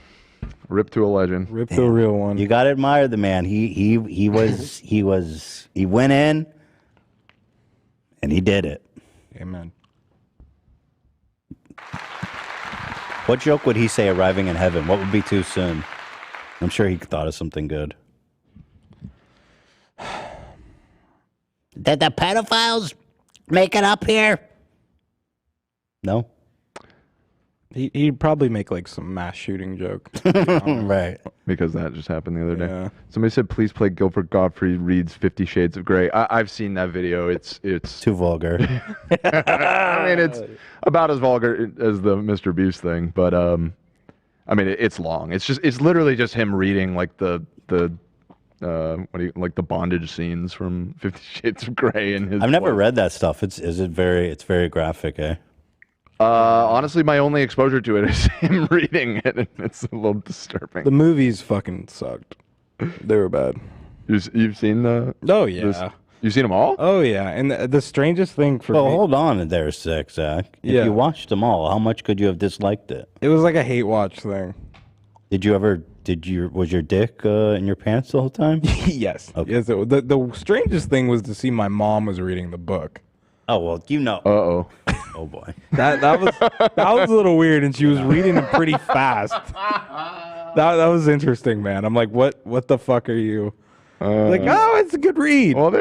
rip to a legend. Rip to a real one. You gotta admire the man. He went in and he did it. Amen. What joke would he say arriving in heaven? What would be too soon? I'm sure he thought of something good. Did the pedophiles make it up here? No? He'd probably make like some mass shooting joke. Right. Because that just happened the other day. Somebody said, please play Gilbert Godfrey reads 50 Shades of Grey. I've seen that video. It's too vulgar. I mean, it's about as vulgar as the Mr. Beast thing, but I mean, it's long. It's literally just him reading like the bondage scenes from 50 Shades of Grey in his. I've never read that stuff. It's very graphic, eh? Honestly, my only exposure to it is him reading it, and it's a little disturbing. The movies fucking sucked. They were bad. You've seen the? Oh yeah. You've seen them all? Oh yeah. And the strangest thing for me. Hold on there a sec, Zach. If you watched them all, how much could you have disliked it? It was like a hate watch thing. Was your dick in your pants the whole time? Yes. Okay. Yes. The strangest thing was to see my mom was reading the book. Oh well, you know. Uh-oh. Oh boy. That was a little weird, and she was reading it pretty fast. That was interesting, man. I'm like, what the fuck are you? Like, oh, it's a good read. Well,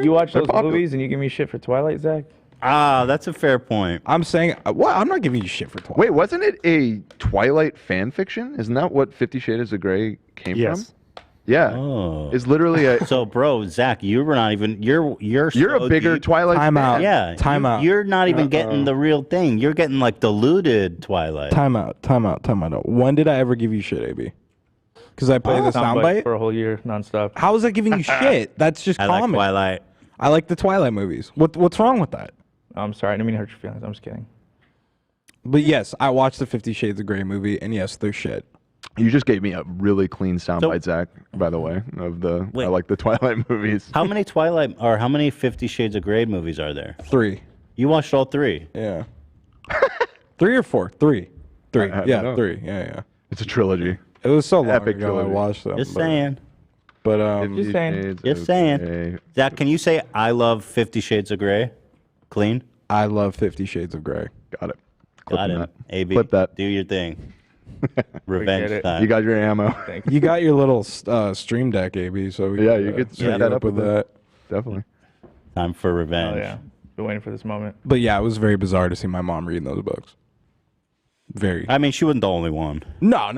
You watch They're those popular. movies and you give me shit for Twilight, Zach? Ah, that's a fair point. I'm saying, what? I'm not giving you shit for Twilight. Wait, wasn't it a Twilight fan fiction? Isn't that what 50 Shades of Grey came Yes. from? Yeah. Oh. It's literally a. So, bro, Zach, you were not even. You're You're so a bigger deep. Twilight Time fan. out. Yeah. Time out. You're not even getting the real thing. You're getting like diluted Twilight. Time out. When did I ever give you shit, AB? Because I played the soundbite for a whole year nonstop. How is that giving you shit? That's just I like common. Twilight. I like the Twilight movies. What's wrong with that? I'm sorry, I didn't mean to hurt your feelings. I'm just kidding. But yes, I watched the 50 Shades of Grey movie, and yes, they're shit. You just gave me a really clean soundbite, Zach. By the way, of the I like the Twilight movies. How many Twilight or how many 50 Shades of Grey movies are there? 3. You watched all 3? Yeah. 3 or 4? 3. 3. I Yeah, don't know. 3. Yeah. It's a trilogy. It was so long Epic ago trilogy. I watched them. Just but- saying. But Just saying. Just saying. Zach, can you say I love 50 Shades of Grey? Clean? I love 50 Shades of Grey. Got it. Got Clipping it. that. AB, Clip that. do your thing. Revenge time. You got your ammo. You got your little stream deck, AB. So we Yeah, could, you could set set that you up with with that. Definitely. Time for revenge. Oh yeah, been waiting for this moment. But yeah, it was very bizarre to see my mom reading those books. Very. I mean, she wasn't the only one. No. I'm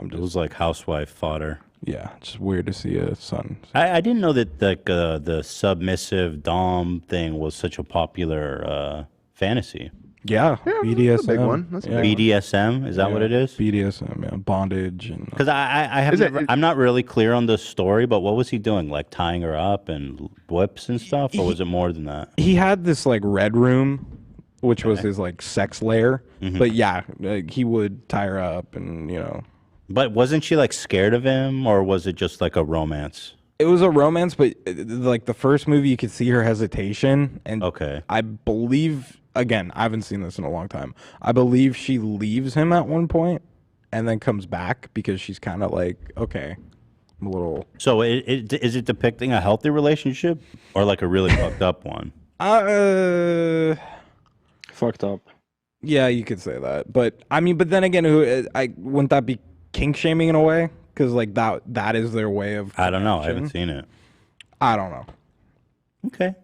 It just. was like housewife fodder. Yeah, just weird to see a son. I didn't know that like the submissive dom thing was such a popular fantasy. Yeah, BDSM. that's a big one. That's a yeah. big BDSM, is that what it is? BDSM, yeah. Bondage and. Because I have never, I'm not really clear on the story, but what was he doing? Like tying her up and whips and stuff, or was it more than that? He had this like red room, which was his like sex lair. Mhm. But yeah, like, he would tie her up and But wasn't she like scared of him, or was it just like a romance? It was a romance, but like the first movie, you could see her hesitation, and I believe again, I haven't seen this in a long time. I believe she leaves him at one point, and then comes back because she's kind of like, okay, I'm a little. So is it depicting a healthy relationship or like a really fucked up one? Fucked up. Yeah, you could say that, but I mean, but then again, wouldn't that be kink shaming in a way? Because like that is their way of. I don't know. I haven't connection. seen it. I don't know. Okay.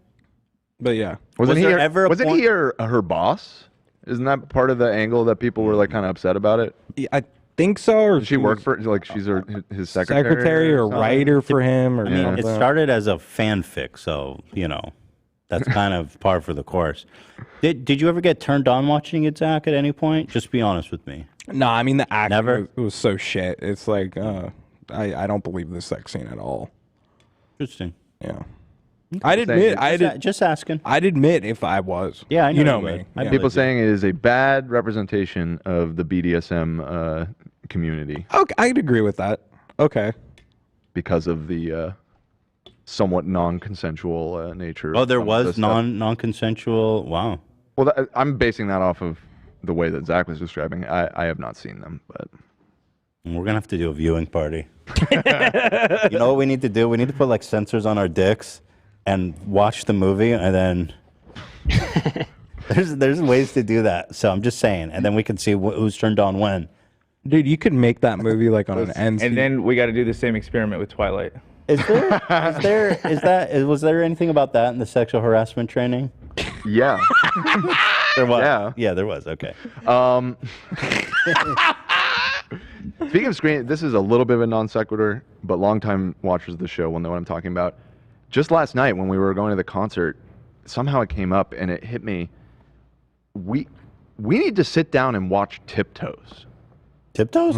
But yeah, Wasn't there ever a wasn't point- he her boss? Isn't that part of the angle that people were like kind of upset about it? Yeah, I think so. Or Does she work for like she's his secretary, or something? writer for him, or I mean, it something. started as a fanfic, so that's kind of par for the course. Did you ever get turned on watching it, Zach? At any point, just be honest with me. No, I mean the acting Never? was so shit. It's like I don't believe this sex scene at all. Interesting. Yeah. I'd admit, just asking. I'd admit if I was. Yeah, I know you know you me. would. Yeah. People saying it is a bad representation of the BDSM community. Okay, I'd agree with that. Okay. Because of the somewhat non-consensual nature. Oh, of there some of the was stuff. non-consensual. Wow. Well, I'm basing that off of the way that Zach was describing. I have not seen them, but We're gonna have to do a viewing party. You know what we need to do? We need to put like sensors on our dicks and watch the movie, and then there's ways to do that. So I'm just saying, and then we can see who's turned on when. Dude, you could make that movie like on an NC. And then we got to do the same experiment with Twilight. Was there anything about that in the sexual harassment training? Yeah. There was. Yeah. Yeah, there was. Okay. Speaking of screen, this is a little bit of a non sequitur, but longtime watchers of the show will know what I'm talking about. Just last night when we were going to the concert, somehow it came up and it hit me. We need to sit down and watch Tiptoes. Tiptoes?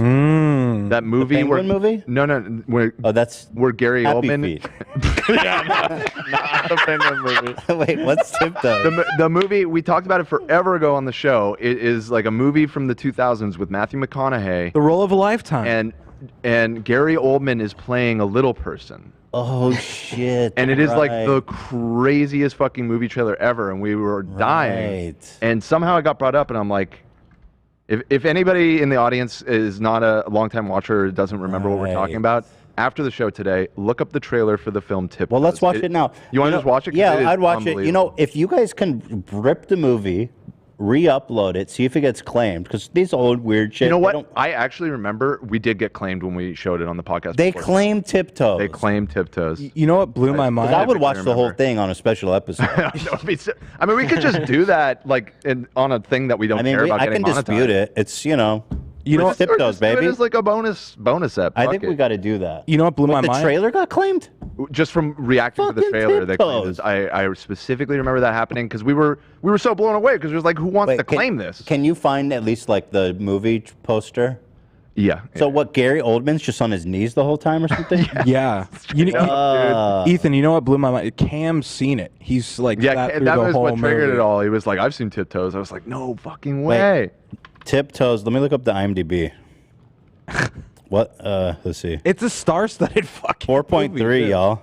That movie. Penguin movie? No. Where, that's where Gary Happy Oldman. Feet. Not the Penguin movie. Wait, what's Tiptoes? The movie, we talked about it forever ago on the show. It is like a movie from the 2000s with Matthew McConaughey. The role of a lifetime. And Gary Oldman is playing a little person. Oh, shit. And it is like right. the craziest fucking movie trailer ever, and we were dying. Right. And somehow it got brought up, and I'm like, if anybody in the audience is not a longtime watcher or doesn't remember what we're talking about, after the show today, look up the trailer for the film Tiptoes. Well, let's watch it now. You want to just watch it? 'Cause Yeah, it is I'd watch it. You know, unbelievable. if you guys can rip the movie re-upload it, see if it gets claimed, because these old weird shit. You know they what? don't- I actually remember we did get claimed when we showed it on the podcast. They before. claimed Tiptoes. They claimed Tiptoes. You know what blew my mind? I would watch the whole thing on a special episode. I mean, we could just do that like on a thing that we don't care about I getting can dispute monetized. it. It's You know, Or Tiptoes, just do it baby. as like a bonus ep. I Fuck think it. we got to do that. You know what blew my the mind? trailer got claimed. Just from reacting to the Fucking trailer, they claimed Tiptoes. this. I specifically remember that happening because we were so blown away because it was like, who wants to claim this? Can you find at least like the movie poster? Yeah. So what? Gary Oldman's just on his knees the whole time or something? Yeah. Ethan, you know what blew my mind? Cam's seen it. He's like, sat through that the was whole what triggered movie. it all. He was like, I've seen Tiptoes. I was like, no fucking Wait. way. Tiptoes. Let me look up the IMDb. What? Let's see. It's a star-studded fucking 4.3, y'all.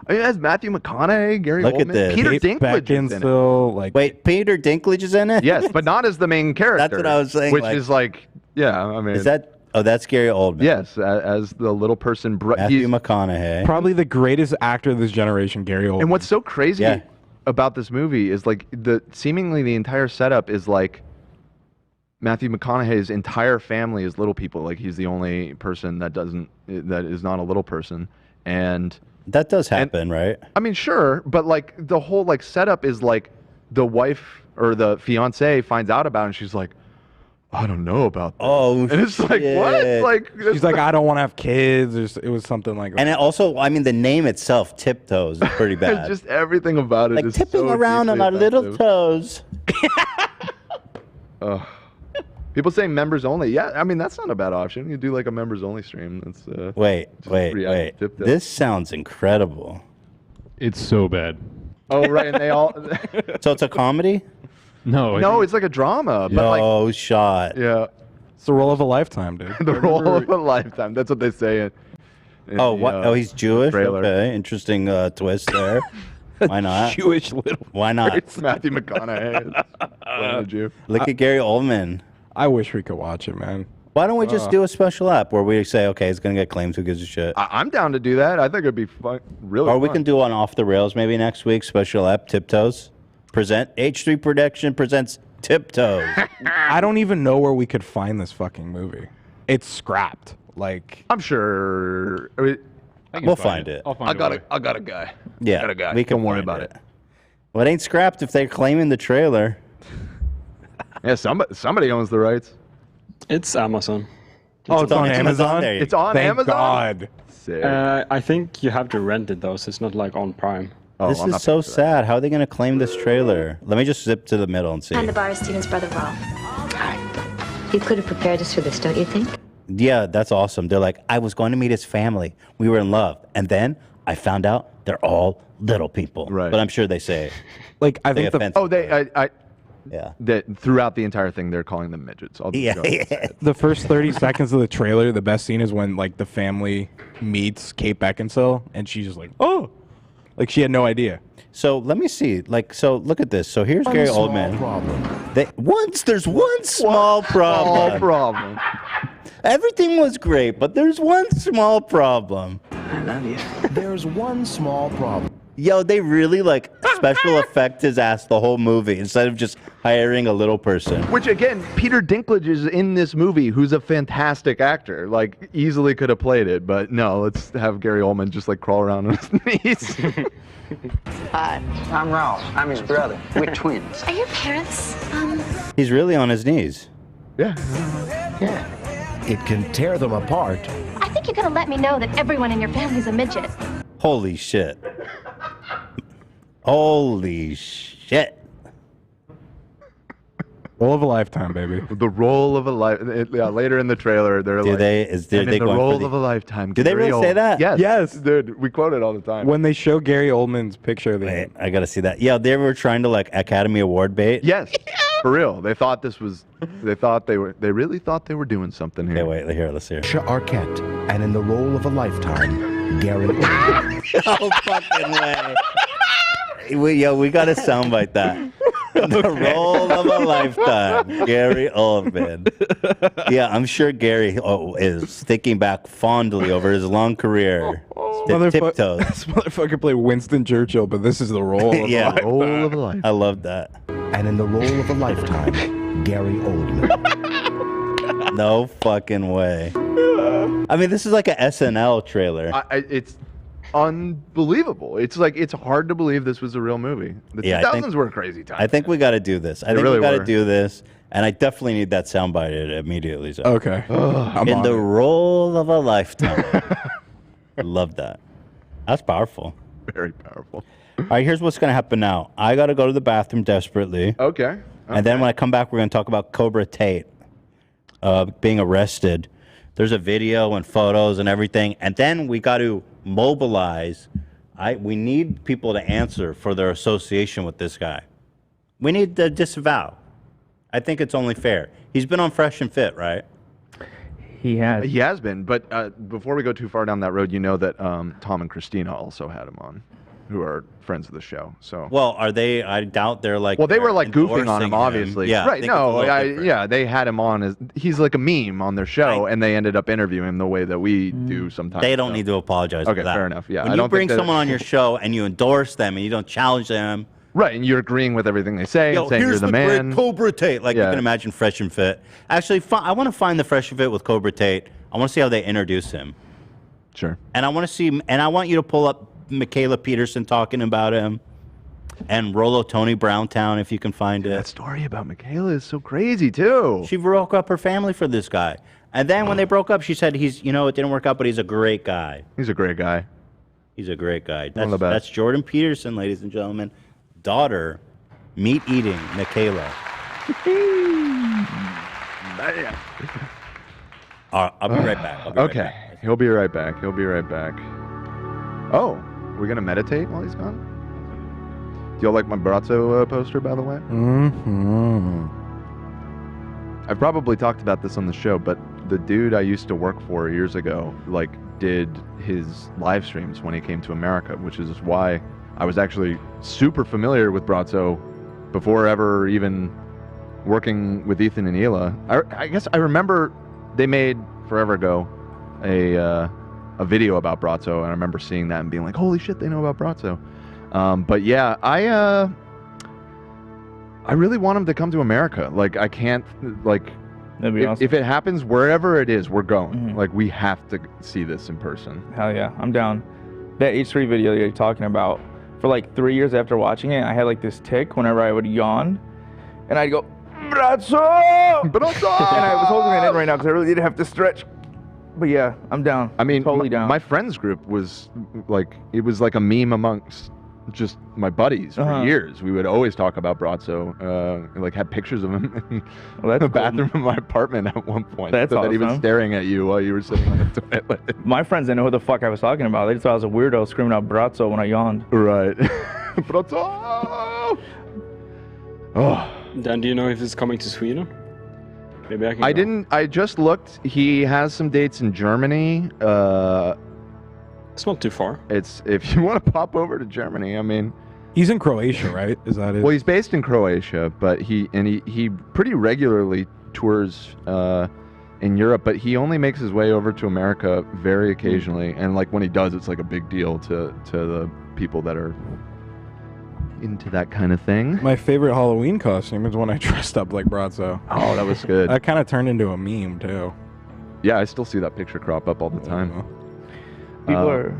I mean, it has Matthew McConaughey, Gary Look Oldman, at this. Peter Kate Dinklage is in it. Beckinsale, like Wait, Peter Dinklage is in it? Yes, but not as the main character. That's what I was saying. Which like- is like, yeah, I mean, Is that? Oh, that's Gary Oldman. yes, as the little person. Matthew McConaughey. probably the greatest actor of this generation, Gary Oldman. And what's so crazy Yeah. about this movie is like seemingly the entire setup is like Matthew McConaughey's entire family is little people. Like he's the only person that is not a little person, and that does happen, right? I mean, sure, but like the whole like setup is like the wife or the fiance finds out about it and she's like, I don't know about that. Oh, and it's like, what? Like She's like, I don't want to have kids. It was something like. And it also, I mean, the name itself, Tiptoes, is pretty bad. just everything about it like is tipping so around on deeply our little offensive. toes. Ugh. People say members only. Yeah, I mean that's not a bad option. You do like a members only stream. That's Wait. Tiptoes. This sounds incredible. It's so bad. Oh right, and they all. So it's a comedy? No. No, it's like a drama. But No like, shot. yeah, It's the role of a lifetime, dude. the role of a lifetime. That's what they say. In Oh, the, what? Oh, he's Jewish? trailer. Okay, interesting twist there. Why not? Jewish little. Why not? It's Matthew McConaughey. Playing a Jew. Look at Gary Oldman. I wish we could watch it, man. Why don't we just do a special app where we say, okay, it's going to get claims, who gives a shit? I'm down to do that. I think it'd be fun. Really. Or we fun. can do one off the rails maybe next week, special app, Tiptoes. H3 Production presents Tiptoes. I don't even know where we could find this fucking movie. It's scrapped. Like I'm sure. I mean, We'll find it. I'll find I got a way. a guy. Yeah, got a guy. we can Don't worry find about it. Well, it ain't scrapped if they're claiming the trailer. Yeah, somebody owns the rights. It's Amazon. Oh, it's on Amazon? There you It's on Thank Amazon. God. Sick. I think you have to rent it though, so it's not like on Prime. Oh, This I'm is not so paying for that. sad. How are they going to claim this trailer? Let me just zip to the middle and see. And the bar is Steven's brother, Rolf. Hi. You could have prepared us for this, don't you think? Yeah, that's awesome. They're like, I was going to meet his family. We were in love. And then I found out they're all little people. Right. But I'm sure they say Like I they think the offensive. Oh, they. Yeah. That throughout the entire thing, they're calling them midgets. I'll just go ahead and say it. the first 30 seconds of the trailer, the best scene is when like the family meets Kate Beckinsale and she's just like, oh, like she had no idea. So let me see. Like, so look at this. So here's Gary Oldman. There's one small problem. Small problem. Everything was great, but there's one small problem. I love you. There's one small problem. Yo, they really like special effect his ass the whole movie instead of just hiring a little person. Which again, Peter Dinklage is in this movie, who's a fantastic actor. Like, easily could have played it, but no, let's have Gary Oldman just like crawl around on his knees. Hi, I'm Ralph. I'm his brother. We're twins. Are your parents, He's really on his knees. Yeah. Yeah. It can tear them apart. I think you're gonna let me know that everyone in your family's a midget. Holy shit. Holy shit. Role of a lifetime, baby. The role of a life. Yeah, later in the trailer, they're Do like, they and going in the for role of a lifetime. Do they Gary really say Oldman." that? Yes. Yes. Dude, we quote it all the time. When they show Gary Oldman's picture, Wait, I gotta see that. Yeah, they were trying to like Academy Award bait. Yes. For real. They thought this was, they really thought they were doing something here. Okay, wait, here, let's hear. Arquette, and in the role of a lifetime, Gary Oldman. No fucking way. We got to soundbite that. The role of a lifetime, Gary Oldman. Yeah, I'm sure Gary is thinking back fondly over his long career. Tiptoes. This motherfucker played Winston Churchill, but this is the role of Yeah. a lifetime. Role of a life. I love that. And in the role of a lifetime, Gary Oldman. No fucking way. I mean, this is like a SNL trailer. It's unbelievable. It's like, it's hard to believe this was a real movie. The 2000s were a crazy time. I think we got to do this. I think really we got to were. do this. And I definitely need that soundbite immediately. So. Okay. I'm In on the it. role of a lifetime. Love that. That's powerful. Very powerful. All right, here's what's going to happen now. I got to go to the bathroom desperately. Okay. And then when I come back, we're going to talk about Cobra Tate being arrested. There's a video and photos and everything. And then we got to mobilize. We need people to answer for their association with this guy. We need to disavow. I think it's only fair. He's been on Fresh and Fit, right? He has. He has been, but before we go too far down that road, you know that Tom and Christina also had him on, who are friends of the show. So Well, are they? I doubt they're like. well, they were like goofing on endorsing him, obviously. Yeah, I right. think it's a No, little different. yeah, they had him on as he's like a meme on their show, and they ended up interviewing him the way that we do sometimes. They don't so. need to apologize Okay, for that. fair enough. Yeah, When I you don't bring think that- someone on your show and you endorse them and you don't challenge them. Right, and you're agreeing with everything they say, Yo, and saying here's you're the man. great Cobra Tate. Like you Yeah. can imagine Fresh and Fit. Actually, I want to find the Fresh and Fit with Cobra Tate. I want to see how they introduce him. Sure. And I want to see, and I want you to pull up Michaela Peterson talking about him, and Rolo Tony Browntown if you can find it. That story about Michaela is so crazy too. She broke up her family for this guy, and then when they broke up, she said it didn't work out, but he's a great guy. He's a great guy. He's a great guy. One of the best. That's Jordan Peterson, ladies and gentlemen. Daughter, meat-eating Michaela. Man. I'll be right back. Okay, he'll be right back. He'll be right back. Oh, we're gonna meditate while he's gone? Do y'all like my Braco poster, by the way? Mm-hmm. I've probably talked about this on the show, but the dude I used to work for years ago, did his live streams when he came to America, which is why I was actually super familiar with Braco before ever even working with Ethan and Hila. I guess I remember they made forever ago a video about Braco, and I remember seeing that and being like, holy shit, they know about Braco. But yeah, I really want him to come to America. Like, I can't, That'd be awesome. if it happens wherever it is, we're going. Like, we have to see this in person. Hell yeah, I'm down. That H3 video you're talking about, for like 3 years after watching it, I had like this tick whenever I would yawn, and I'd go, Braco! Braco! And I was holding it in right now because I really did have to stretch. But yeah, I'm down. I mean, totally down. my friends group was it was like a meme amongst just my buddies for years. We would always talk about Braco, had pictures of him in the bathroom of my apartment at one point. That's so that he was awesome. staring at you while you were sitting on the toilet. My friends didn't know who the fuck I was talking about. They just thought I was a weirdo screaming out Braco when I yawned. Right. Braco! Oh. Dan, do you know if it's coming to Sweden? Maybe I can. I just looked. He has some dates in Germany. It's not too far. It's if you want to pop over to Germany. I mean, he's in Croatia, right? Is that it? Well, he's based in Croatia, but he pretty regularly tours in Europe. But he only makes his way over to America very occasionally, and when he does, it's like a big deal to the people that are into that kind of thing. My favorite Halloween costume is when I dressed up like Braco. Oh, that was good. That kind of turned into a meme too. Yeah, I still see that picture crop up all the time. People are.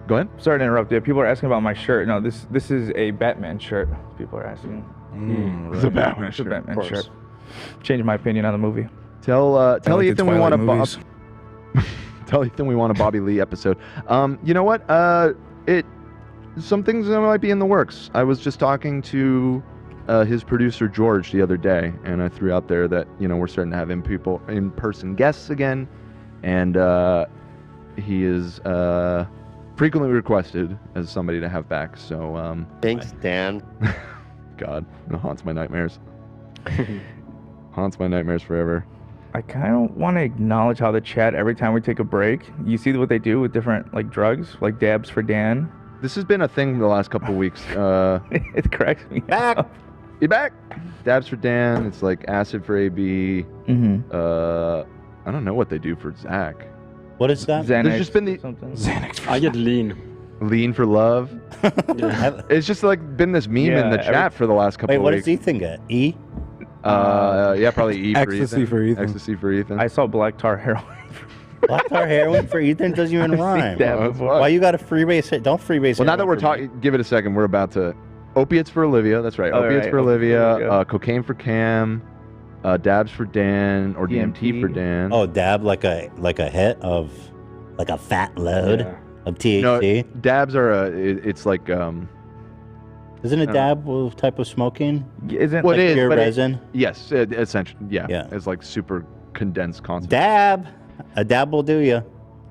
Go ahead. Sorry to interrupt you. People are asking about my shirt. No, this is a Batman shirt. People are asking. It's a Batman It's a shirt. Batman Of course. shirt. Changed my opinion on the movie. Tell Ethan we want Twilight a tell Ethan we want a Bobby Lee episode. You know what? Some things might be in the works. I was just talking to his producer George the other day, and I threw out there that we're starting to have in-person guests again, and he is frequently requested as somebody to have back. So thanks, Dan. God, it haunts my nightmares. Haunts my nightmares forever. I kind of want to acknowledge how the chat, every time we take a break, you see what they do with different drugs, like dabs for Dan. This has been a thing the last couple of weeks. It cracks me back. You back? Dabs for Dan. It's like acid for AB. Mm-hmm. I don't know what they do for Zach. What is that? Xanax. There's just been the something. Xanax. I get lean. Lean for love. It's just like been this meme in the chat for the last couple Wait, of what weeks. does Ethan get? E? Yeah, probably E for Ecstasy Ethan. for Ethan. Ecstasy for Ethan. I saw black tar heroin. Black tar heroin for Ethan doesn't even rhyme. Why you got to freebase it? Don't freebase it. Well, now that we're talking, give it a second. We're about to opiates for Olivia. That's right. Opiates for Olivia. Cocaine for Cam. Dabs for Dan or DMT for Dan. Oh, dab like a hit of like a fat load of THC. No, dabs are it's like Isn't a dab a type of smoking? Isn't well, like it is, pure but resin? Yes, essentially. Yeah. It's like super condensed concentrate. Dab. A dab will do you.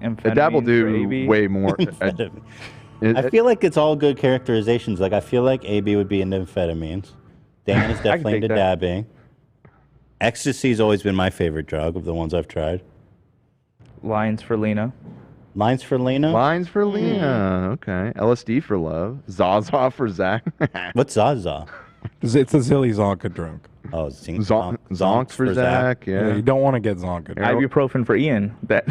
A dab will do way more. I feel like it's all good characterizations. Like I feel like AB would be into amphetamines. Dan is definitely into dabbing. Ecstasy's always been my favorite drug of the ones I've tried. Lines for Lena. Lines for Lena? Lines for Lena. Okay. LSD for love. Zaza for Zach. What's Zaza? It's a Zilly Zonka drunk. Oh, Zonks for Zach. Yeah. You don't want to get Zonka. Ibuprofen for Ian. That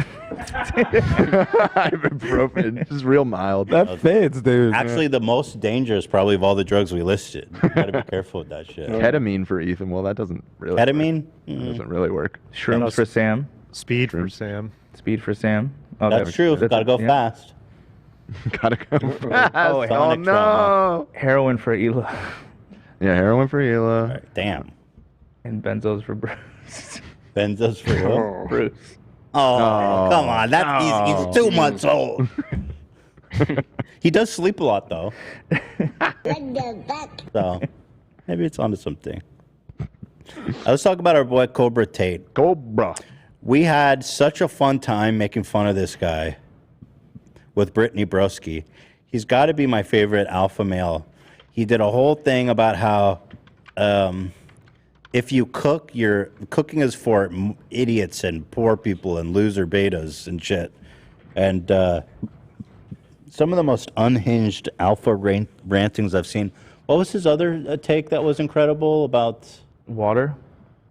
ibuprofen. This is real mild. That fits, dude. Actually, the most dangerous probably of all the drugs we listed. You gotta be careful with that shit. Ketamine for Ethan. Well, that doesn't really Ketamine? work. Doesn't really work. Shrooms for Sam. Speed for Sam. Speed for Sam. Oh, That's true. Gotta go fast. Gotta go fast. Oh, Oh, no. Heroin for Ela. Yeah, heroin for Ela. Right, damn. And benzos for Bruce. Benzos for who? Bruce. Oh, come on. That's easy. He's 2 months old. He does sleep a lot, though. So, maybe it's onto something. Let's talk about our boy Cobra Tate. Cobra. We had such a fun time making fun of this guy with Brittany Broski. He's got to be my favorite alpha male. He did a whole thing about how if you cook, cooking is for idiots and poor people and loser betas and shit. And some of the most unhinged alpha rantings I've seen. What was his other take that was incredible about water?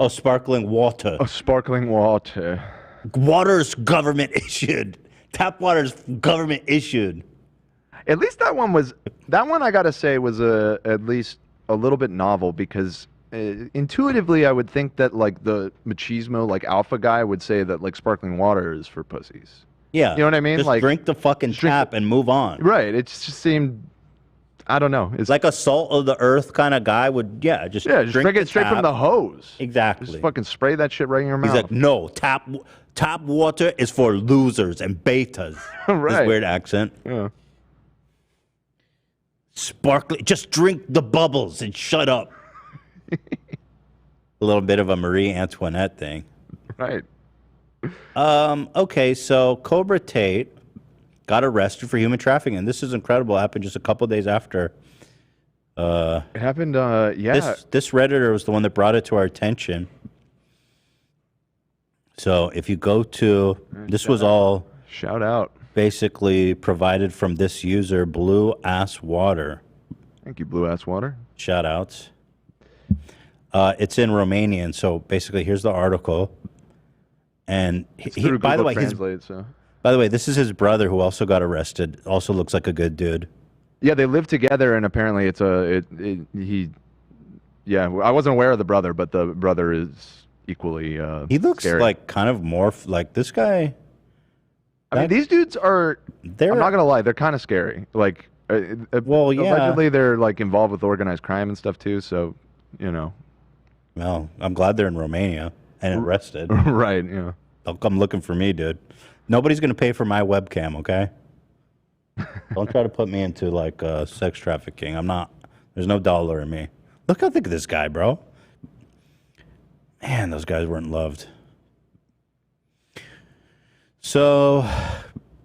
Oh, sparkling water. Oh, sparkling water. Water's government issued. Tap water's government issued. At least that one I gotta say was at least a little bit novel because intuitively I would think that like the machismo like alpha guy would say that like sparkling water is for pussies. Yeah. You know what I mean? Just like drink the fucking tap and move on. Right. It just seemed I don't know. It's like a salt of the earth kind of guy would just drink it straight from the hose. Exactly. Just fucking spray that shit right in your mouth. He's like, no, tap water is for losers and betas. Right. His weird accent. Yeah. Sparkling, just drink the bubbles and shut up. A little bit of a Marie Antoinette thing. Right. Okay, so Cobra Tate got arrested for human trafficking. And this is incredible. It happened just a couple days after. It happened, yeah. This Redditor was the one that brought it to our attention. So if you go to, this was all shout out, basically provided from this user, Blue Ass Water. Thank you, Blue Ass Water. Shout outs. It's in Romanian. So basically, here's the article. And he by the way, by the way, this is his brother who also got arrested. Also looks like a good dude. Yeah, they live together, and apparently it's yeah, I wasn't aware of the brother, but the brother is equally he looks scary. like kind of more like this guy. I mean, these dudes are, I'm not going to lie, they're kind of scary. Like, well, yeah. Allegedly, they're like involved with organized crime and stuff too, so, you know. Well, I'm glad they're in Romania and arrested. Right, yeah. They'll come looking for me, dude. Nobody's going to pay for my webcam, okay? Don't try to put me into, like, sex trafficking. I'm not. There's no dollar in me. Look how thick this guy, bro. Man, those guys weren't loved. So,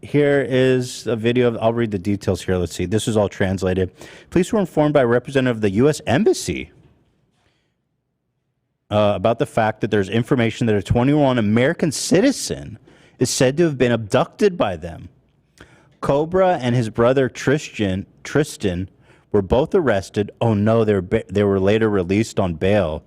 here is a video. I'll read the details here. Let's see. This is all translated. Police were informed by a representative of the U.S. Embassy about the fact that there's information that a 21 American citizen is said to have been abducted by them. Cobra and his brother Tristan were both arrested. Oh no, they were later released on bail.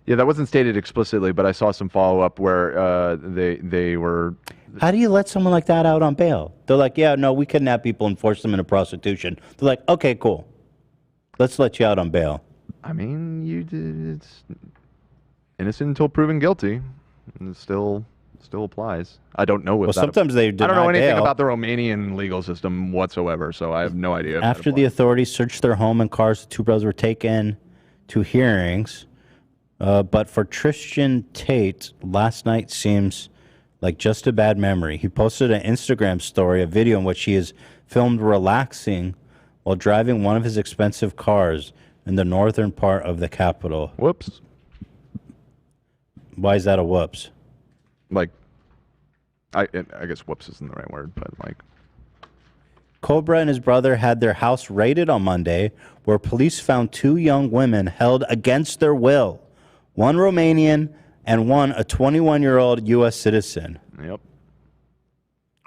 Yeah, that wasn't stated explicitly, but I saw some follow up where they were. How do you let someone like that out on bail? They're like, yeah, no, we kidnap people and force them into prostitution. They're like, okay, cool. Let's let you out on bail. I mean, it's innocent until proven guilty. And it still applies. I don't know if Well, sometimes they I don't know deny anything bail. about the Romanian legal system whatsoever, so I have no idea. if that After the authorities searched their home and cars, the two brothers were taken to hearings. But for Tristan Tate, last night seems like just a bad memory. He posted an Instagram story, a video in which he is filmed relaxing while driving one of his expensive cars in the northern part of the capital. Whoops. Why is that a whoops? Like, I guess whoops isn't the right word, but like. Cobra and his brother had their house raided on Monday, where police found two young women held against their will. One Romanian and one a 21-year-old U.S. citizen. Yep.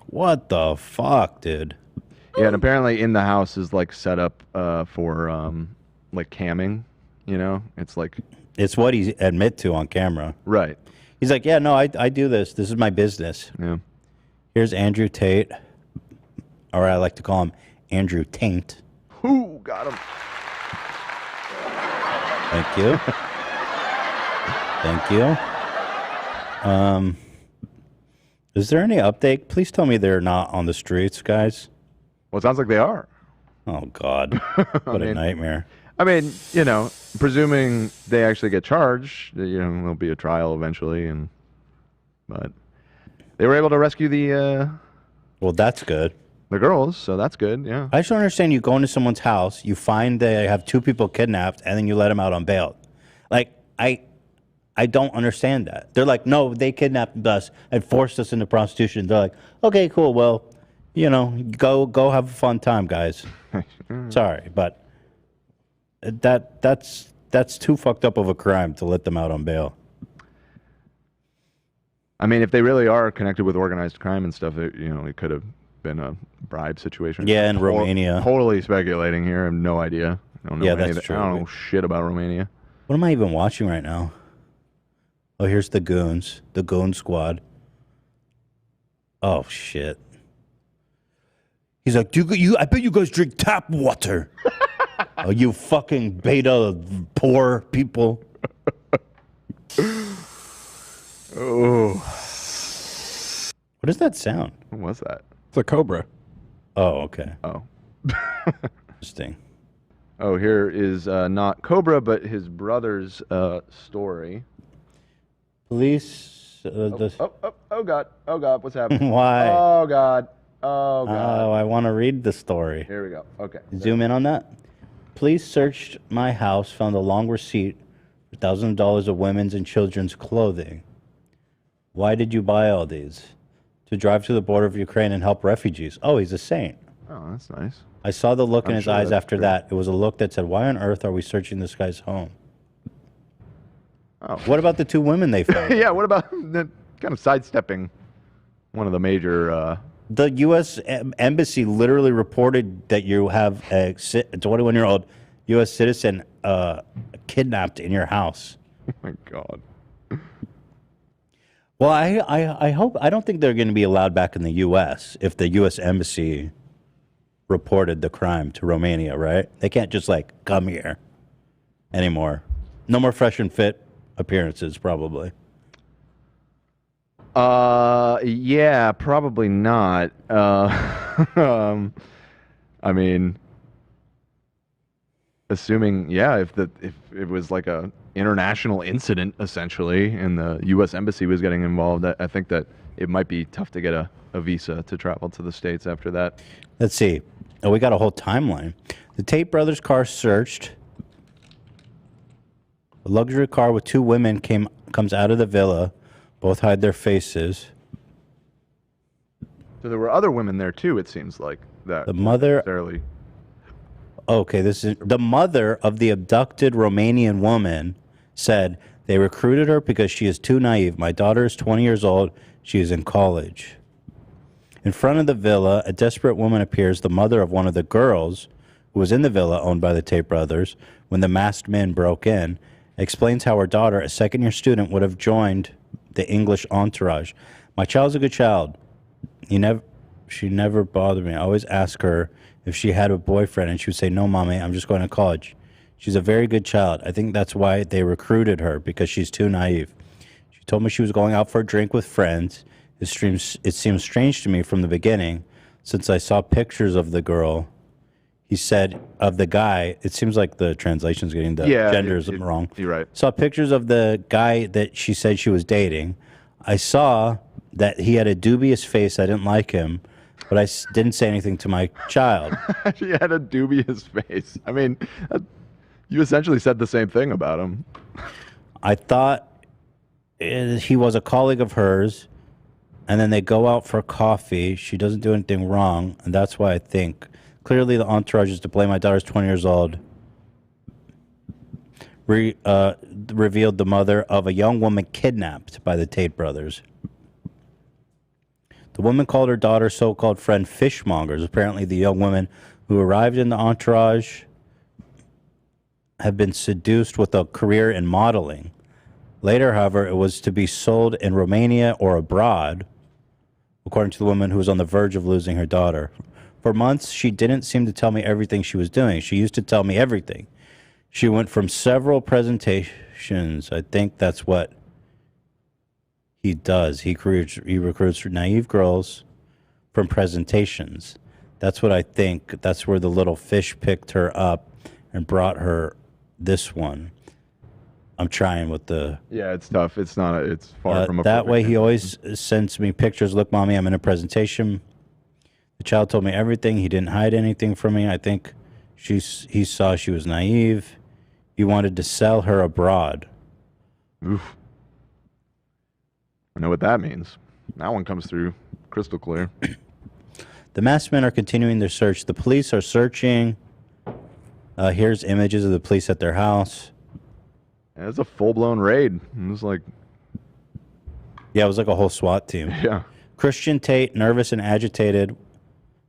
What the fuck, dude? Yeah, and apparently in the house is like set up for like camming. You know, it's like It's what he admit to on camera. Right. He's like, yeah, no, I do this. This is my business. Yeah. Here's Andrew Tate, or I like to call him Andrew Taint. Who got him? Thank you. Thank you. Is there any update? Please tell me they're not on the streets, guys. Well, it sounds like they are. Oh, God. What a nightmare. I mean, you know, presuming they actually get charged, you know, there'll be a trial eventually, but they were able to rescue the. Well, that's good. The girls, so that's good. Yeah. I just don't understand. You go into someone's house, you find they have two people kidnapped, and then you let them out on bail. Like, I don't understand that. They're like, no, they kidnapped us and forced us into prostitution. They're like, okay, cool. Well, you know, go have a fun time, guys. Sorry, but that's too fucked up of a crime to let them out on bail. I mean, if they really are connected with organized crime and stuff, it could have been a bribe situation. Yeah, in Romania. Totally speculating here. I have no idea. I don't know that's true. I don't know shit about Romania. What am I even watching right now? Oh, here's the goons. The goon squad. Oh, shit. He's like, I bet you guys drink tap water. Oh, you fucking beta poor people. Oh. What is that sound? What was that? It's a cobra. Oh, okay. Oh. Interesting. Oh, here is not Cobra, but his brother's story. Police. Oh God, what's happening? Why? Oh God. Oh God. Oh, I want to read the story. Here we go. Okay. Zoom in on that. Police searched my house, found a long receipt for thousands of dollars of women's and children's clothing. Why did you buy all these? To drive to the border of Ukraine and help refugees. Oh, he's a saint. Oh, that's nice. I saw the look in I'm his sure eyes that's after true. that. It was a look that said, why on earth are we searching this guy's home? Oh. What about the two women they found? Yeah, what about the kind of sidestepping one of the major... The U.S. Embassy literally reported that you have a 21-year-old U.S. citizen kidnapped in your house. Oh, my God. Well, I hope... I don't think they're going to be allowed back in the U.S. if the U.S. Embassy reported the crime to Romania, right? They can't just, like, come here anymore. No more fresh and fit appearances, probably. Yeah, probably not. I mean, assuming, yeah, if it was like a international incident essentially, and the U.S. Embassy was getting involved, I think that it might be tough to get a visa to travel to the States after that. Let's see. Oh, we got a whole timeline. The Tate brothers' car searched. A luxury car with two women comes out of the villa. Both hide their faces. So there were other women there too, it seems like. That The mother... necessarily... Okay, this is... The mother of the abducted Romanian woman said, they recruited her because she is too naive. My daughter is 20 years old. She is in college. In front of the villa, a desperate woman appears, the mother of one of the girls who was in the villa owned by the Tate brothers, when the masked men broke in, Explains how her daughter, a second-year student, would have joined the English entourage. My child's a good child. She never bothered me. I always ask her if she had a boyfriend, and she would say, "No, mommy, I'm just going to college." She's a very good child. I think that's why they recruited her, because she's too naive. She told me she was going out for a drink with friends. It seemed strange to me from the beginning, since I saw pictures of the girl. He said of the guy. It seems like the translation's getting the genders wrong. You're right. Saw pictures of the guy that she said she was dating. I saw that he had a dubious face. I didn't like him, but I didn't say anything to my child. She had a dubious face. I mean, you essentially said the same thing about him. I thought he was a colleague of hers, and then they go out for coffee. She doesn't do anything wrong, and that's why I think clearly the entourage is to blame. My daughter's 20 years old. Revealed the mother of a young woman kidnapped by the Tate brothers. The woman called her daughter's so-called friend fishmongers. Apparently, the young women who arrived in the entourage have been seduced with a career in modeling. Later, however, it was to be sold in Romania or abroad, according to the woman who was on the verge of losing her daughter. For months, she didn't seem to tell me everything she was doing. She used to tell me everything. She went from several presentations. I think that's what he does. He recruits naive girls from presentations. That's what I think. That's where the little fish picked her up and brought her this one. I'm trying with the... Yeah, it's tough. It's not. It's far from a that perfect way, he example. always sends me pictures. Look, mommy, I'm in a presentation. The child told me everything. He didn't hide anything from me. I think he saw she was naive. He wanted to sell her abroad. Oof. I know what that means. That one comes through crystal clear. The masked men are continuing their search. The police are searching. Here's images of the police at their house. Yeah, it's a full-blown raid. It was like... Yeah, it was like a whole SWAT team. Yeah. Christian Tate, nervous and agitated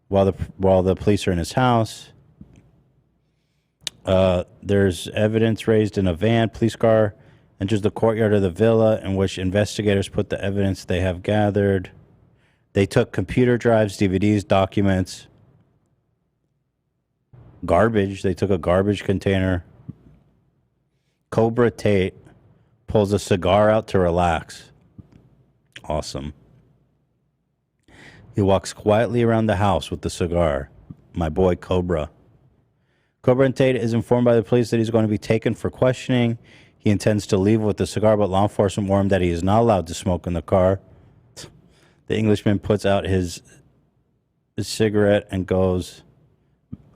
while the police are in his house. There's evidence raised in a van. Police car enters the courtyard of the villa in which investigators put the evidence they have gathered. They took computer drives, DVDs, documents, garbage. They took a garbage container. Cobra Tate pulls a cigar out to relax. Awesome. He walks quietly around the house with the cigar. My boy Cobra. Cobra Tate is informed by the police that he's going to be taken for questioning. He intends to leave with the cigar, but law enforcement warn him that he is not allowed to smoke in the car. The Englishman puts out his cigarette and goes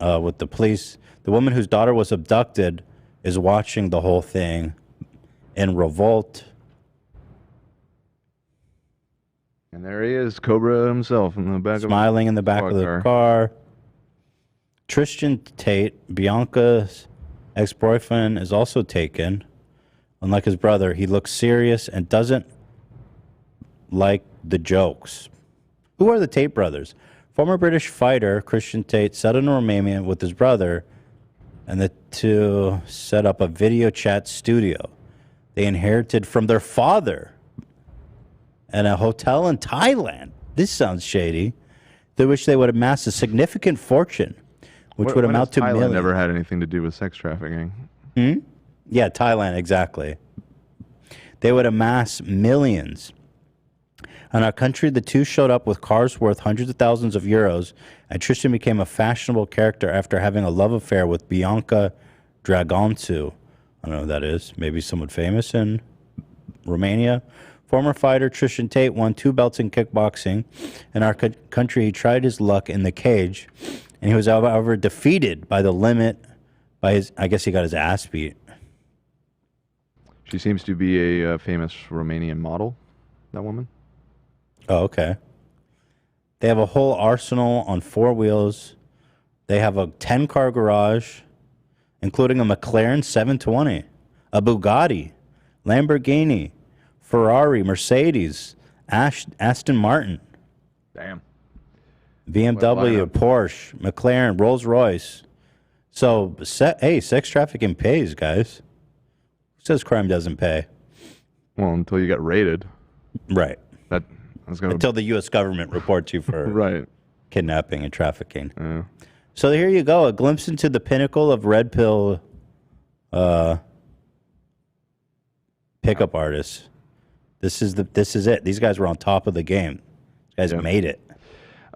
with the police. The woman whose daughter was abducted is watching the whole thing in revolt. And there he is, Cobra himself in the back Smiling in the back of the car. Tristan Tate, Bianca's ex-boyfriend, is also taken. Unlike his brother, he looks serious and doesn't like the jokes. Who are the Tate brothers? Former British fighter Christian Tate settled in Romania with his brother, and the two set up a video chat studio they inherited from their father and a hotel in Thailand. This sounds shady. Through which they would amass a significant fortune, which would amount to Thailand millions. never had anything to do with sex trafficking. Yeah, Thailand, exactly. They would amass millions. In our country, the two showed up with cars worth hundreds of thousands of euros, and Tristan became a fashionable character after having a love affair with Bianca Dragonțu. I don't know who that is. Maybe someone famous in Romania. Former fighter Tristan Tate won 2 belts in kickboxing. In our country, he tried his luck in the cage, and he was, however, defeated by the limit by his, I guess he got his ass beat. She seems to be a famous Romanian model, that woman. Oh, okay. They have a whole arsenal on 4 wheels. They have a 10-car garage, including a McLaren 720, a Bugatti, Lamborghini, Ferrari, Mercedes, Aston Martin. Damn. BMW, Porsche, McLaren, Rolls-Royce. So, hey, sex trafficking pays, guys. says crime doesn't pay? Well, until you get raided. Right. That's gonna Until the U.S. government reports you for right. kidnapping and trafficking. So here you go, a glimpse into the pinnacle of red pill pickup artists. This is it. These guys were on top of the game. These guys made it.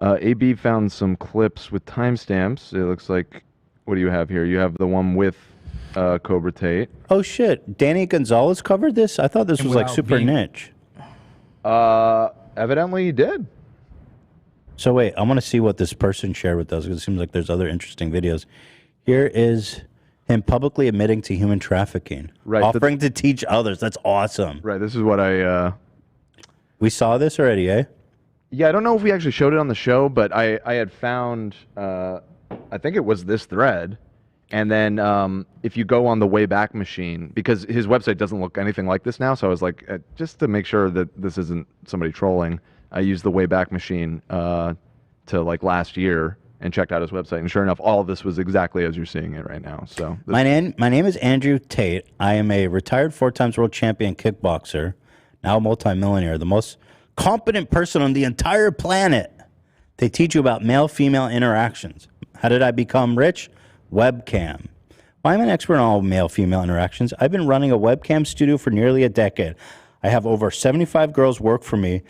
AB found some clips with timestamps. It looks like, what do you have here? You have the one with Cobra Tate. Oh shit, Danny Gonzalez covered this? I thought this was like super niche. Evidently he did. So wait, I want to see what this person shared with us because it seems like there's other interesting videos. Here is him publicly admitting to human trafficking, offering to teach others. That's awesome. Right, this is what I... We saw this already, eh? Yeah, I don't know if we actually showed it on the show, but I had found, I think it was this thread. And then if you go on the Wayback Machine, because his website doesn't look anything like this now, so I was like, just to make sure that this isn't somebody trolling, I used the Wayback Machine to like last year and checked out his website. And sure enough, all of this was exactly as you're seeing it right now. So my name is Andrew Tate. I am a retired 4-time world champion kickboxer, now multimillionaire, the most competent person on the entire planet. They teach you about male-female interactions. How did I become rich? Webcam. Well, I'm an expert on all male-female interactions. I've been running a webcam studio for nearly a decade. I have over 75 girls work for me,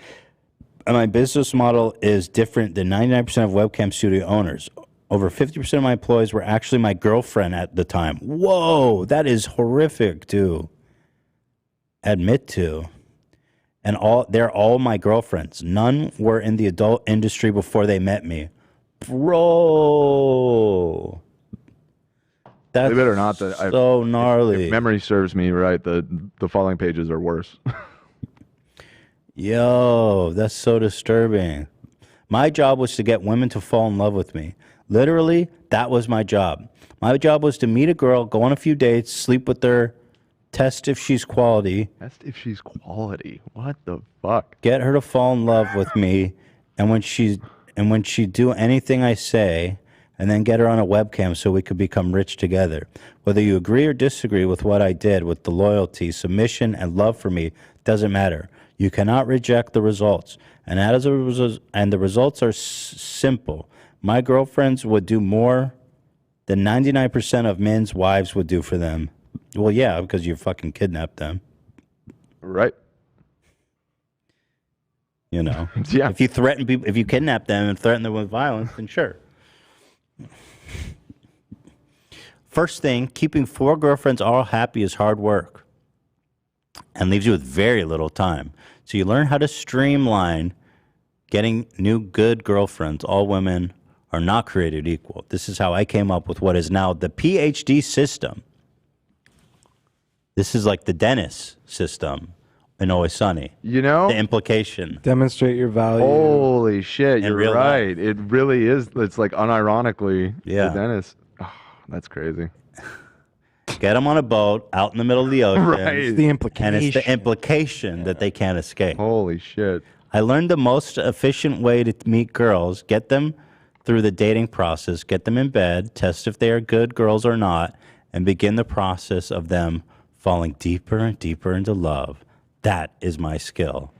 and my business model is different than 99% of webcam studio owners. Over 50% of my employees were actually my girlfriend at the time. Whoa, that is horrific to admit to. And they're all my girlfriends. None were in the adult industry before they met me. Bro. That's believe it or not, so gnarly. If memory serves me right, the following pages are worse. Yo, that's so disturbing. My job was to get women to fall in love with me. Literally, that was my job. My job was to meet a girl, go on a few dates, sleep with her, test if she's quality. Test if she's quality. What the fuck? Get her to fall in love with me, and when she do anything I say, and then get her on a webcam so we could become rich together. Whether you agree or disagree with what I did, with the loyalty, submission, and love for me, doesn't matter. You cannot reject the results. And the results are simple. My girlfriends would do more than 99% of men's wives would do for them. Well, yeah, because you fucking kidnapped them. Right. You know. Yeah. If you threaten people, if you kidnap them and threaten them with violence, then sure. First thing, keeping 4 girlfriends all happy is hard work and leaves you with very little time. So you learn how to streamline getting new good girlfriends. All women are not created equal. This is how I came up with what is now the PhD system. This is like the dentist system in Always Sunny. You know? The implication. Demonstrate your value. Holy shit, you're real right. life. It really is. It's like unironically Yeah. the dentist. Oh, that's crazy. Get them on a boat out in the middle of the ocean. Right. It's the implication. And it's the implication that they can't escape. Holy shit. I learned the most efficient way to meet girls, get them through the dating process, get them in bed, test if they are good girls or not, and begin the process of them falling deeper and deeper into love. That is my skill.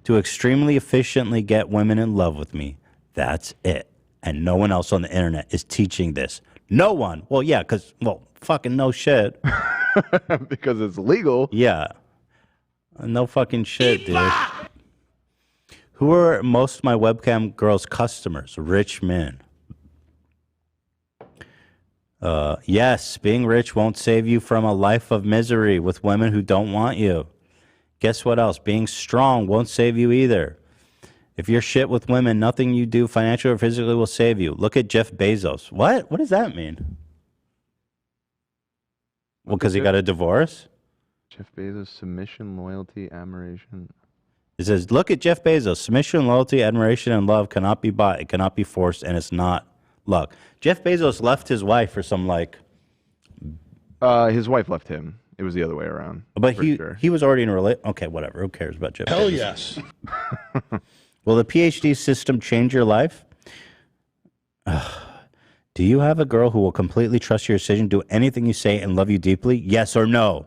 To extremely efficiently get women in love with me. That's it. And no one else on the internet is teaching this. No one. Well, yeah, because, fucking no shit. Because it's legal. Yeah. No fucking shit, dude. Who are most of my webcam girls' customers? Rich men. Yes, being rich won't save you from a life of misery with women who don't want you. Guess what else? Being strong won't save you either. If you're shit with women, nothing you do financially or physically will save you. Look at Jeff Bezos. What? What does that mean? Well, because he got a divorce? Jeff Bezos, submission, loyalty, admiration. It says, look at Jeff Bezos. Submission, loyalty, admiration, and love cannot be bought. It cannot be forced, and it's not luck. Jeff Bezos left his wife for some, his wife left him. It was the other way around. But he was already in a relationship. Okay, whatever. Who cares about Jeff Hell Bezos? yes. Will the PhD system change your life? Do you have a girl who will completely trust your decision, do anything you say, and love you deeply? Yes or no?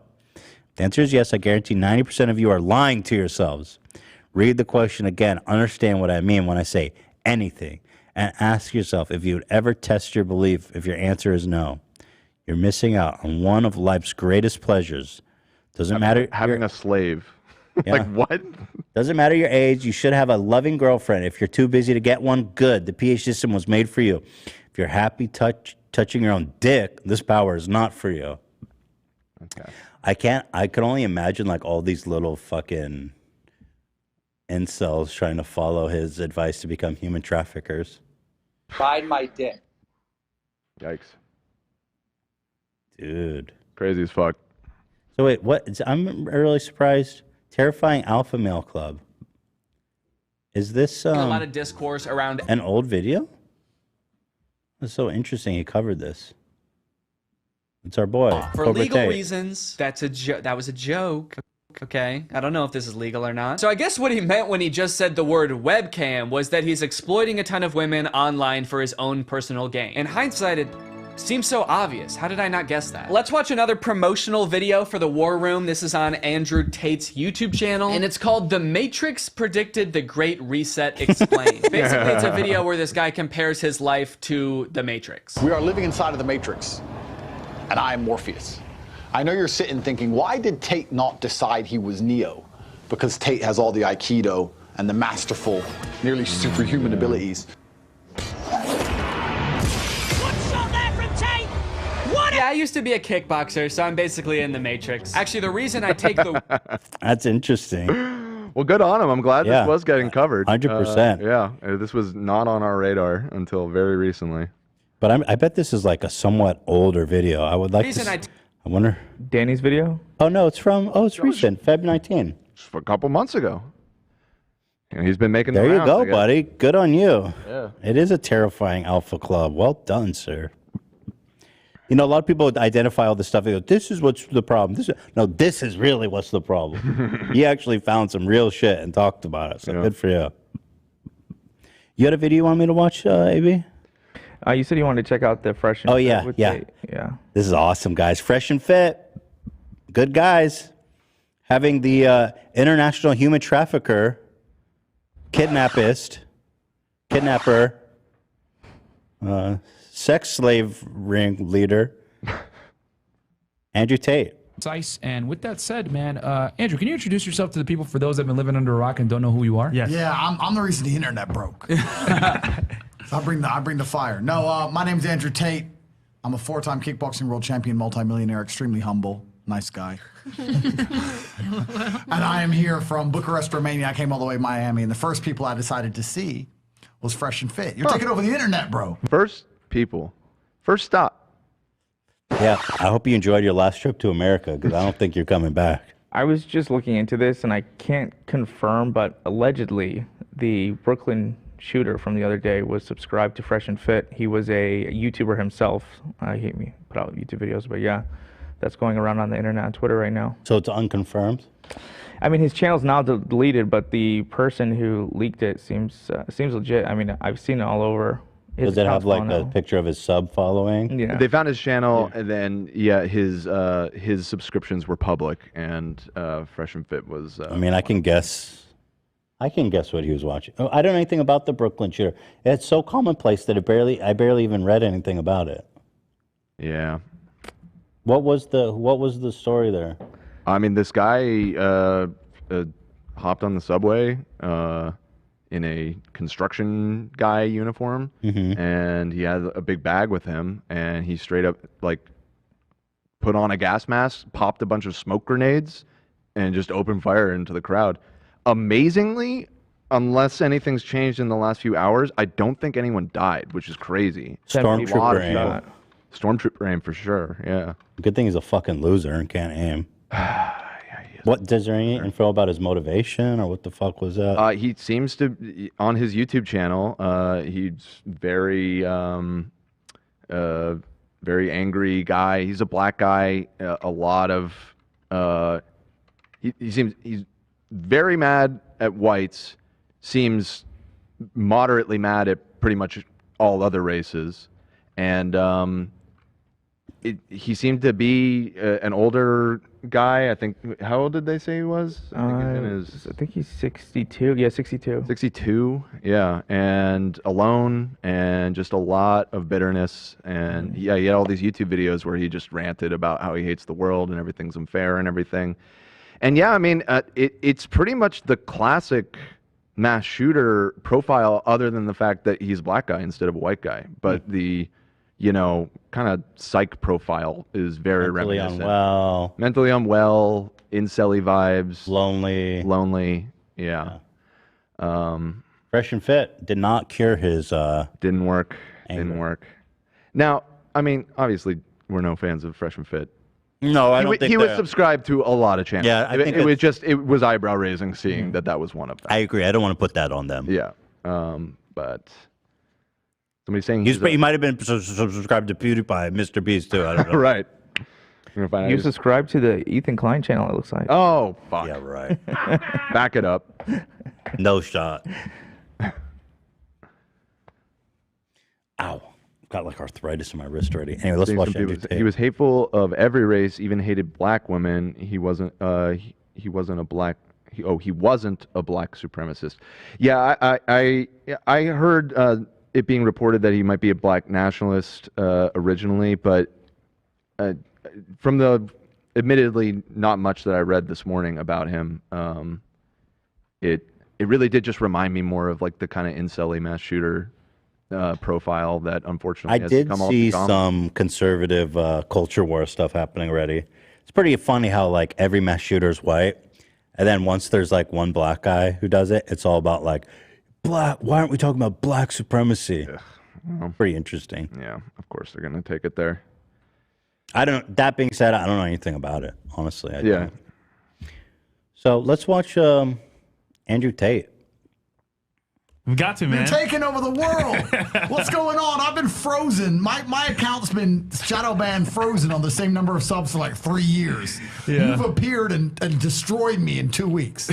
The answer is yes. I guarantee 90% of you are lying to yourselves. Read the question again. Understand what I mean when I say anything. And ask yourself if you would ever test your belief if your answer is no. You're missing out on one of life's greatest pleasures. Doesn't matter. Having a slave. Yeah. Like what? Doesn't matter your age. You should have a loving girlfriend. If you're too busy to get one, good. The pH system was made for you. If you're happy touching your own dick, this power is not for you. Okay. I can only imagine like all these little fucking incels trying to follow his advice to become human traffickers. Ride my dick. Yikes. Dude. Crazy as fuck. So wait, what? I'm really surprised. Terrifying Alpha Male Club. Is this A lot of discourse around an old video? It's so interesting he covered this. It's our boy. for Cobra legal Tate. reasons. That was a joke. Okay, I don't know if this is legal or not. So I guess what he meant when he just said the word webcam was that he's exploiting a ton of women online for his own personal gain. In hindsight, it seems so obvious. How did I not guess that? Let's watch another promotional video for the War Room. This is on Andrew Tate's YouTube channel, and it's called The Matrix Predicted the Great Reset Explained. Basically, it's a video where this guy compares his life to the Matrix. We are living inside of the Matrix, and I am Morpheus. I know you're sitting thinking, why did Tate not decide he was Neo? Because Tate has all the Aikido and the masterful, nearly superhuman abilities. Yeah, I used to be a kickboxer, so I'm basically in the Matrix. Actually, the reason I take the... That's interesting. Well, good on him. I'm glad Yeah. this was getting covered. 100%. Yeah, this was not on our radar until very recently. But I bet this is like a somewhat older video. I would like to... reason I wonder... Danny's video? Oh, no, it's from... Oh, it's recent. Feb 19. Just a couple months ago. And he's been making There the you rounds, I go, guess. buddy. Good on you. Yeah. It is a terrifying alpha club. Well done, sir. You know, a lot of people identify all this stuff. They go, this is what's the problem. This is really what's the problem. He actually found some real shit and talked about it. So good for you. You had a video you want me to watch, AB? You said you wanted to check out the Fresh and Oh, Fit yeah, with yeah. Tate. Yeah. This is awesome, guys. Fresh and fit. Good guys. Having the international human trafficker, kidnapper, sex slave ring leader, Andrew Tate. Precise. And with that said, man, Andrew, can you introduce yourself to the people for those that have been living under a rock and don't know who you are? Yeah, I'm the reason the internet broke. So I bring the fire. No, my name's Andrew Tate. I'm a 4-time kickboxing world champion, multimillionaire, extremely humble, nice guy. And I am here from Bucharest, Romania. I came all the way to Miami, and the first people I decided to see was Fresh and Fit. You're taking over the internet, bro. First stop. Yeah, I hope you enjoyed your last trip to America because I don't think you're coming back. I was just looking into this, and I can't confirm, but allegedly the Brooklyn shooter from the other day was subscribed to Fresh and Fit. He was a YouTuber himself. He put out YouTube videos, but yeah, that's going around on the internet on Twitter right now. So it's unconfirmed? I mean, his channel's now deleted, but the person who leaked it seems legit. I mean, I've seen it all over. His Does it have account's like gone a now. picture of his sub following? Yeah. They found his channel, and then his subscriptions were public, and Fresh and Fit was. I mean, I can guess what he was watching. Oh, I don't know anything about the Brooklyn shooter. It's so commonplace that I barely even read anything about it. Yeah. What was the story there? I mean, this guy hopped on the subway in a construction guy uniform, and he had a big bag with him, and he straight up like put on a gas mask, popped a bunch of smoke grenades, and just opened fire into the crowd. Amazingly, unless anything's changed in the last few hours, I don't think anyone died, which is crazy. Stormtrooper aim. Stormtrooper aim for sure, yeah. Good thing he's a fucking loser and can't aim. What, does there any info about his motivation or what the fuck was that? He seems to, on his YouTube channel, he's very angry guy. He's a black guy. A lot of, he's very mad at whites, seems moderately mad at pretty much all other races. And he seemed to be an older guy. I think. How old did they say he was? I think he's 62. Yeah, 62. 62. Yeah, and alone, and just a lot of bitterness. And yeah, he had all these YouTube videos where he just ranted about how he hates the world and everything's unfair and everything. And yeah, I mean, it's pretty much the classic mass shooter profile, other than the fact that he's a black guy instead of a white guy. But the, kind of psych profile is very reminiscent. Mentally unwell, incel-y vibes. Lonely. Yeah. Fresh and Fit did not cure his. Didn't work. Now, I mean, obviously, we're no fans of Fresh and Fit. No, I don't think he was subscribed to a lot of channels. Yeah, I think it was eyebrow raising seeing that was one of them. I agree. I don't want to put that on them. Yeah, but somebody's saying he might have been subscribed to PewDiePie, Mr. Beast too. I don't know. Right. You subscribe to the Ethan Klein channel, it looks like. Oh, fuck. Yeah, right. Back it up. No shot. Ow. Got like arthritis in my wrist already. Anyway, let's watch Andrew Tate. He was hateful of every race, even hated black women. He wasn't he wasn't a black he wasn't a black supremacist. Yeah, I heard it being reported that he might be a black nationalist originally, but from the admittedly not much that I read this morning about him, it really did just remind me more of like the kind of incel-y mass shooter profile that unfortunately has come all see some conservative culture war stuff happening already. It's pretty funny how like every mass shooter is white, and then once there's like one black guy who does it, it's all about like black. Why aren't we talking about black supremacy? Well, pretty interesting. Yeah, of course they're gonna take it there. That being said, I don't know anything about it, honestly. I Yeah. don't. So let's watch Andrew Tate. We've got to, man. You're taking over the world. What's going on? I've been frozen. My account's been shadow banned, frozen on the same number of subs for like 3 years. Yeah. You've appeared and destroyed me in 2 weeks.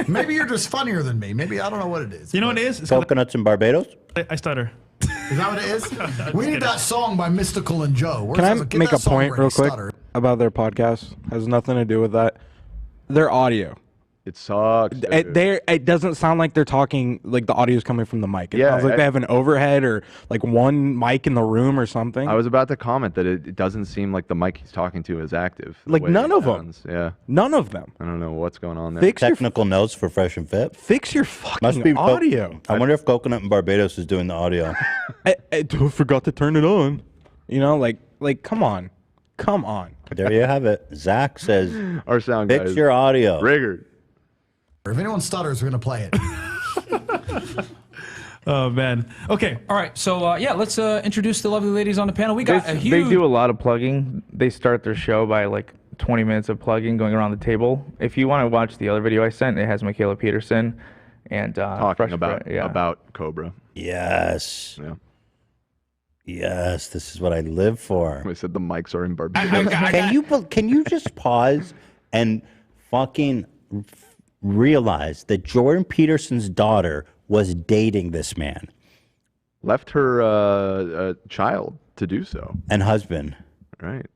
Maybe you're just funnier than me. Maybe I don't know what it is. You know what it is? It's Coconuts in Barbados? I stutter. Is that what it is? We need that song by Mystical and Joe. Can I make a point real quick about their podcast? Has nothing to do with that. Their audio. It sucks. It doesn't sound like they're talking, like the audio is coming from the mic. It sounds like they have an overhead or like one mic in the room or something. I was about to comment that it doesn't seem like the mic he's talking to is active. Like none of them. Yeah. None of them. I don't know what's going on there. Fix your Technical notes for Fresh and Fit. Fix your fucking audio. I wonder if Coconut in Barbados is doing the audio. I forgot to turn it on. You know, like come on. Come on. There you have it. Zach says, our sound guy fix is your audio. Rigor. If anyone stutters, we're going to play it. Oh, man. Okay. All right. So, yeah, let's introduce the lovely ladies on the panel. We got a huge... They do a lot of plugging. They start their show by like 20 minutes of plugging going around the table. If you want to watch the other video I sent, it has Michaela Peterson and talking about Cobra. Yes. Yeah. Yes, this is what I live for. I said the mics are in Barbados. Can you just pause and fucking realize that Jordan Peterson's daughter was dating this man? Left her child to do so. And husband. Right.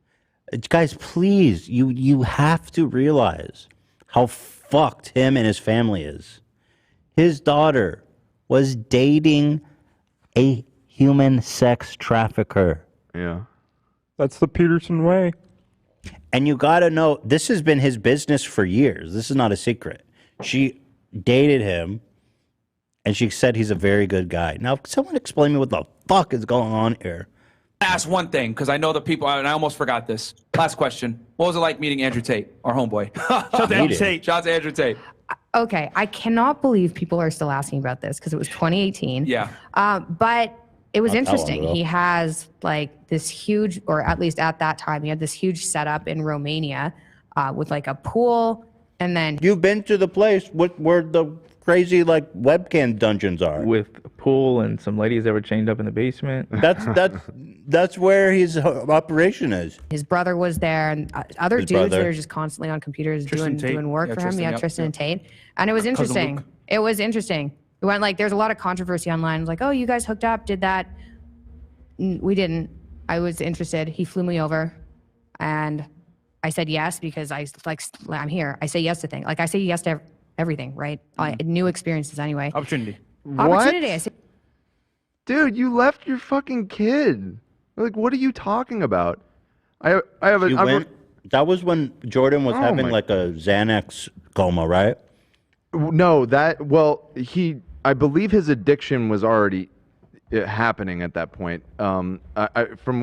Guys, please, you have to realize how fucked him and his family is. His daughter was dating a human sex trafficker. Yeah. That's the Peterson way. And you got to know, this has been his business for years. This is not a secret. She dated him, and she said he's a very good guy. Now, someone explain me what the fuck is going on here. Ask one thing, because I know the people, and I almost forgot this. Last question. What was it like meeting Andrew Tate, our homeboy? Shout out to Andrew Tate. Shout out to Andrew Tate. Okay, I cannot believe people are still asking about this because it was 2018. Yeah. But it was Not that long interesting. ago. He has like this huge, or at least at that time, he had this huge setup in Romania with like a pool, and then You've been to the place where the crazy like webcam dungeons are. With a pool and some ladies that were chained up in the basement. That's where his operation is. his brother was there, and other His dudes brother. that are just constantly on computers Tristan Tate. doing work Yeah, for Tristan, him. Yeah, yep, Tristan yep. and Tate. And it was Cousin interesting. Luke. It was interesting. It went like, there's a lot of controversy online. It was like, oh, you guys hooked up, did that. We didn't. I was interested. He flew me over, and I said yes because I'm here. I say yes to things. Like I say yes to everything, right? New experiences anyway. Opportunity. Opportunity. I say, Dude, you left your fucking kid. Like, what are you talking about? I have a. You went, that was when Jordan was having like a Xanax coma, right? No, I believe his addiction was already happening at that point. From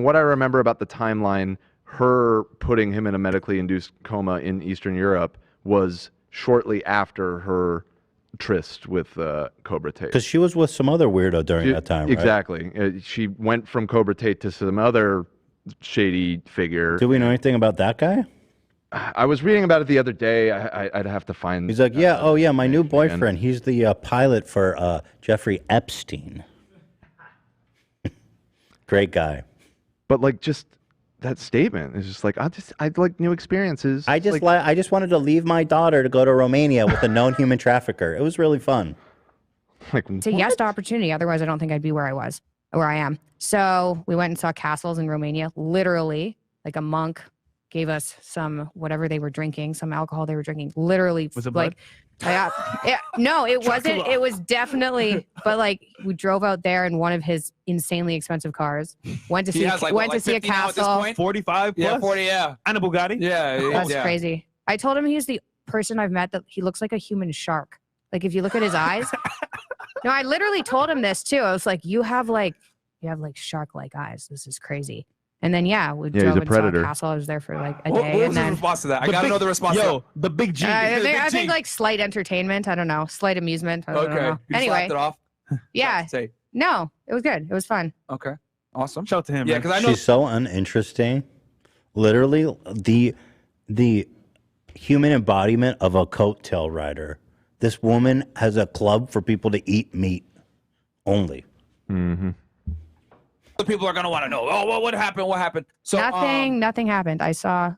what I remember about the timeline, her putting him in a medically induced coma in Eastern Europe was shortly after her tryst with Cobra Tate. Because she was with some other weirdo during that time, right? Exactly. She went from Cobra Tate to some other shady figure. Do we know anything about that guy? I was reading about it the other day. I'd have to find. He's like, yeah, oh yeah, my new boyfriend. He's the pilot for Jeffrey Epstein. Great guy. But like, just that statement is just like, I'd like new experiences. I just wanted to leave my daughter to go to Romania with a known human trafficker. It was really fun. Like, it's a yes to opportunity. Otherwise, I don't think I'd be where I am. So we went and saw castles in Romania. Literally, like a monk gave us some whatever they were drinking, some alcohol they were drinking. Literally, was it like, no, it wasn't. It was definitely. But like, we drove out there in one of his insanely expensive cars. Went to see a castle. 45 plus? Yeah, 40, yeah. And a Bugatti? Yeah. That's crazy. I told him he's the person I've met that he looks like a human shark. Like if you look at his eyes. No, I literally told him this too. I was like, you have shark-like eyes. This is crazy. And then we drove and saw a castle. I was there for like a day. What was the response to that? I gotta know the response. Yo, the big G. I think like slight entertainment. I don't know. Slight amusement. I don't know. Anyway. Slapped it off? Yeah. No, it was good. It was fun. Okay. Awesome. Shout out to him. Yeah, because I know she's so uninteresting. Literally, the human embodiment of a coattail rider. This woman has a club for people to eat meat only. Mm-hmm. The people are gonna want to know. Oh, what happened? What happened? So nothing happened. I saw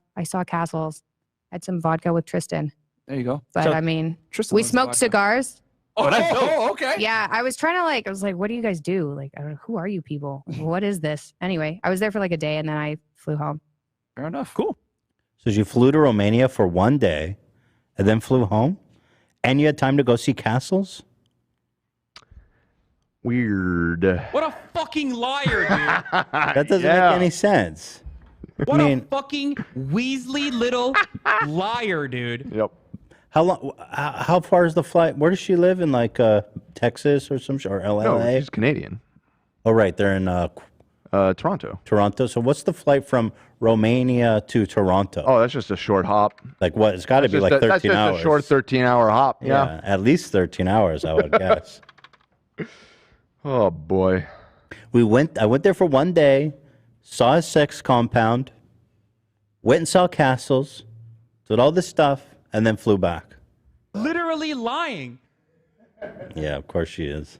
castles. Had some vodka with Tristan. There you go. But I mean, we smoked cigars. Oh, okay. Yeah, I was trying to I was like, what do you guys do? Like, I don't know, who are you people? What is this? Anyway, I was there for like a day and then I flew home. Fair enough. Cool. So you flew to Romania for one day and then flew home? And you had time to go see castles? Weird. What a fucking liar, dude. That doesn't make any sense. What a fucking Weasley little liar, dude. Yep. How long? How far is the flight? Where does she live? In like Texas or some or LA? No, she's Canadian. Oh, right. They're in Toronto. Toronto. So what's the flight from Romania to Toronto? Oh, that's just a short hop. Like what? It's got to be like 13 that's just hours. a short 13-hour hop. Yeah. At least 13 hours, I would guess. Oh boy. I went there for one day, saw a sex compound, went and saw castles, did all this stuff, and then flew back. Literally lying. Yeah, of course she is.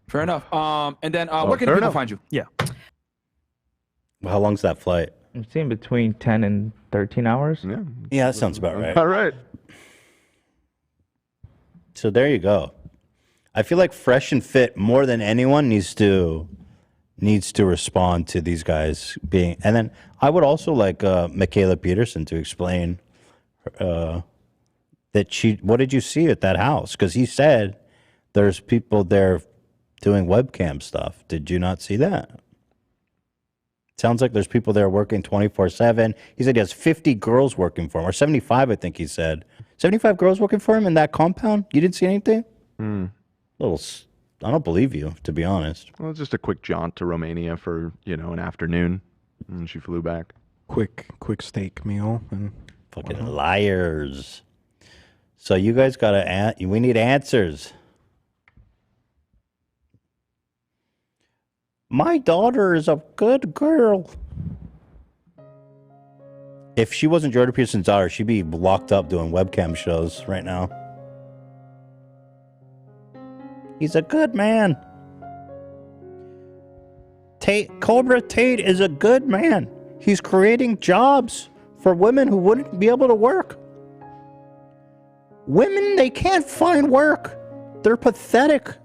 Fair enough. And then where can people find you? Yeah. How long's that flight? I'm seeing between 10 and 13 hours. Yeah. Yeah, that sounds about right. All right. So there you go. I feel like Fresh and Fit more than anyone needs to respond to these guys being. And then I would also like Michaela Peterson to explain that what did you see at that house? Because he said there's people there doing webcam stuff. Did you not see that? Sounds like there's people there working 24/7. He said he has 50 girls working for him, or 75, I think he said. 75 girls working for him in that compound? You didn't see anything? I don't believe you, to be honest. Well, it's just a quick jaunt to Romania for, an afternoon. And she flew back. Quick steak meal. And fucking liars. So you guys we need answers. My daughter is a good girl. If she wasn't Jordan Peterson's daughter, she'd be locked up doing webcam shows right now. He's a good man. Cobra Tate is a good man. He's creating jobs for women who wouldn't be able to work. Women, they can't find work. They're pathetic.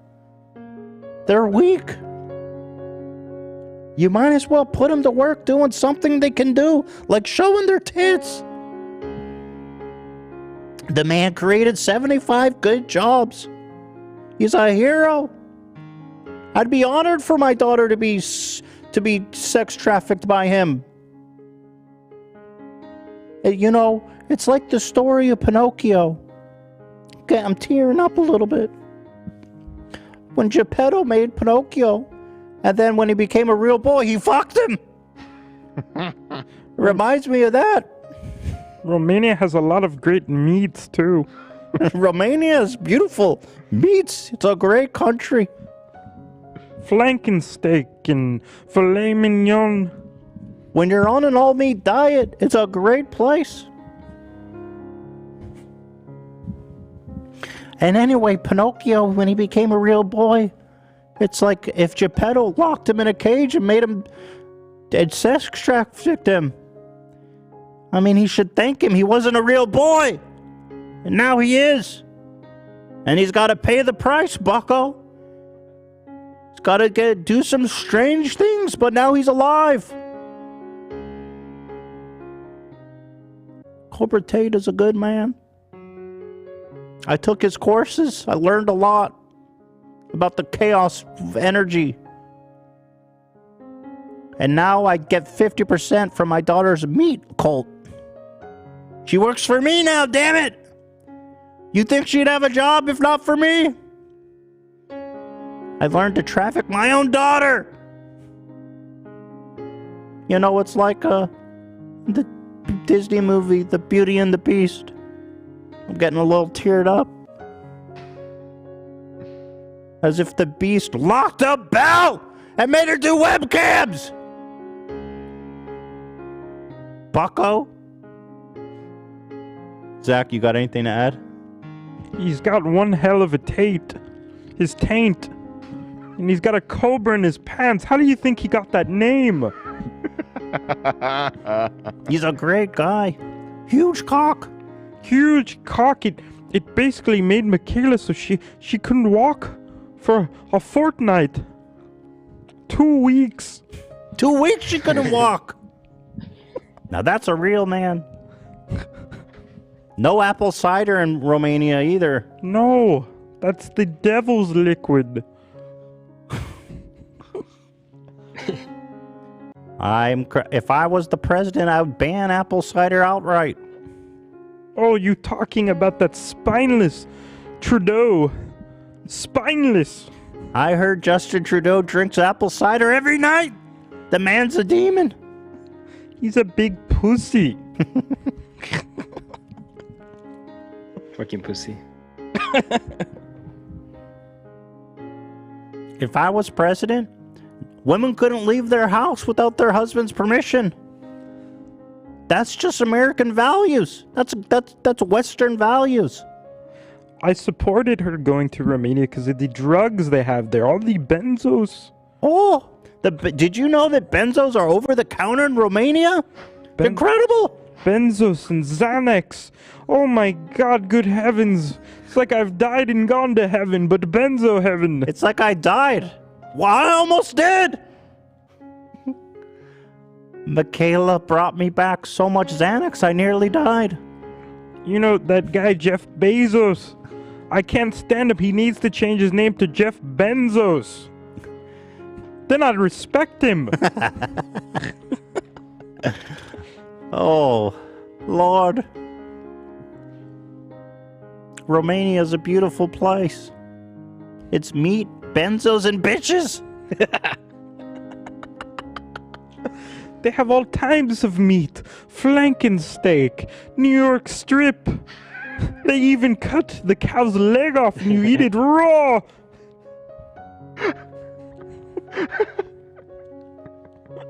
They're weak. You might as well put them to work doing something they can do, like showing their tits. The man created 75 good jobs. He's a hero. I'd be honored for my daughter to be sex trafficked by him. You know, it's like the story of Pinocchio. Okay, I'm tearing up a little bit. When Geppetto made Pinocchio, and then when he became a real boy, he fucked him. Reminds me of that. Romania has a lot of great meats, too. Romania is beautiful. Meats. It's a great country. Flankensteak and filet mignon. When you're on an all-meat diet, it's a great place. And anyway, Pinocchio, when he became a real boy, it's like if Geppetto locked him in a cage and made him sex trafficked him. I mean, he should thank him. He wasn't a real boy. And now he is. And he's got to pay the price, bucko. He's got to do some strange things, but now he's alive. Cobra Tate is a good man. I took his courses. I learned a lot about the chaos of energy. And now I get 50% from my daughter's meat cult. She works for me now, damn it! You think she'd have a job if not for me? I learned to traffic my own daughter. You know, it's like the Disney movie, The Beauty and the Beast. I'm getting a little teared up. As if the Beast locked up Belle and made her do webcams. Bucko? Zach, you got anything to add? He's got one hell of a taint. His taint. And he's got a cobra in his pants. How do you think he got that name? He's a great guy. Huge cock. Huge cock. It basically made Michaela so she couldn't walk for a fortnight. 2 weeks. 2 weeks she couldn't walk. Now that's a real man. No apple cider in Romania either. No, that's the devil's liquid. If I was the president, I would ban apple cider outright. Oh, you talking about that spineless Trudeau? Spineless. I heard Justin Trudeau drinks apple cider every night. The man's a demon. He's a big pussy. Fucking pussy. If I was president, women couldn't leave their house without their husband's permission. That's just American values. That's Western values. I supported her going to Romania because of the drugs they have there, all the benzos. Oh, did you know that benzos are over the counter in Romania? Incredible. Benzos and Xanax. Oh my God, good heavens. It's like I've died and gone to heaven, but benzo heaven. It's like I died. Well, I almost did. Michaela brought me back so much Xanax, I nearly died. You know, that guy Jeff Bezos. I can't stand him. He needs to change his name to Jeff Benzos. Then I'd respect him. Oh, Lord. Romania is a beautiful place. It's meat, benzos, and bitches. They have all types of meat. Flankensteak, New York strip. They even cut the cow's leg off and you eat it raw.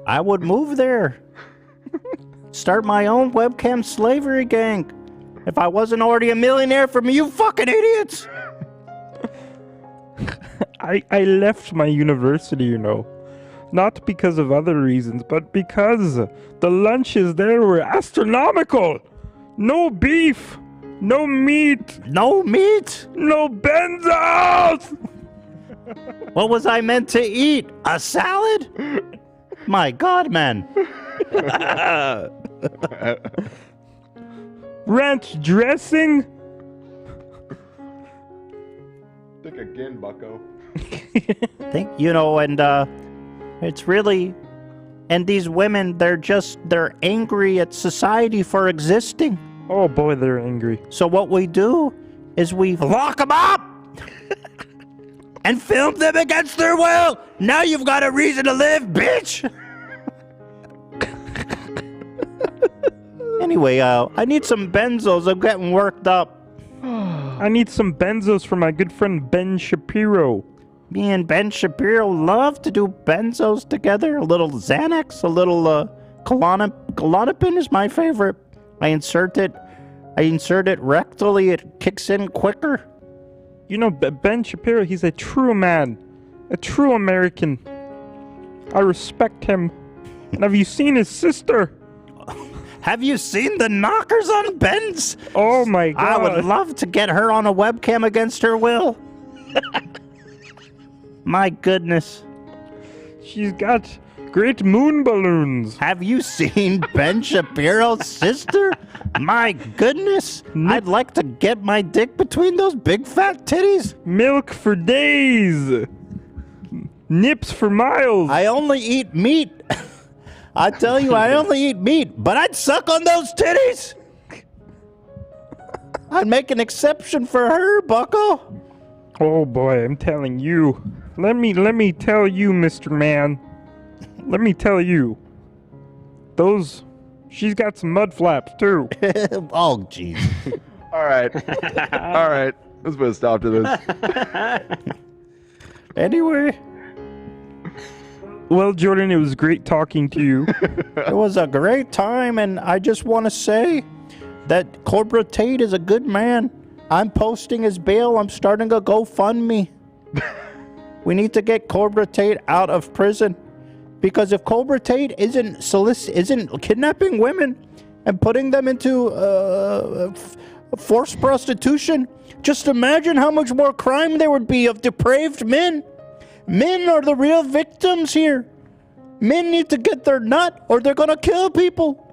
I would move there. Start my own webcam slavery gang. If I wasn't already a millionaire from you fucking idiots. I left my university, you know. Not because of other reasons, but because the lunches there were astronomical. No beef. No meat. No meat. No benzos. What was I meant to eat? A salad? My God, man. Ranch dressing? Think again, bucko. It's really, and these women, they're angry at society for existing. Oh boy, they're angry. So what we do is we lock them up and film them against their will. Now you've got a reason to live, bitch. Anyway, I need some benzos. I'm getting worked up. I need some benzos for my good friend Ben Shapiro. Me and Ben Shapiro love to do benzos together. A little Xanax, a little Klonopin is my favorite. I insert it rectally. It kicks in quicker. You know, Ben Shapiro, he's a true man, a true American. I respect him. And have you seen his sister? Have you seen the knockers on Ben's? Oh my God. I would love to get her on a webcam against her will. My goodness. She's got great moon balloons. Have you seen Ben Shapiro's sister? My goodness. I'd like to get my dick between those big fat titties. Milk for days. Nips for miles. I only eat meat. I tell you, I only eat meat, but I'd suck on those titties. I'd make an exception for her, bucko. Oh boy, I'm telling you. Let me tell you, Mr. Man. Let me tell you. She's got some mud flaps too. Oh, jeez. All right. All right. Let's put a stop to this. Anyway. Well, Jordan, it was great talking to you. It was a great time, and I just want to say that Cobra Tate is a good man. I'm posting his bail. I'm starting a GoFundMe. We need to get Cobra Tate out of prison. Because if Cobra Tate isn't kidnapping women and putting them into forced prostitution, just imagine how much more crime there would be of depraved men. Men are the real victims here. Men need to get their nut or they're going to kill people.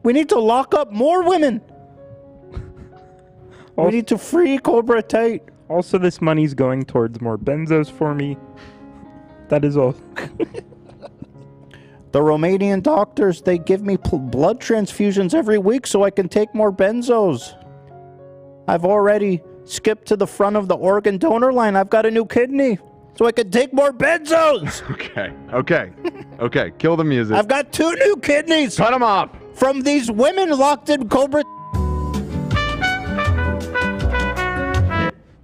We need to lock up more women. We need to free Cobra Tate. Also, this money's going towards more benzos for me. That is all. The Romanian doctors, they give me blood transfusions every week so I can take more benzos. I've already skipped to the front of the organ donor line. I've got a new kidney so I can take more benzos. Okay. Kill the music. I've got 2 new kidneys. Cut them off. From these women locked in Cobra.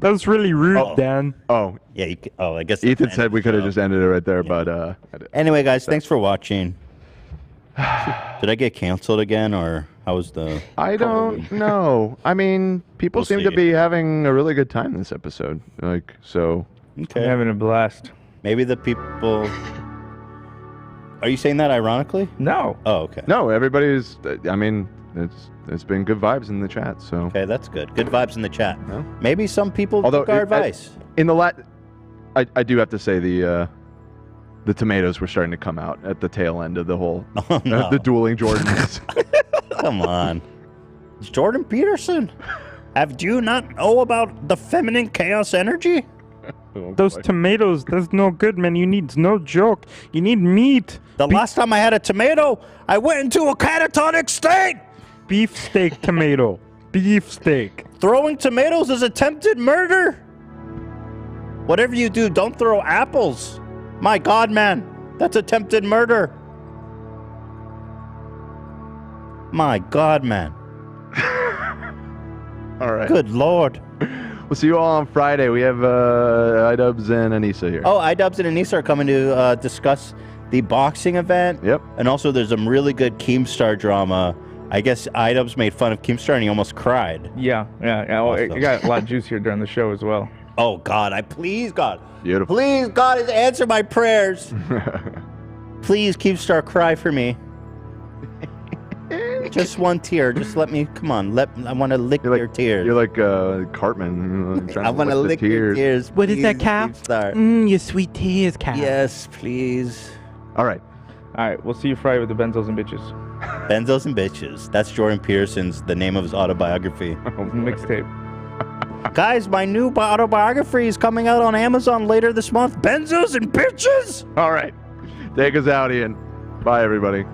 That was really rude, Dan. Oh. Yeah, I guess Ethan said we could have just ended it right there, but Anyway, guys, thanks for watching. Did I get canceled again, or how was the... I don't know. I mean, people seem to be having a really good time this episode. So... Okay. I'm having a blast. Maybe the people... Are you saying that ironically? No. Oh, okay. No, everybody's... I mean, it's been good vibes in the chat, so... Okay, that's good. Good vibes in the chat. No? Maybe some people took our advice. I do have to say the tomatoes were starting to come out at the tail end of the whole... Oh, no. The dueling Jordans. Come on. It's Jordan Peterson. Do you not know about the feminine chaos energy? Those tomatoes, that's no good, man. No joke. You need meat. The last time I had a tomato, I went into a catatonic state. Beefsteak tomato. Beefsteak. Throwing tomatoes is attempted murder. Whatever you do, don't throw apples. My God, man. That's attempted murder. My God, man. All right. Good Lord. We'll see you all on Friday. We have iDubbbz and Anissa here. Oh, iDubbbz and Anissa are coming to discuss the boxing event. Yep. And also, there's some really good Keemstar drama. I guess iDubbbz made fun of Keemstar and he almost cried. Yeah. Oh, it got a lot juicier during the show as well. Oh, God. Please, God. Beautiful. Please, God, answer my prayers. Please, Keemstar, cry for me. Just one tear. Just let me. Come on. I want to lick your tears. You're like Cartman. I want to lick your tears. What is that, Please, Cal? Steve Star. Your sweet tears, Cal. Yes, please. All right. All right. We'll see you Friday with the Benzos and Bitches. Benzos and Bitches. That's Jordan Peterson's, the name of his autobiography. Mixtape. Guys, my new autobiography is coming out on Amazon later this month. Benzos and Bitches. All right. Take us out, Ian. Bye, everybody.